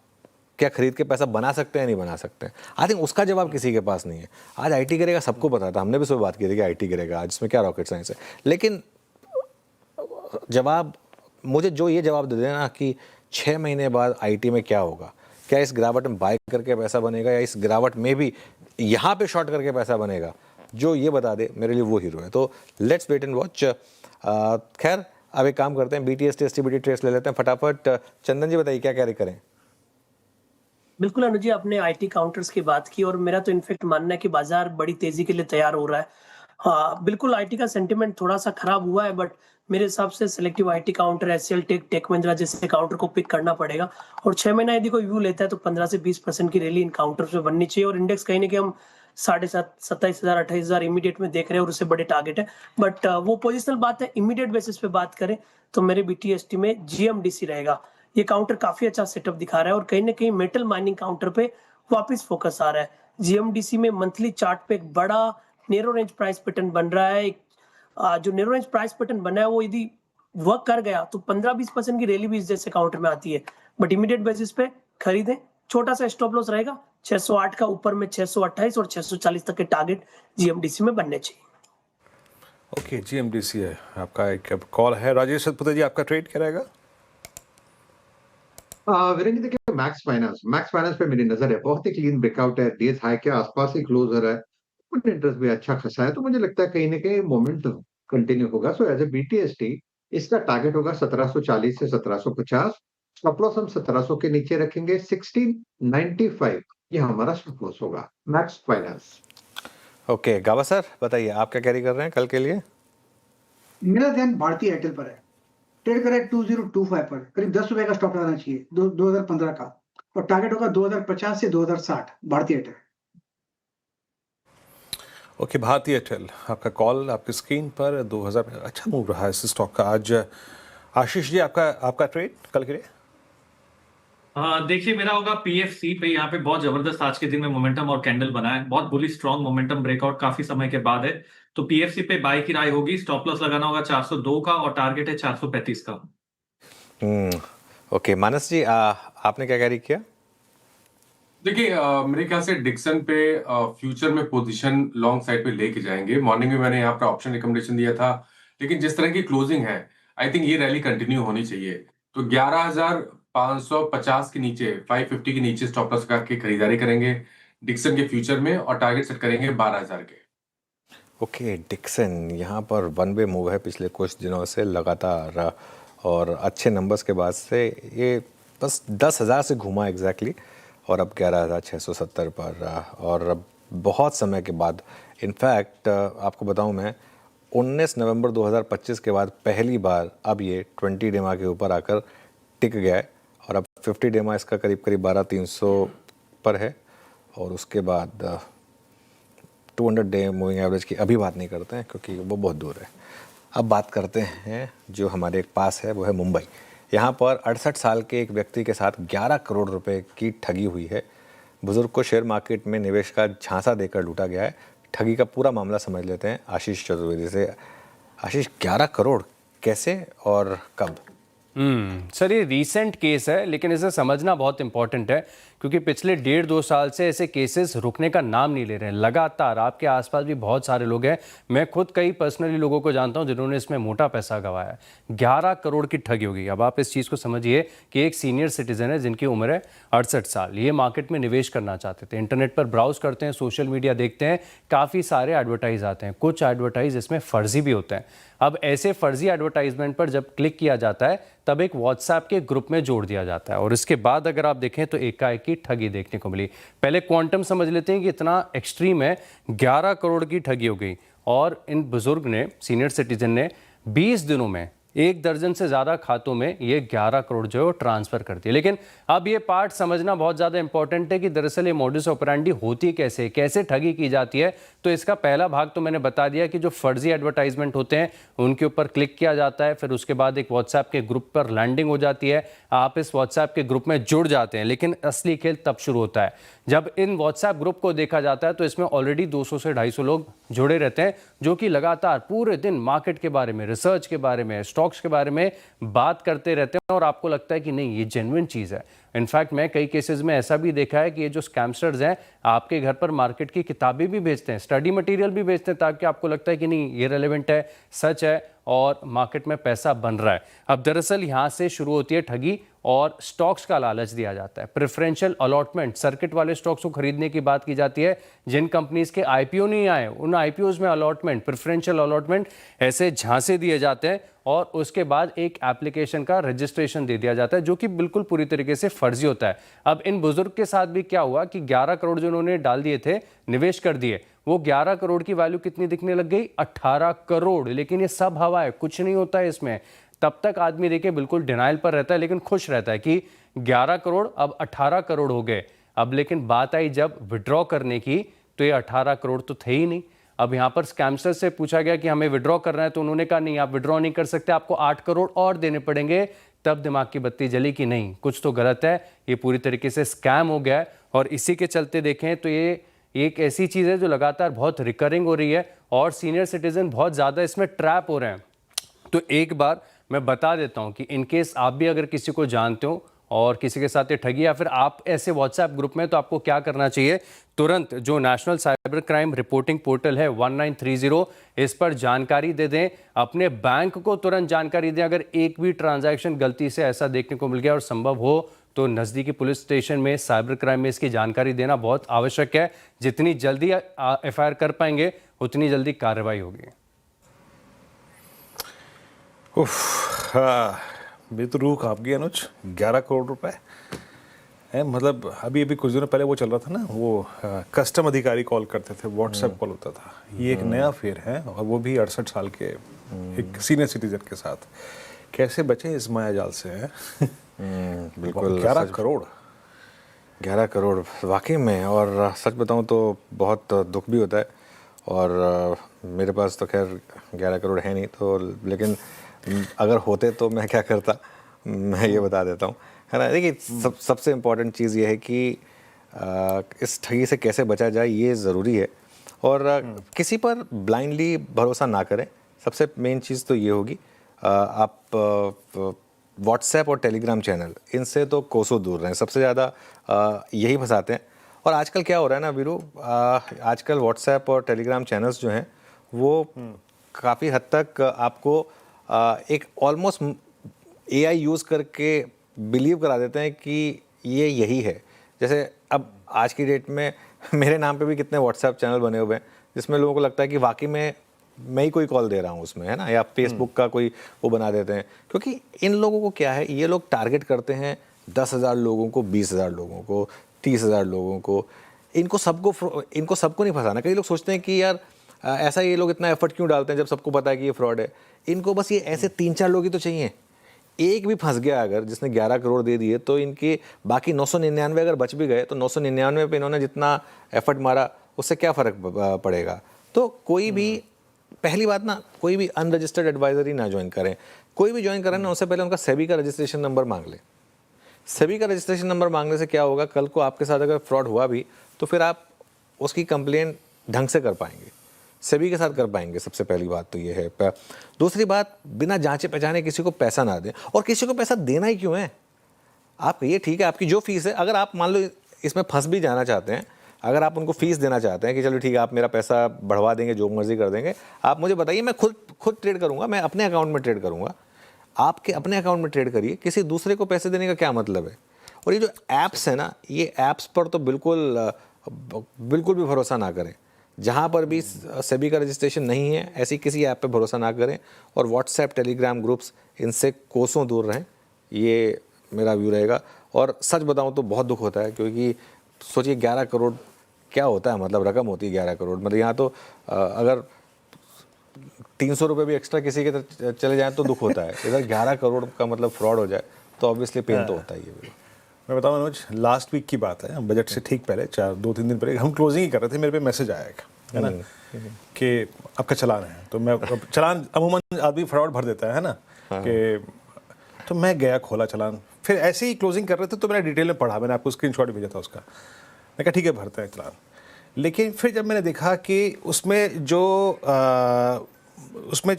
क्या खरीद के पैसा बना सकते हैं नहीं बना सकते हैं। आई थिंक उसका जवाब किसी के पास नहीं है। आज आईटी गिरेगा सबको पता था, हमने भी सुबह बात की थी कि आईटी गिरेगा, आज इसमें क्या रॉकेट साइंस है। लेकिन जवाब मुझे जो ये जवाब दे देना कि 6 महीने बाद आईटी में क्या होगा, क्या इस गिरावट में बाय करके पैसा बनेगा या इस गिरावट में भी यहाँ पे शॉर्ट करके पैसा बनेगा, जो ये बता दे मेरे लिए वो हीरो है। तो लेट्स वेट एंड वॉच। खैर अब एक काम करते हैं, बीटीएस टीएसटीबीटी ट्रेस ले लेते हैं फटाफट। चंदन जी बताइए क्या कैरी करें। बिल्कुल अनुज जी, आपने आईटी काउंटर्स की बात की और मेरा तो इनफेक्ट मानना है कि बाजार बड़ी तेजी के लिए तैयार हो रहा है। हाँ बिल्कुल, आईटी का सेंटिमेंट थोड़ा सा खराब हुआ है, बट मेरे हिसाब से selective IT counter, HCL, Tech Mahindra जैसे काउंटर को पिक करना पड़ेगा। और 6 महीना यदि कोई व्यू लेता है तो 15 से 20% की रैली इन काउंटर्स में बननी चाहिए। और इंडेक्स कहीं ना कहीं हम 27,000 28,000 इमीडिएट में देख रहे हैं और उससे बड़े टारगेट है, बट वो पोजिशनल बात है। इमीडिएट बेसिस पे बात करें तो मेरे BTST में GMDC रहेगा। ये काउंटर काफी अच्छा सेटअप दिखा रहा है और कहीं ना कहीं मेटल माइनिंग काउंटर पे वापस फोकस आ रहा है। GMDC में मंथली चार्ट पे एक बड़ा नेरो रेंज प्राइस पैटर्न बन रहा है। जो नेरो रेंज प्राइस पैटर्न बना है वो यदि वर्क कर गया तो 15-20% की रैली भी इस जैसे काउंटर में आती है, बट इमीडिएट बेसिस पे खरीदें। छोटा सा स्टॉप लॉस रहेगा 608 का, ऊपर में 628 और 640 तक के टारगेट GMDC में बनने चाहिए। ओके, GMDC है आपका एक कॉल है। राजेश सतपुते जी, आपका ट्रेड क्या रहेगा? वीरेंद्र जी देखिए, मैक्स फाइनेंस पे मेरी नजर है। बहुत ही क्लीन ब्रेकआउट है, डेज हाई के आसपास ही क्लोज हो रहा है, इंटरेस्ट भी अच्छा खासा है, तो मुझे लगता है कहीं ना कहीं मोमेंटम कंटिन्यू होगा। सो एज ए BTST इसका टारगेट होगा 1740 से 1750। स्टॉप लॉस हम 1700 के नीचे रखेंगे। 1695 ये हमारा स्टॉप लॉस होगा मैक्स फाइनेंस। ओके, गावा सर बताइए आप क्या कैरी कर रहे हैं कल के लिए? मेरा ध्यान भारतीय एयरटेल पर है। ट्रेड करें 2025 पर, करीब 10 रुपए का स्टॉप लगाना चाहिए 2015 का, और टारगेट होगा 2050 से 2060 भारतीय एयरटेल। ओके, भारतीय एयरटेल आपका कॉल आपकी स्क्रीन पर। 2000 अच्छा मूव रहा है इस स्टॉक का आज। आशीष जी, आपका ट्रेड कल के लिए? देखिए मेरा होगा PFC पे। यहाँ पे बहुत जबरदस्त आज के दिन में मोमेंटम और कैंडल बना है, बहुत बुली स्ट्रॉन्ग मोमेंटम ब्रेकआउट काफी समय के बाद है, तो PFC पे बाय की राय होगी। स्टॉप लॉस लगाना होगा 402 का और टारगेट है 435 का। ओके, मानस जी आपने क्या कैरी किया? देखिए मेरे ख्याल से डिक्सन पे फ्यूचर में पोजीशन लॉन्ग साइड पे लेके जाएंगे। मॉर्निंग में मैंने यहाँ पर ऑप्शन रिकमेंडेशन दिया था, लेकिन जिस तरह की क्लोजिंग है आई थिंक ये रैली कंटिन्यू होनी चाहिए। तो 11,550 के नीचे, 550 के नीचे स्टॉप लॉस के खरीदारी करेंगे डिक्सन के फ्यूचर में, और टारगेट सेट करेंगे 12,000 के। ओके, डिक्सन यहाँ पर वन वे मूव है पिछले कुछ दिनों से लगातार, और अच्छे नंबर्स के बाद से ये बस 10,000 से घूमा एग्जैक्टली, और अब 11,670 पर, और अब बहुत समय के बाद, इनफैक्ट आपको बताऊं मैं 19 नवंबर 2025 के बाद पहली बार अब ये 20 डेमा के ऊपर आकर टिक गया है, और अब 50 डेमा इसका करीब करीब 12,300 पर है, और उसके बाद 200 डे मूविंग एवरेज की अभी बात नहीं करते हैं क्योंकि वो बहुत दूर है। अब बात करते हैं जो हमारे एक पास है, वो है मुंबई। यहाँ पर 68 साल के एक व्यक्ति के साथ 11 करोड़ रुपए की ठगी हुई है। बुजुर्ग को शेयर मार्केट में निवेश का झांसा देकर लूटा गया है। ठगी का पूरा मामला समझ लेते हैं आशीष चतुर्वेदी से। आशीष, 11 करोड़ कैसे और कब? सर ये रीसेंट केस है, लेकिन इसे समझना बहुत इंपॉर्टेंट है क्योंकि पिछले 1.5-2 साल से ऐसे केसेस रुकने का नाम नहीं ले रहे हैं। लगातार आपके आसपास भी बहुत सारे लोग हैं, मैं खुद कई पर्सनली लोगों को जानता हूं जिन्होंने इसमें मोटा पैसा गंवाया है। 11 करोड़ की ठगी होगी। अब आप इस चीज़ को समझिए कि एक सीनियर सिटीजन है जिनकी उम्र है 68 साल, ये मार्केट में निवेश करना चाहते थे। इंटरनेट पर ब्राउज करते हैं, सोशल मीडिया देखते हैं, काफ़ी सारे एडवर्टाइज आते हैं, कुछ एडवर्टाइज इसमें फर्जी भी होते हैं। अब ऐसे फर्जी एडवर्टाइजमेंट पर जब क्लिक किया जाता है तब एक व्हाट्सएप के ग्रुप में जोड़ दिया जाता है, और इसके बाद अगर आप देखें तो एकाएक की ठगी देखने को मिली। पहले क्वांटम समझ लेते हैं कि इतना एक्सट्रीम है। 11 करोड़ की ठगी हो गई, और इन बुजुर्ग ने, सीनियर सिटीजन ने 20 दिनों में 1 दर्जन से ज़्यादा खातों में ये 11 करोड़ जो है वो ट्रांसफ़र कर दिए। लेकिन अब ये पार्ट समझना बहुत ज़्यादा इंपॉर्टेंट है कि दरअसल ये मॉडस ऑपरेंडी होती कैसे, कैसे ठगी की जाती है। तो इसका पहला भाग तो मैंने बता दिया कि जो फर्जी एडवर्टाइजमेंट होते हैं उनके ऊपर क्लिक किया जाता है, फिर उसके बाद एक व्हाट्सएप के ग्रुप पर लैंडिंग हो जाती है, आप इस व्हाट्सएप के ग्रुप में जुड़ जाते हैं। लेकिन असली खेल तब शुरू होता है जब इन व्हाट्सएप ग्रुप को देखा जाता है तो इसमें ऑलरेडी 200 से 250 लोग जुड़े रहते हैं जो कि लगातार पूरे दिन मार्केट के बारे में, रिसर्च के बारे में, स्टॉक्स के बारे में बात करते रहते हैं, और आपको लगता है कि नहीं ये जेन्युइन चीज़ है। इनफैक्ट मैं कई केसेस में ऐसा भी देखा है कि ये जो स्कैमस्टर्स हैं आपके घर पर मार्केट की किताबें भी भेजते हैं, स्टडी मटेरियल भी भेजते हैं, ताकि आपको लगता है कि नहीं ये रेलेवेंट है, सच है और मार्केट में पैसा बन रहा है। अब दरअसल यहाँ से शुरू होती है ठगी, और स्टॉक्स का लालच दिया जाता है। प्रेफरेंशियल अलॉटमेंट, सर्किट वाले स्टॉक्स को खरीदने की बात की जाती है। जिन कंपनीज के IPO नहीं आए उन IPOs में अलॉटमेंट, प्रेफरेंशियल अलॉटमेंट ऐसे झांसे दिए जाते हैं, और उसके बाद एक एप्लीकेशन का रजिस्ट्रेशन दे दिया जाता है जो कि बिल्कुल पूरी तरीके से फर्जी होता है। अब इन बुजुर्ग के साथ भी क्या हुआ कि 11 करोड़ जो उन्होंने डाल दिए थे, निवेश कर दिए, वो 11 करोड़ की वैल्यू कितनी दिखने लग गई? 18 करोड़। लेकिन ये सब हवा है, कुछ नहीं होता है इसमें। तब तक आदमी देखिए बिल्कुल डिनाइल पर रहता है, लेकिन खुश रहता है कि 11 करोड़ अब 18 करोड़ हो गए। अब लेकिन बात आई जब विड्रॉ करने की, तो ये 18 करोड़ तो थे ही नहीं। अब यहाँ पर स्कैमस्टर से पूछा गया कि हमें विड्रॉ करना है, तो उन्होंने कहा नहीं, आप विड्रॉ नहीं कर सकते, आपको 8 करोड़ और देने पड़ेंगे। तब दिमाग की बत्ती जली कि नहीं, कुछ तो गलत है, ये पूरी तरीके से स्कैम हो गया है। और इसी के चलते देखें तो ये एक ऐसी चीज़ है जो लगातार बहुत रिकरिंग हो रही है और सीनियर सिटीजन बहुत ज़्यादा इसमें ट्रैप हो रहे हैं। तो एक बार मैं बता देता हूं कि इनकेस आप भी अगर किसी को जानते हो और किसी के साथ ये ठगी या फिर आप ऐसे व्हाट्सएप ग्रुप में, तो आपको क्या करना चाहिए, तुरंत जो national cyber crime reporting portal है 1930, इस पर जानकारी दे दें। अपने बैंक को तुरंत जानकारी दें अगर एक भी ट्रांजैक्शन गलती से ऐसा देखने को मिल गया, और संभव हो तो नज़दीकी पुलिस स्टेशन में, साइबर क्राइम में इसकी जानकारी देना बहुत आवश्यक है। जितनी जल्दी FIR कर पाएंगे उतनी जल्दी कार्रवाई होगी। मेरी तो रूह कांप गई अनुज। 11 करोड़ रुपए है, मतलब अभी कुछ दिनों पहले वो चल रहा था ना, वो कस्टम अधिकारी कॉल करते थे, व्हाट्सएप कॉल होता था। ये एक नया फेर है, और वो भी 68 साल के एक सीनियर सिटीजन के साथ। कैसे बचे इस माया जाल से हैं? बिल्कुल 11 करोड़ वाकई में। और सच बताऊं तो बहुत दुख भी होता है, और मेरे पास तो खैर 11 करोड़ है नहीं, तो लेकिन अगर होते तो मैं क्या करता, मैं ये बता देता हूँ, है ना। देखिए सबसे इम्पोर्टेंट चीज़ ये है कि इस ठगी से कैसे बचा जाए, ये ज़रूरी है। और किसी पर ब्लाइंडली भरोसा ना करें। सबसे मेन चीज़ तो ये होगी, आप व्हाट्सएप और टेलीग्राम चैनल, इनसे तो कोसों दूर रहें। सबसे ज़्यादा यही फंसाते हैं। और आजकल क्या हो रहा है ना वीरू, आजकल व्हाट्सएप और टेलीग्राम चैनल्स जो हैं वो काफ़ी हद तक आपको एक ऑलमोस्ट AI यूज़ करके बिलीव करा देते हैं कि ये यही है। जैसे अब आज की डेट में मेरे नाम पे भी कितने व्हाट्सएप चैनल बने हुए हैं जिसमें लोगों को लगता है कि वाकई में मैं ही कोई कॉल दे रहा हूँ उसमें, है ना। या फेसबुक का कोई वो बना देते हैं, क्योंकि इन लोगों को क्या है, ये लोग टारगेट करते हैं 10,000 लोगों को, 20,000 लोगों को, 30,000 लोगों को। इनको सबको नहीं फंसाना। कई लोग सोचते हैं कि यार ऐसा ये लोग इतना एफर्ट क्यों डालते हैं जब सबको पता है कि ये फ्रॉड है। इनको बस ये ऐसे 3-4 लोग ही तो चाहिए। एक भी फंस गया अगर, जिसने 11 करोड़ दे दिए, तो इनके बाकी 999 अगर बच भी गए, तो 999 पे इन्होंने जितना एफर्ट मारा उससे क्या फ़र्क पड़ेगा। तो कोई भी, पहली बात ना, कोई भी अनरजिस्टर्ड एडवाइजरी ना ज्वाइन करें। कोई भी ज्वाइन करें ना, उससे पहले उनका सेबी का रजिस्ट्रेशन नंबर मांग लें। सेबी का रजिस्ट्रेशन नंबर मांगने से क्या होगा, कल को आपके साथ अगर फ्रॉड हुआ भी तो फिर आप उसकी कंप्लेंट ढंग से कर पाएंगे, सेबी के साथ कर पाएंगे। सबसे पहली बात तो ये है। दूसरी बात, बिना जांचे पहचाने किसी को पैसा ना दें। और किसी को पैसा देना ही क्यों है, आप कहिए ठीक है आपकी जो फीस है, अगर आप मान लो इसमें फंस भी जाना चाहते हैं, अगर आप उनको फीस देना चाहते हैं कि चलो ठीक है आप मेरा पैसा बढ़वा देंगे, जो मर्जी कर देंगे, आप मुझे बताइए, मैं खुद ट्रेड करूंगा, मैं अपने अकाउंट में ट्रेड करूंगा। आपके अपने अकाउंट में ट्रेड करिए, किसी दूसरे को पैसे देने का क्या मतलब है। और ये जो ऐप्स है ना, ये ऐप्स पर तो बिल्कुल भी भरोसा ना करें। जहाँ पर भी सेबी का रजिस्ट्रेशन नहीं है, ऐसी किसी ऐप पे भरोसा ना करें। और व्हाट्सएप, टेलीग्राम ग्रुप्स, इनसे कोसों दूर रहें, ये मेरा व्यू रहेगा। और सच बताऊं तो बहुत दुख होता है, क्योंकि सोचिए 11 करोड़ क्या होता है, मतलब रकम होती है 11 करोड़। मतलब यहाँ तो अगर 300 रुपये भी एक्स्ट्रा किसी के चले जाएँ तो दुख होता है, इधर 11 करोड़ का मतलब फ्रॉड हो जाए तो ऑब्वियसली पेन तो होता ही है। मैं बताऊँ मनोज, लास्ट वीक की बात है, बजट से ठीक पहले 2-3 दिन पहले हम क्लोजिंग ही कर रहे थे, मेरे पे मैसेज आया है ना, कि आपका चालान है। तो मैं चालान अमूमन आदमी फ्रॉड भर देता है ना, कि तो मैं गया, खोला चालान, फिर ऐसे ही क्लोजिंग कर रहे थे तो मैंने डिटेल में पढ़ा, मैंने आपको स्क्रीनशॉट भेजा था उसका। मैं कहा ठीक है भरते हैं चालान। लेकिन फिर जब मैंने देखा कि उसमें जो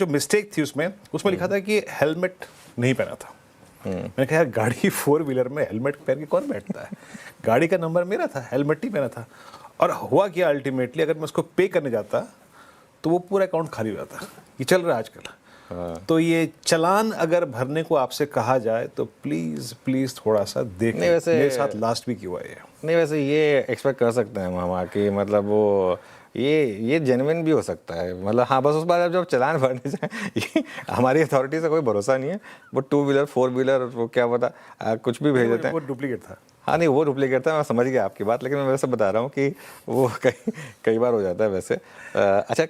मिस्टेक थी, उसमें लिखा था कि हेलमेट नहीं पहना था। मैंने कहा यार, गाड़ी 4 व्हीलर में हेलमेट पहन के कौन बैठता है। गाड़ी का नंबर मेरा था, हेलमेट नहीं पहना था। और हुआ क्या, अल्टीमेटली अगर मैं उसको पे करने जाता तो वो पूरा अकाउंट खाली हो जाता। ये चल रहा है आजकल। तो ये चालान अगर भरने को आपसे कहा जाए तो प्लीज थोड़ा सा देखें। मेरे साथ लास्ट वीक हुआ है। नहीं, वैसे ये एक्सपेक्ट कर सकते हैं हम कि मतलब वो ये जेन्युइन भी हो सकता है। मतलब हाँ, बस उस बार जब चालान भरने जाए, हमारी अथॉरिटी से कोई भरोसा नहीं है। वो 2 व्हीलर 4 व्हीलर वो क्या पता कुछ भी भेज देते हैं। वो डुप्लीकेट था। हाँ नहीं, वो डुप्लीकेट था, मैं समझ गया आपकी बात, लेकिन मैं वैसे बता रहा हूँ कि वो कई बार हो जाता है वैसे। अच्छा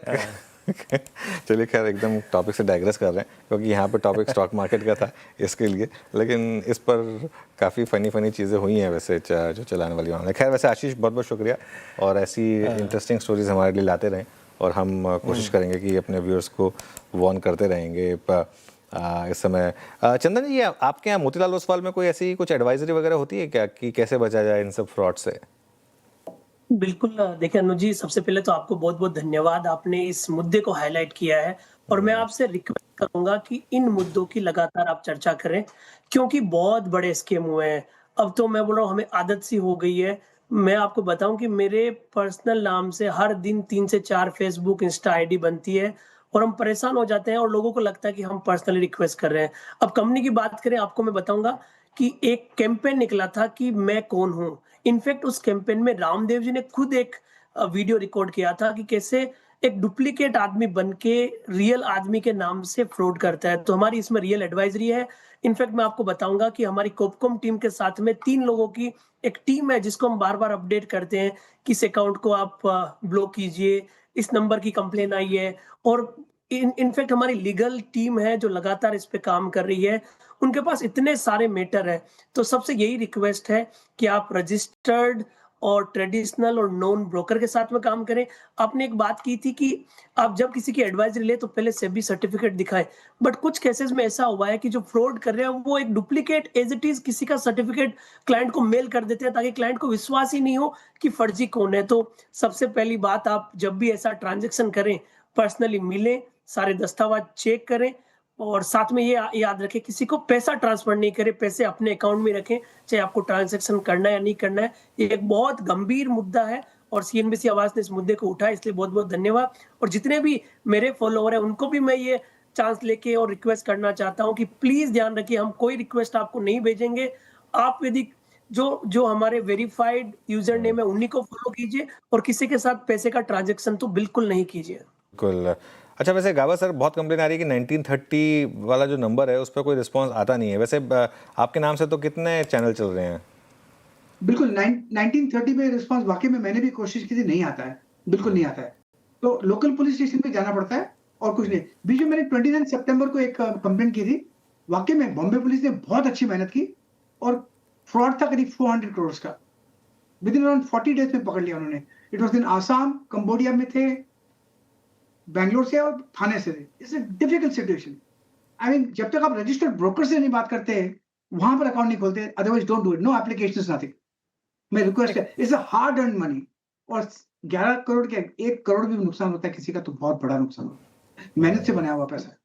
चलिए खैर एकदम टॉपिक से डाइग्रेस कर रहे हैं क्योंकि यहाँ पे टॉपिक स्टॉक मार्केट का था इसके लिए, लेकिन इस पर काफ़ी फ़नी चीज़ें हुई हैं वैसे जो चलाने वाली होने। खैर वैसे आशीष बहुत बहुत शुक्रिया, और ऐसी इंटरेस्टिंग स्टोरीज हमारे लिए लाते रहें, और हम कोशिश करेंगे कि अपने व्यूअर्स को वार्न करते रहेंगे इस समय। चंदन जी, आपके यहाँ मोतीलाल ओसवाल में कोई ऐसी कुछ एडवाइजरी वगैरह होती है क्या कि कैसे बचा जाए इन सब फ्रॉड से? बिल्कुल, देखिए अनुज जी, सबसे पहले तो आपको बहुत बहुत धन्यवाद, आपने इस मुद्दे को हाईलाइट किया है, और मैं आपसे रिक्वेस्ट करूंगा कि इन मुद्दों की लगातार आप चर्चा करें, क्योंकि बहुत बड़े स्कैम हुए हैं। अब तो मैं बोल रहा हूँ हमें आदत सी हो गई है। मैं आपको बताऊं कि मेरे पर्सनल नाम से हर दिन 3 से 4 फेसबुक इंस्टा आईडी बनती है, और हम परेशान हो जाते हैं और लोगों को लगता है कि हम पर्सनली रिक्वेस्ट कर रहे हैं। अब कंपनी की बात करें, आपको मैं बताऊंगा कि एक कैंपेन निकला था कि मैं कौन हूं। इनफैक्ट उस कैंपेन में रामदेव जी ने खुद एक वीडियो रिकॉर्ड किया था कि कैसे एक डुप्लीकेट आदमी बनके रियल आदमी के नाम से फ्रॉड करता है। तो हमारी इसमें रियल एडवाइजरी है। इनफैक्ट मैं आपको बताऊंगा कि हमारी कोपकॉम टीम के साथ में 3 लोगों की एक टीम है, जिसको हम बार-बार अपडेट करते हैं कि इस अकाउंट को आप ब्लॉक कीजिए, इस नंबर की कंप्लेन आई है, और इनफैक्ट हमारी लीगल टीम है जो लगातार इस पे काम कर रही है। उनके पास इतने सारे मैटर है, तो सबसे यही रिक्वेस्ट है कि आप रजिस्टर्ड और ट्रेडिशनल और नॉन ब्रोकर के साथ में काम करें। आपने एक बात की थी कि आप जब किसी की एडवाइजरी ले तो पहले सेबी सर्टिफिकेट दिखाएं, बट कुछ केसेस में ऐसा हुआ है कि जो फ्रॉड कर रहे हैं वो एक डुप्लीकेट एज इट इज किसी का सर्टिफिकेट क्लाइंट को मेल कर देते हैं, ताकि क्लाइंट को विश्वास ही नहीं हो कि फर्जी कौन है। तो सबसे पहली बात, आप जब भी ऐसा ट्रांजेक्शन करें पर्सनली मिलें, सारे दस्तावेज चेक करें, और साथ में ये याद रखें किसी को पैसा ट्रांसफर नहीं करें, पैसे अपने अकाउंट में रखें, चाहे आपको ट्रांजैक्शन करना है या नहीं करना है। ये एक बहुत गंभीर मुद्दा है और सीएनबीसी आवाज ने इस मुद्दे को उठाया, इसलिए बहुत बहुत धन्यवाद। और जितने भी मेरे फॉलोअर हैं उनको भी मैं ये चांस लेके और रिक्वेस्ट करना चाहता हूँ कि प्लीज ध्यान रखिए, हम कोई रिक्वेस्ट आपको नहीं भेजेंगे। आप यदि जो हमारे वेरीफाइड यूजर नेम है उन्हीं को फॉलो कीजिए, और किसी के साथ पैसे का ट्रांजेक्शन तो बिल्कुल नहीं कीजिए। बिल्कुल। अच्छा, वैसे गावा सर, बहुत कंप्लेन आ रही है कि 1930 वाला जो नंबर है उस पर कोई रिस्पांस आता नहीं है। वैसे आपके नाम से तो कितने चैनल चल रहे हैं? बिल्कुल 1930 में रिस्पांस वाकई में मैंने भी कोशिश की थी, नहीं आता है, बिल्कुल नहीं आता है। तो लोकल पुलिस स्टेशन पे जाना पड़ता है और कुछ नहीं। बीच में मैंने 29 सितंबर को एक कंप्लेंट की थी। वाकई में बॉम्बे पुलिस ने बहुत अच्छी मेहनत की, और फ्रॉड था करीब 400 करोड़ का। विद इन अराउंड 40 डेज में पकड़ लिया उन्होंने। It was in Assam, Cambodia में थे, बैंगलोर से और थाने से थे। It's a difficult situation. I mean, जब तक आप रजिस्टर्ड ब्रोकर से नहीं बात करते, वहां पर अकाउंट नहीं खोलते, otherwise don't do it. No applications, nothing. मैं रिक्वेस्ट है, it's a hard earn money, और 11 करोड़ के 1 करोड़ भी नुकसान होता है किसी का तो बहुत बड़ा नुकसान होता है, मेहनत से बनाया हुआ पैसा।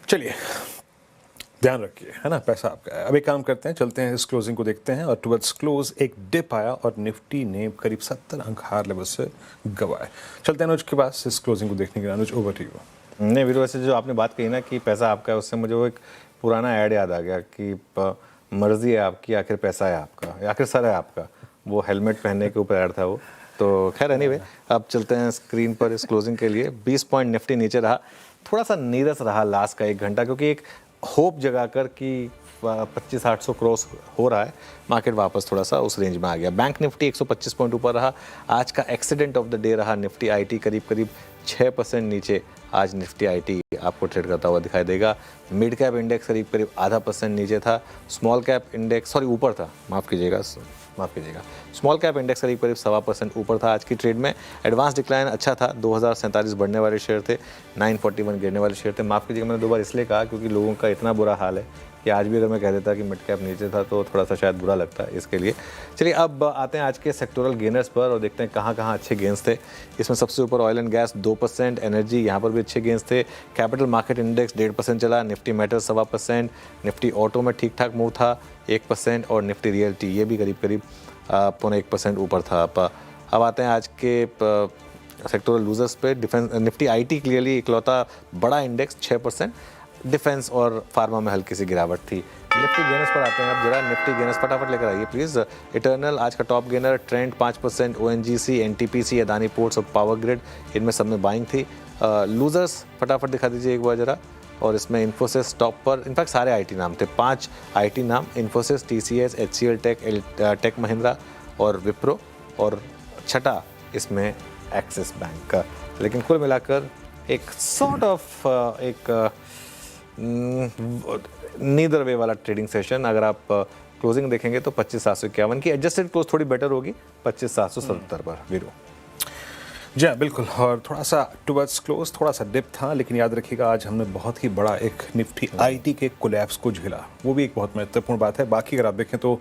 चलिए ध्यान रखिए, है ना, पैसा आपका है। अब एक काम करते हैं, चलते हैं इस क्लोजिंग को देखते हैं, और टुवर्ड्स क्लोज एक डिप आया और निफ्टी ने करीब 70 अंक हार लेवल से गवाए। चलते हैं अनुज के पास इस क्लोजिंग को देखने के लिए। अनुज, ओवर टू यू। नहीं वीर, वैसे जो आपने बात कही ना कि पैसा आपका है, उससे मुझे वो एक पुराना ऐड याद आ गया कि मर्जी है आपकी, आखिर पैसा है आपका, आखिर सर है आपका। वो हेलमेट पहनने के ऊपर ऐड था वो। तो खैर एनीवे, अब चलते हैं स्क्रीन पर इस क्लोजिंग के लिए। 20 पॉइंट निफ्टी नीचे रहा, थोड़ा सा नीरस रहा लास्ट का 1 घंटा, क्योंकि एक होप जगाकर कि 2500-800 क्रॉस हो रहा है, मार्केट वापस थोड़ा सा उस रेंज में आ गया। बैंक निफ्टी 125 पॉइंट ऊपर रहा। आज का एक्सीडेंट ऑफ द डे रहा निफ्टी आईटी, करीब 6% नीचे आज निफ्टी आईटी आपको ट्रेड करता हुआ दिखाई देगा। मिड कैप इंडेक्स करीब 0.5% नीचे था। स्मॉल कैप इंडेक्स ऊपर था, माफ़ कीजिएगा, स्मॉल कैप इंडेक्स करीब 1.25% ऊपर था आज की ट्रेड में। एडवांस डिक्लाइन अच्छा था, 2047 बढ़ने वाले शेयर थे, 941 गिरने वाले शेयर थे। माफ़ कीजिएगा, मैंने 2 बार इसलिए कहा क्योंकि लोगों का इतना बुरा हाल है कि आज भी अगर मैं कह देता कि मिड कैप नीचे था तो थोड़ा सा शायद बुरा लगता है, इसके लिए। चलिए अब आते हैं आज के सेक्टोरल गेनर्स पर और देखते हैं कहाँ कहाँ अच्छे गेंस थे। इसमें सबसे ऊपर ऑयल एंड गैस 2%, एनर्जी यहाँ पर भी अच्छे गेंस थे। कैपिटल मार्केट इंडेक्स 1.5% चला, निफ्टी मेटल्स 1.25%, निफ्टी ऑटो में ठीक ठाक मूव था 1%, और निफ्टी रियल्टी ये भी करीब 0.25% ऊपर था। अब आते हैं आज के सेक्टोरल लूजर्स पे। डिफेंस निफ्टी आईटी क्लियरली इकलौता बड़ा इंडेक्स 6%, डिफेंस और फार्मा में हल्की सी गिरावट थी। निफ्टी गेनर्स पर आते हैं अब जरा। निफ्टी गेनर्स फटाफट लेकर आइए प्लीज़। इटर्नल आज का top gainer, trend 5%, ONGC, NTPC, Adani ports और पावर ग्रिड, इनमें सब में बाइंग थी। लूजर्स फटाफट दिखा दीजिए एक बार जरा। और इसमें इन्फोसिस टॉप पर, इनफैक्ट सारे आईटी नाम थे, 5 आईटी नाम, Infosys, TCS, HCL Tech, Tech Mahindra और विप्रो, और छठा इसमें एक्सिस बैंक का। लेकिन कुल मिलाकर एक सॉर्ट ऑफ एक नीदर वे वाला ट्रेडिंग सेशन। अगर आप क्लोजिंग देखेंगे तो 25,751 की, एडजस्टेड क्लोज थोड़ी बेटर होगी 25,777 पर। वीरू जी हाँ, बिल्कुल। और थोड़ा सा टुवर्ड्स क्लोज थोड़ा सा डिप था, लेकिन याद रखिएगा आज हमने बहुत ही बड़ा एक निफ्टी आईटी के कोलैप्स को झेला, वो भी एक बहुत महत्वपूर्ण बात है। बाकी अगर आप देखें तो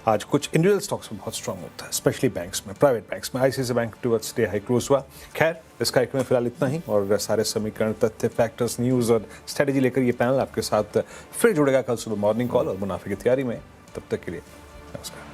आज कुछ इंडिविजुअल स्टॉक्स में बहुत स्ट्रांग होता है, स्पेशली बैंक्स में, प्राइवेट बैंक्स में। ICICI bank towards day high close हुआ। खैर, इस कार्यक्रम में फिलहाल इतना ही, और सारे समीकरण, तथ्य, फैक्टर्स, न्यूज़ और स्ट्रेटेजी लेकर ये पैनल आपके साथ फिर जुड़ेगा कल सुबह मॉर्निंग कॉल और मुनाफे की तैयारी में। तब तक के लिए नमस्कार।